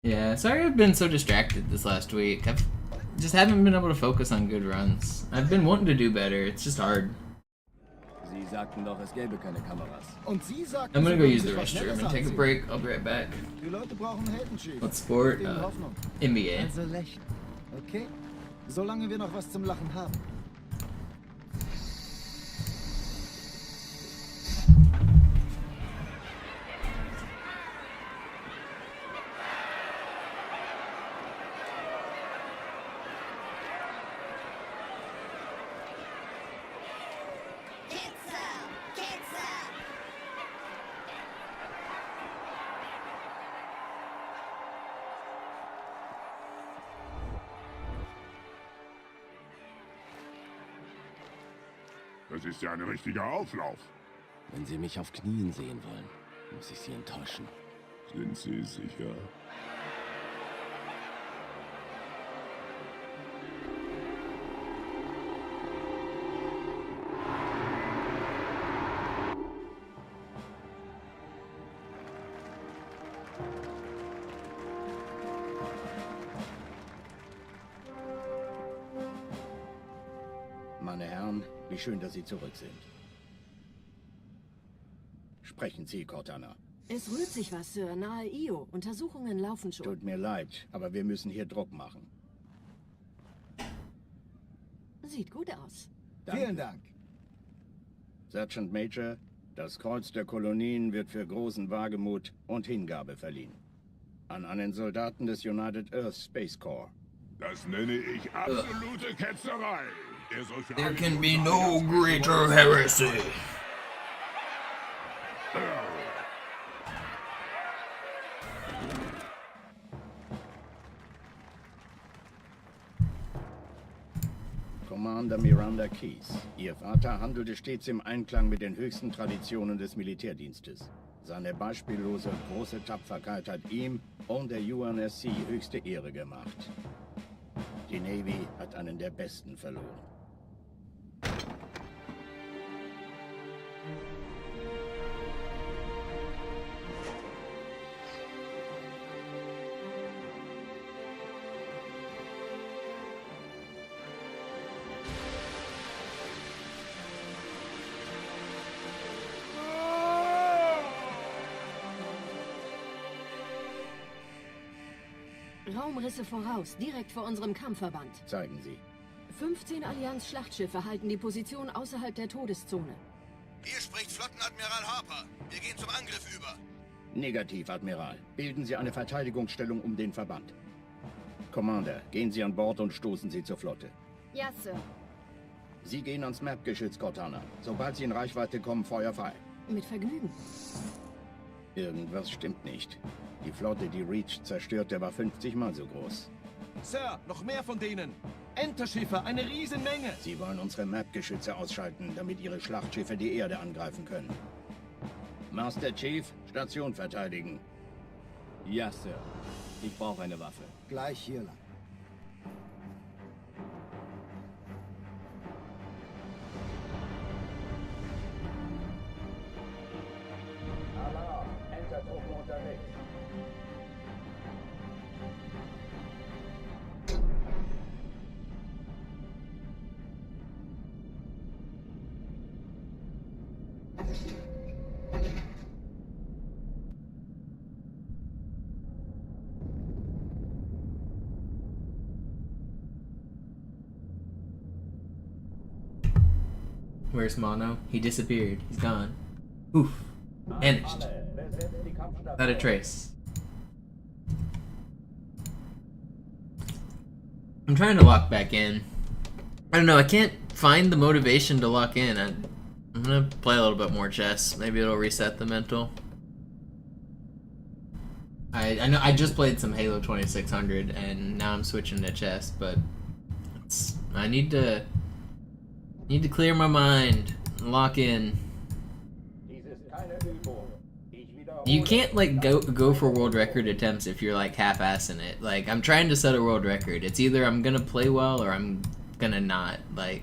Yeah, sorry I've been so distracted this last week. I've just haven't been able to focus on good runs. I've been wanting to do better, it's just hard. Sie sagten doch, es gäbe keine Kameras. Und Sie sagten, I'm gonna Sie go würden use the sich was restroom Schnelles and take a anziehen. break. I'll be right back. Die Leute brauchen Heldenschiff. Let's sport Gegen Hoffnung. NBA. Also lächeln, okay? Solange wir noch was zum Lachen haben. Das ist ja ein richtiger Auflauf. Wenn Sie mich auf Knien sehen wollen, muss ich Sie enttäuschen. Sind Sie sicher? Meine Herren, wie schön, dass Sie zurück sind. Sprechen Sie, Cortana. Es rührt sich was, Sir. Nahe Io. Untersuchungen laufen schon. Tut mir leid, aber wir müssen hier Druck machen. Sieht gut aus. Danke. Vielen Dank. Sergeant Major, das Kreuz der Kolonien wird für großen Wagemut und Hingabe verliehen. An einen Soldaten des United Earth Space Corps. Das nenne ich absolute Ketzerei. There can be no greater heresy. Commander Miranda Keys. Ihr Vater handelte stets im Einklang mit den höchsten Traditionen des Militärdienstes. Seine beispiellose große Tapferkeit hat ihm und der UNSC höchste Ehre gemacht. Die Navy hat einen der besten verloren. Raumrisse voraus, direkt vor unserem Kampfverband. Zeigen Sie. 15 Allianz-Schlachtschiffe halten die Position außerhalb der Todeszone. Hier spricht Flottenadmiral Harper. Wir gehen zum Angriff über. Negativ, Admiral. Bilden Sie eine Verteidigungsstellung um den Verband. Commander, gehen Sie an Bord und stoßen Sie zur Flotte. Ja, Sir. Sie gehen ans Map-Geschütz, Cortana. Sobald Sie in Reichweite kommen, Feuer frei. Mit Vergnügen. Irgendwas stimmt nicht. Die Flotte, die Reach zerstörte, war 50 Mal so groß. Sir, noch mehr von denen. Enterschiffe, eine Riesenmenge. Sie wollen unsere Map-Geschütze ausschalten, damit Ihre Schlachtschiffe die Erde angreifen können. Master Chief, Station verteidigen. Ja, Sir. Ich brauche eine Waffe. Gleich hier lang. Alarm, Entertruppen unterwegs. Where's Mono? He disappeared. He's gone. Oof. Vanished. Without a trace. I'm trying to lock back in. I don't know, I can't find the motivation to lock in. I'm gonna play a little bit more chess. Maybe it'll reset the mental. I know I just played some Halo 2600 and now I'm switching to chess, but I need to clear my mind and lock in. You can't like go for world record attempts if you're like half-assing it. Like I'm trying to set a world record. It's either I'm gonna play well or I'm gonna not. Like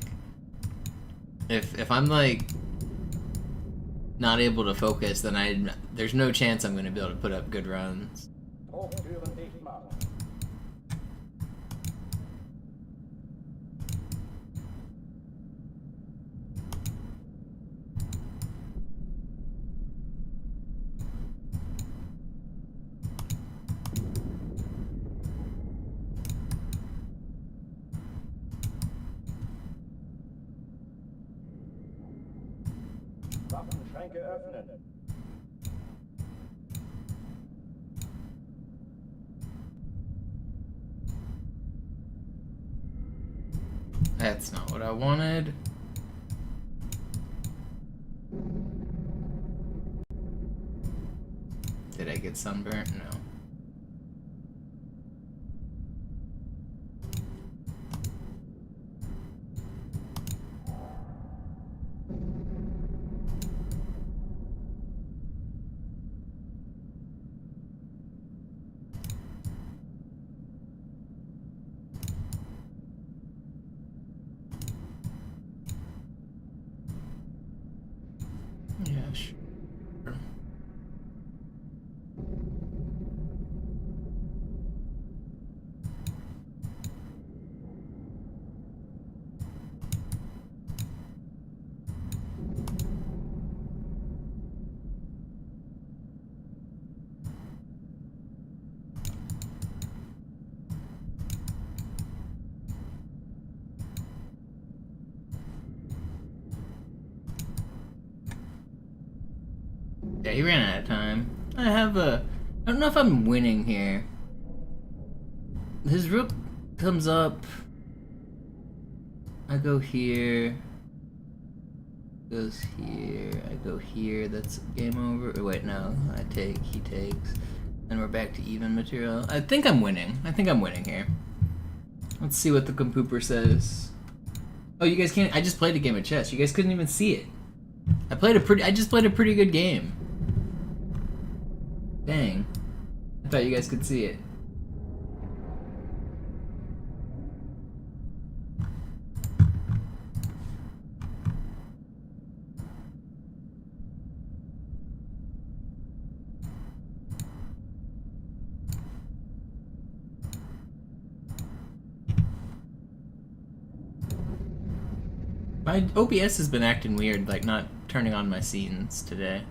if I'm like not able to focus, then there's no chance I'm gonna be able to put up good runs. Waffenschränke öffnen. That's not what I wanted. Did I get sunburnt? No. Yeah, sure. Yeah, he ran out of time. I don't know if I'm winning here. His rook comes up. I go here. Goes here. I go here. That's game over. Or wait, no. I take. He takes. And we're back to even material. I think I'm winning. I think I'm winning here. Let's see what the compooper says. Oh, you guys can't. I just played a game of chess. You guys couldn't even see it. I just played a pretty good game. Dang. I thought you guys could see it. My OBS has been acting weird, like not turning on my scenes today.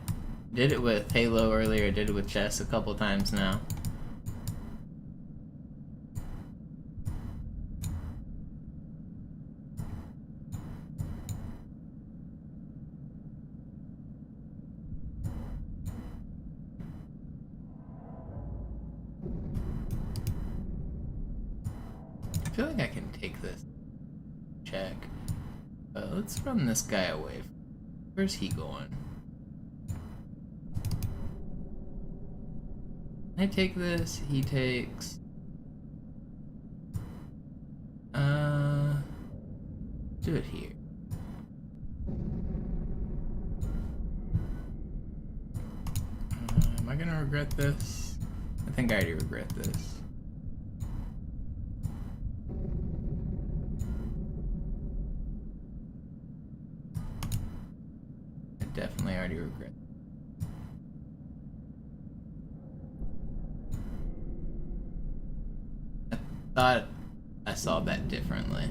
Did it with Halo earlier, did it with chess a couple times now. feel like I can take this. Check. Let's run this guy away. Where's he going? I take this, he takes... do it here. Am I gonna regret this? I think I already regret this. I definitely already regret. I thought I saw that differently.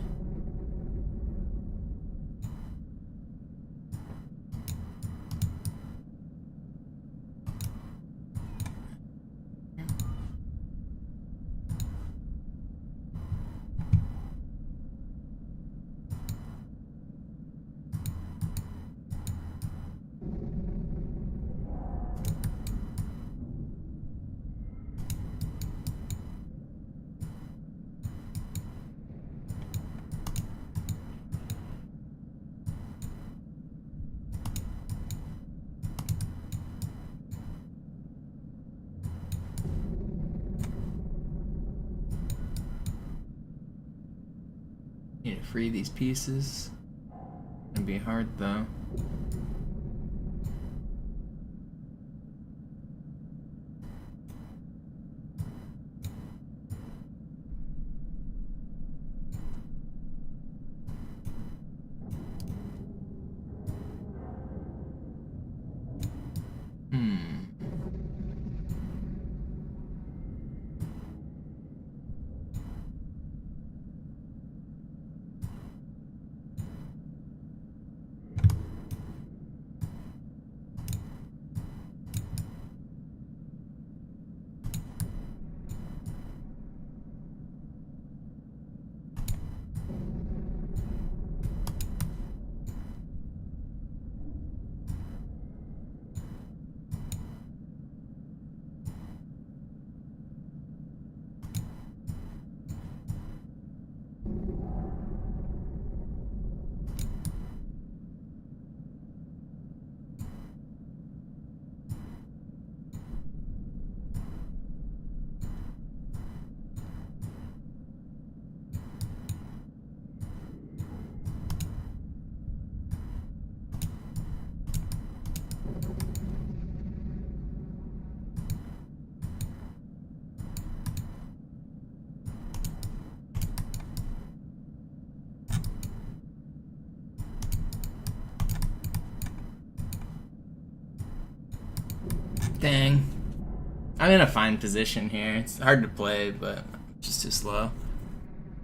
Need to free these pieces. It'll be hard though. Dang. I'm in a fine position here. It's hard to play, but just too slow.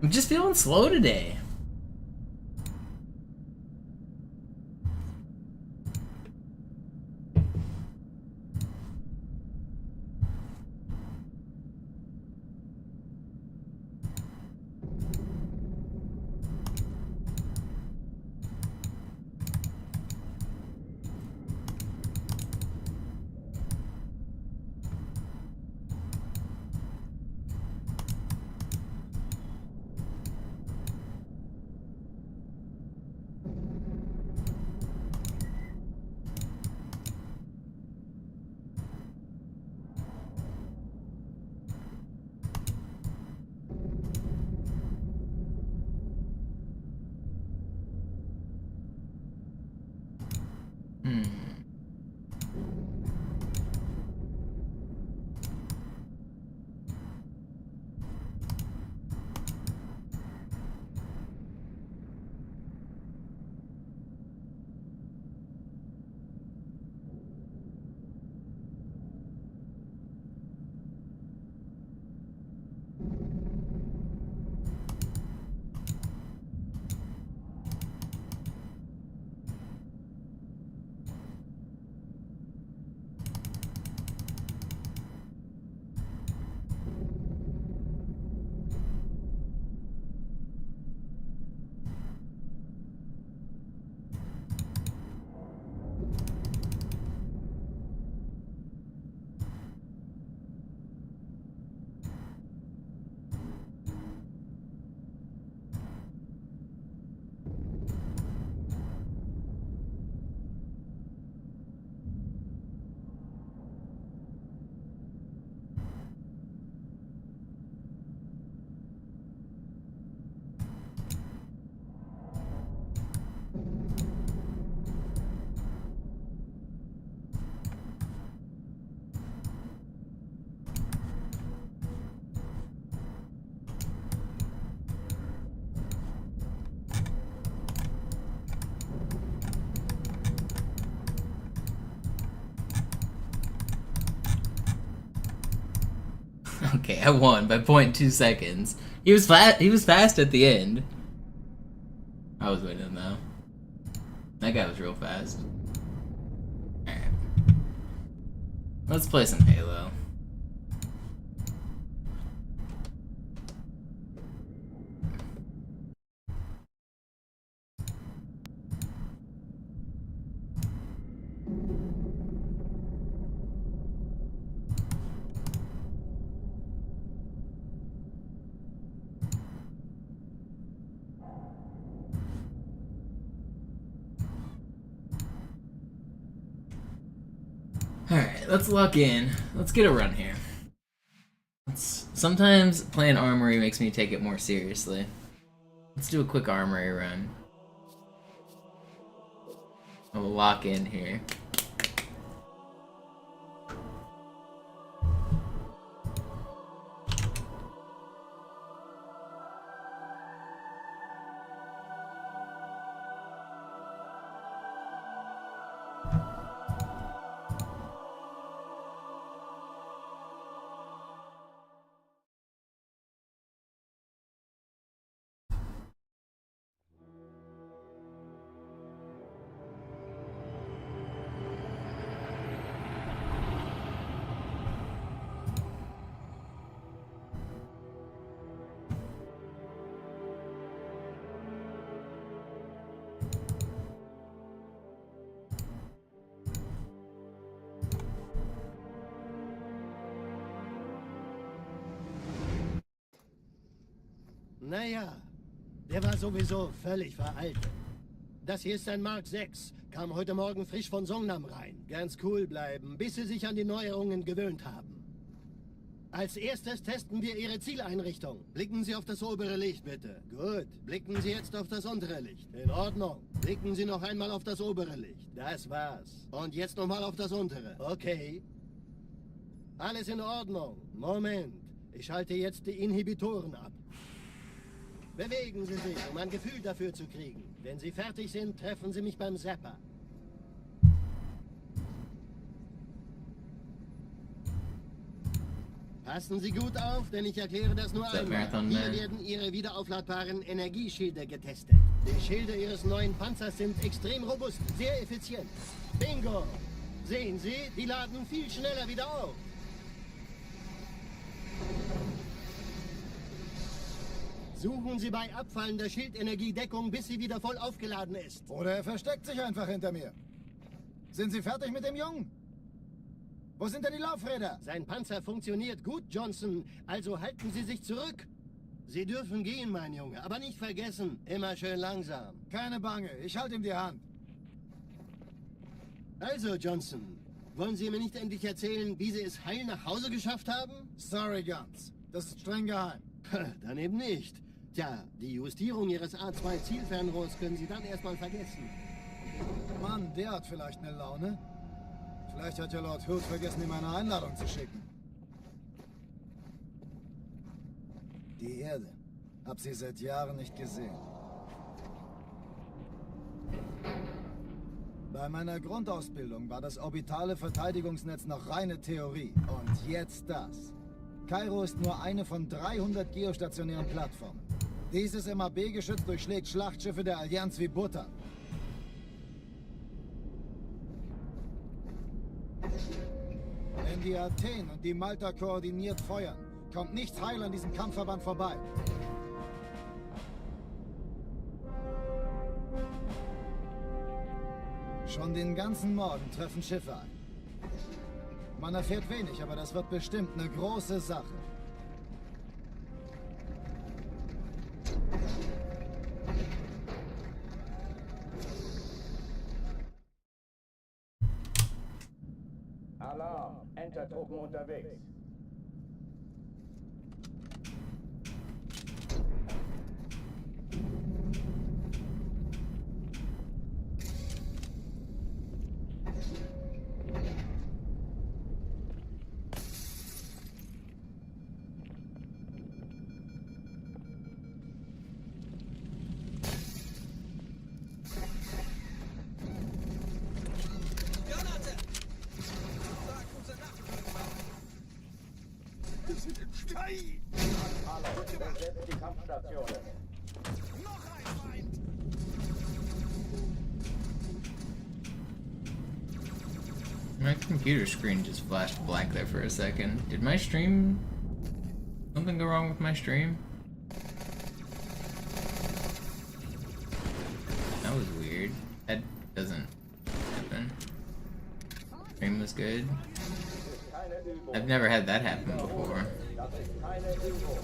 I'm just feeling slow today. Okay, I won by 0.2 seconds. He was fast at the end. I was winning though. That guy was real fast. Alright. Let's play some Halo. Alright, let's lock in. Let's get a run here. Sometimes playing Armory makes me take it more seriously. Let's do a quick Armory run. We'll lock in here. Naja, der war sowieso völlig veraltet. Das hier ist ein Mark 6. Kam heute Morgen frisch von Songnam rein. Ganz cool bleiben, bis Sie sich an die Neuerungen gewöhnt haben. Als erstes testen wir Ihre Zieleinrichtung. Blicken Sie auf das obere Licht, bitte. Gut. Blicken Sie jetzt auf das untere Licht. In Ordnung. Blicken Sie noch einmal auf das obere Licht. Das war's. Und jetzt nochmal auf das untere. Okay. Alles in Ordnung. Moment. Ich schalte jetzt die Inhibitoren ab. Bewegen Sie sich, um ein Gefühl dafür zu kriegen. Wenn Sie fertig sind, treffen Sie mich beim Zapper. Passen Sie gut auf, denn ich erkläre das nur einmal. Hier werden Ihre wiederaufladbaren Energieschilde getestet. Die Schilde Ihres neuen Panzers sind extrem robust, sehr effizient. Bingo! Sehen Sie, die laden viel schneller wieder auf. Suchen Sie bei abfallender Schildenergie Deckung, bis sie wieder voll aufgeladen ist. Oder er versteckt sich einfach hinter mir. Sind Sie fertig mit dem Jungen? Wo sind denn die Laufräder? Sein Panzer funktioniert gut, Johnson. Also halten Sie sich zurück. Sie dürfen gehen, mein Junge. Aber nicht vergessen, immer schön langsam. Keine Bange, ich halte ihm die Hand. Also, Johnson, wollen Sie mir nicht endlich erzählen, wie Sie es heil nach Hause geschafft haben? Sorry, Guns. Das ist streng geheim. Dann eben nicht. Tja, die Justierung Ihres A2-Zielfernrohrs können Sie dann erstmal vergessen. Mann, der hat vielleicht eine Laune. Vielleicht hat ja Lord Hood vergessen, ihm eine Einladung zu schicken. Die Erde. Hab sie seit Jahren nicht gesehen. Bei meiner Grundausbildung war das orbitale Verteidigungsnetz noch reine Theorie. Und jetzt das. Kairo ist nur eine von 300 geostationären Plattformen. Dieses MAB-Geschütz durchschlägt Schlachtschiffe der Allianz wie Butter. Wenn die Athen und die Malta koordiniert feuern, kommt nichts heil an diesem Kampfverband vorbei. Schon den ganzen Morgen treffen Schiffe ein. Man erfährt wenig, aber das wird bestimmt eine große Sache. Alarm! Entertruppen unterwegs. Alle, besetzt die Kampfstationen. My computer screen just flashed black there for a second. Did my stream... something go wrong with my stream? That was weird. That doesn't happen. Stream was good. I've never had that happen before. Das ist keine Übung.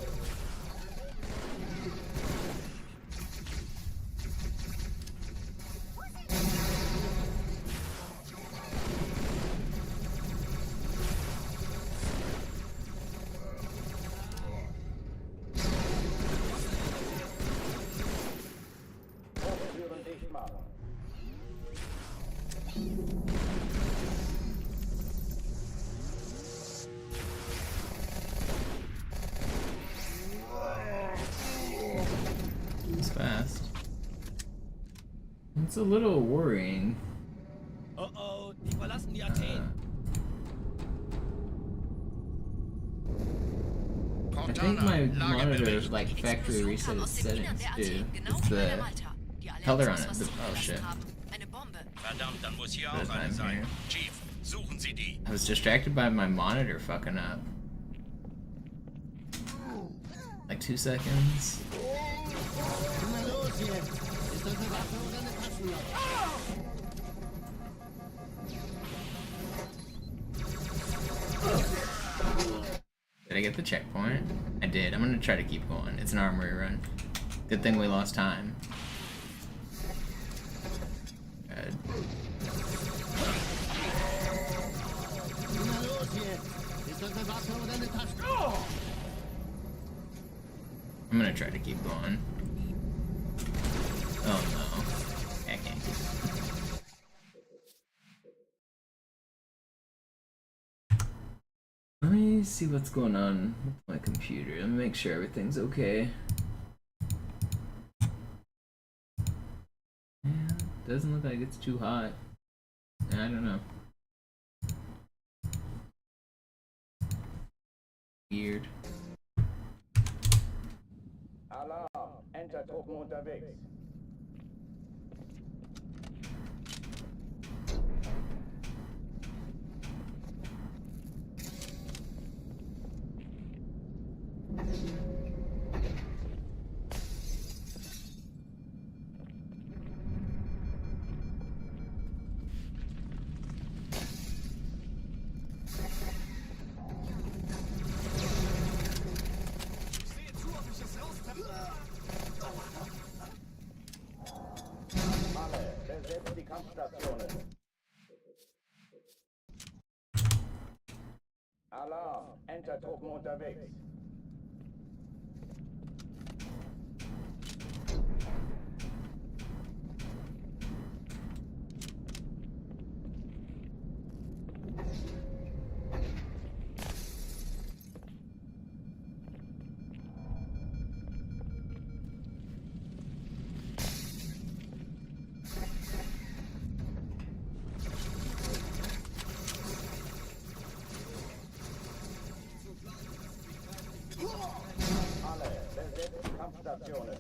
Hochtüren dicht machen. It's fast. It's a little worrying. Oh, die verlassen die Athen. I think my monitor like factory reset its settings too. It's the color on it. Oh shit. Verdammt, dann muss hier auch eine sein. Chief, suchen Sie die. I was distracted by my monitor fucking up. Like 2 seconds. Na los jetzt! Ist das eine Waffe oder eine Taschenlampe? Did I get the checkpoint? I did. I'm gonna try to keep going. It's an armory run. Good thing we lost time. Good. Na los jetzt! Ist das eine Waffe oder eine Taschenlampe? I'm gonna try to keep going. Oh no. I can't keep going. Let me see what's going on with my computer. Let me make sure everything's okay. Yeah, doesn't look like it's too hot. I don't know. Weird. Alarm, Enter-Truppen unterwegs. Alle, besetzt die Kampfstationen. Alarm, Enter-Truppen unterwegs. Alle, besetzt die Kampfstationen.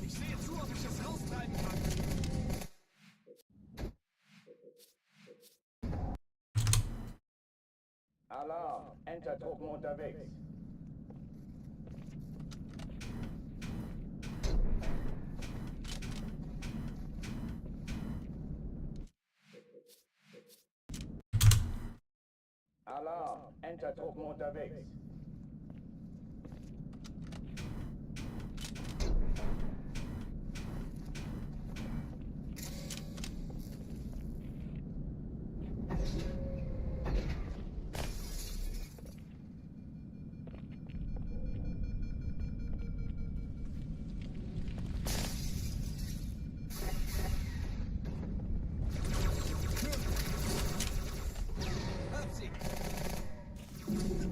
Ich sehe zu, ob ich das raustreiben kann. Alarm, Enter-Truppen unterwegs. Alarm, Enter-Truppen unterwegs.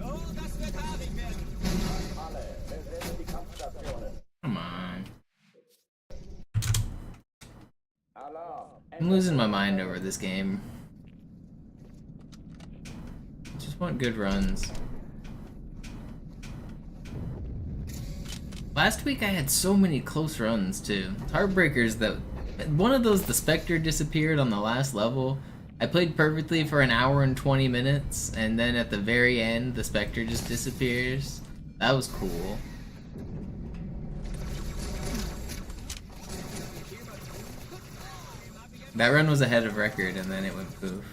Oh, das wird haarig werden. Alle, besetzt die Kampfstationen. Come on. Alarm, I'm I'm losing my mind over this game. Just want good runs. Last week I had so many close runs too. Heartbreakers that one of those, the Spectre disappeared on the last level. I played perfectly for an hour and 20 minutes, and then at the very end the Spectre just disappears. That was cool. That run was ahead of record, and then it went poof.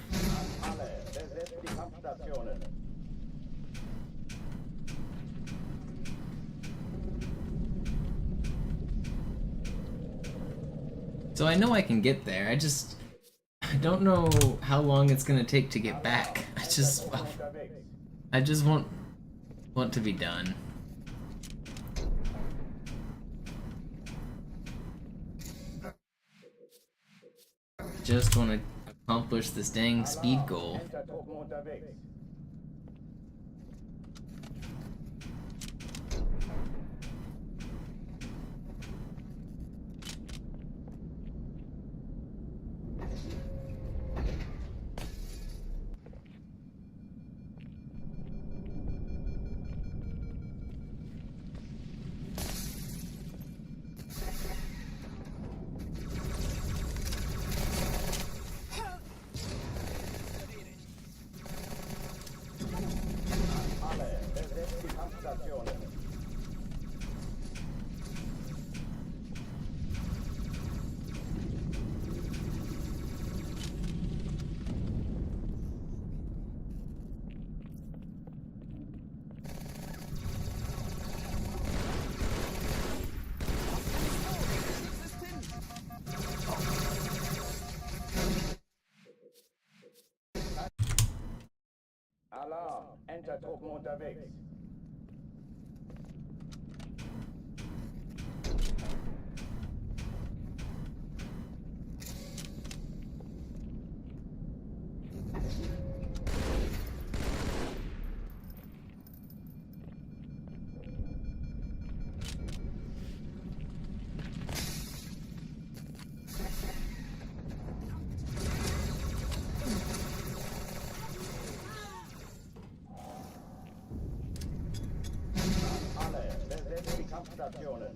So I know I can get there, I don't know how long it's gonna take to get back. I just want to be done. Just want to accomplish this dang speed goal. Alarm! Enter-Truppen unterwegs. Kampfstationen.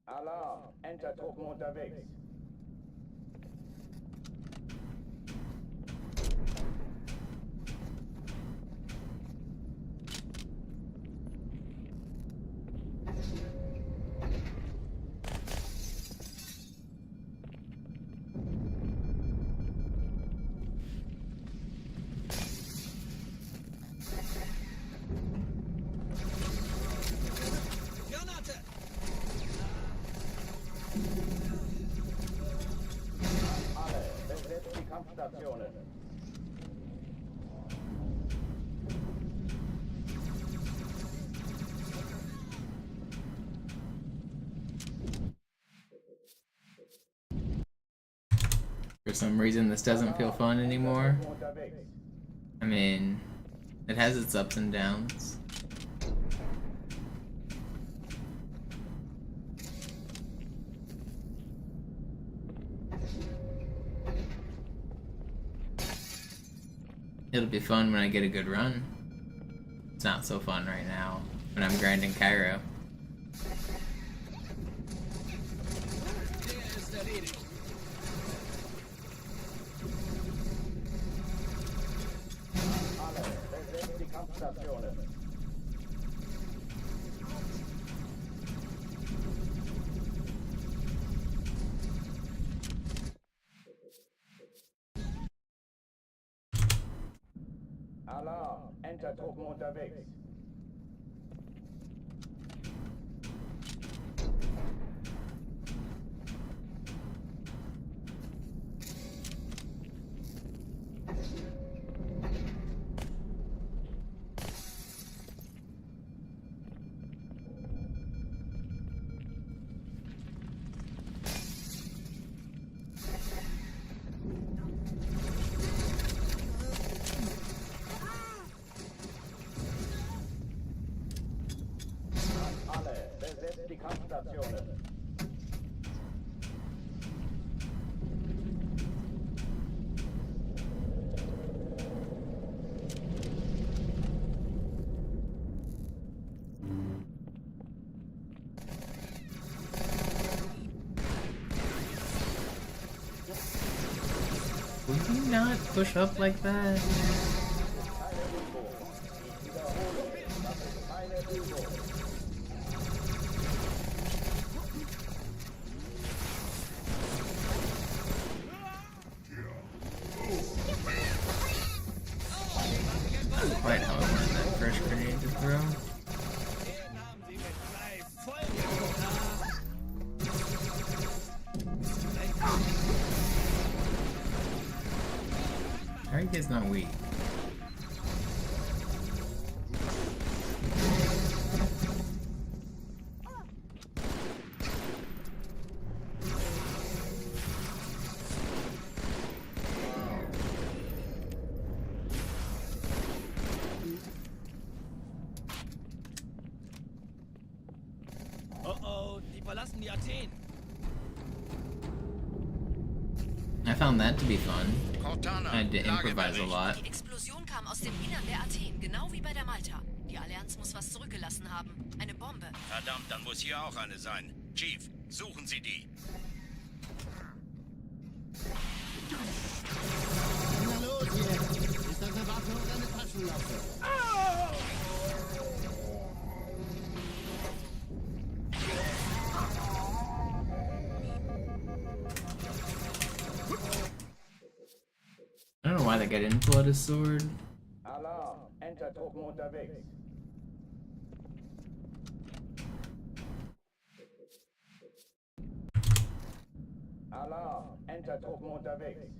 Alarm! Enter-Truppen unterwegs. Kampfstationen. For some reason this doesn't feel fun anymore. I mean, it has its ups and downs. It'll be fun when I get a good run. It's not so fun right now when I'm grinding Cairo. Alarm! Enter-Truppen unterwegs. Kampfstationen. Would you not push up like that? Not quite how I wanted that first grenade to throw. Harry's not weak. Oh, die verlassen die Athen. I found that to be fun. I had to improvise a lot. Die Explosion kam aus dem Innern der Athen, genau wie bei der Malta. Die Allianz muss was zurückgelassen haben. Eine Bombe. Verdammt, dann muss hier auch eine sein. Chief, suchen Sie die. Na los jetzt! Ist das eine Waffe oder eine Taschenlampe? I don't know why that guy didn't pull out his sword. Alarm! Entertruppen unterwegs. Alarm! Entertruppen unterwegs.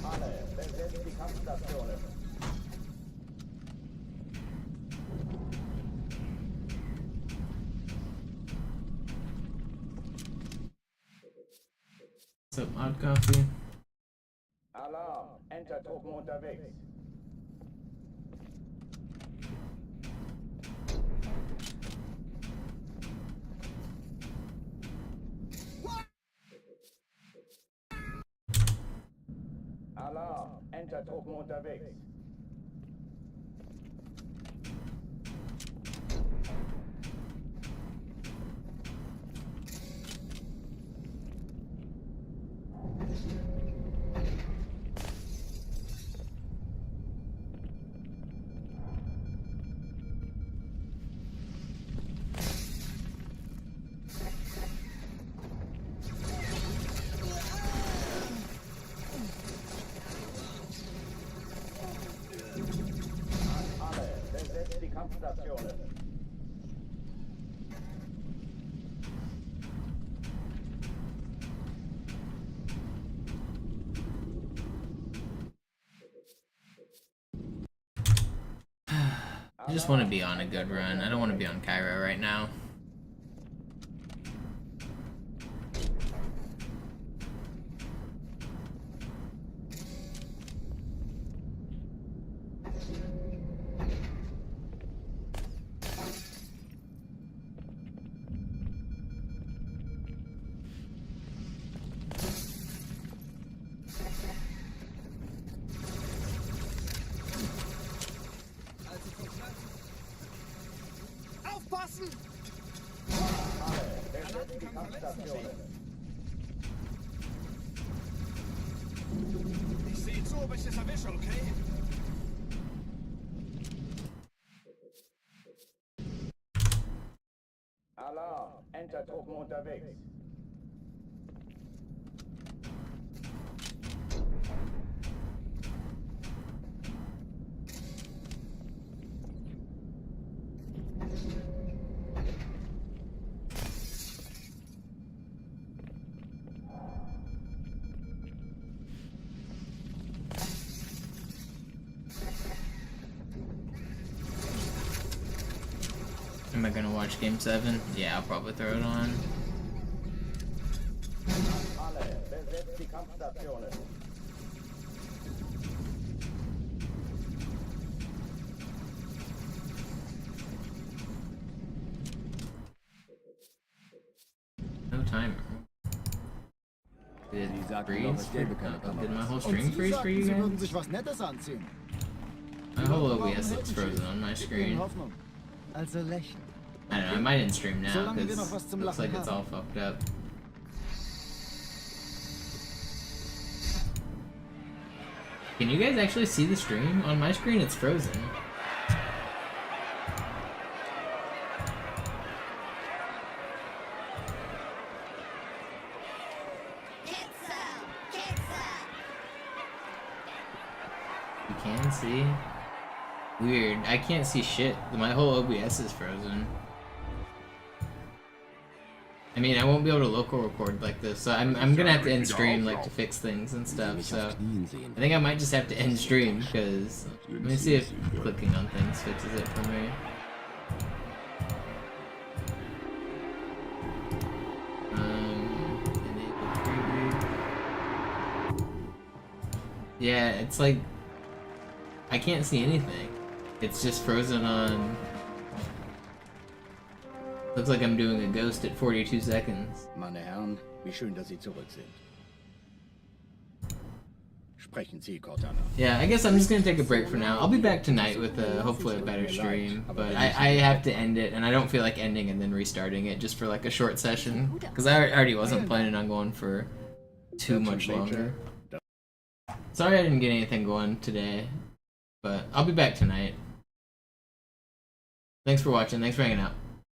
Alle, besetzt die Kampfstationen. What's up, Odd Coffee? Alarm! Entertruppen unterwegs. Alarm! Entertruppen unterwegs. Alle, besetzt die Kampfstationen. I just want to be on a good run. I don't want to be on Cairo right now. Aufpassen! Alle, besetzt die Kampfstationen. Ich sehe zu, ob ich es erwische, okay? Alarm! Entertruppen unterwegs. not gonna watch Game 7? Yeah, I'll probably throw it on. Alle, besetzt die Kampfstationen. No timer. Did it freeze? Did my whole stream freeze for you Sie würden guys? sich was Nettes anziehen. My whole OBS looks frozen on my screen. Also lächeln. I don't know, I might end stream now Solange wir because noch was zum it looks Lachen like it's haben. all fucked up. Can you guys actually see the stream? On my screen it's frozen. You can see? Weird. I can't see shit. My whole OBS is frozen. I mean, I won't be able to local record like this, so I'm gonna have to end stream like to fix things and stuff. So I think I might just have to end stream because let me see if clicking on things fixes it for me. Enable preview. Yeah, it's like I can't see anything. It's just frozen on. Looks like I'm doing a ghost at 42 seconds. Meine Herren, wie schön, dass Sie zurück sind. Sprechen Sie, Cortana. Yeah, I guess I'm just gonna take a break for now. I'll be back tonight with hopefully a better stream, but I have to end it, and I don't feel like ending and then restarting it just for like a short session, because I already wasn't planning on going for too much longer. Sorry I didn't get anything going today, but I'll be back tonight. Thanks for watching, thanks for hanging out.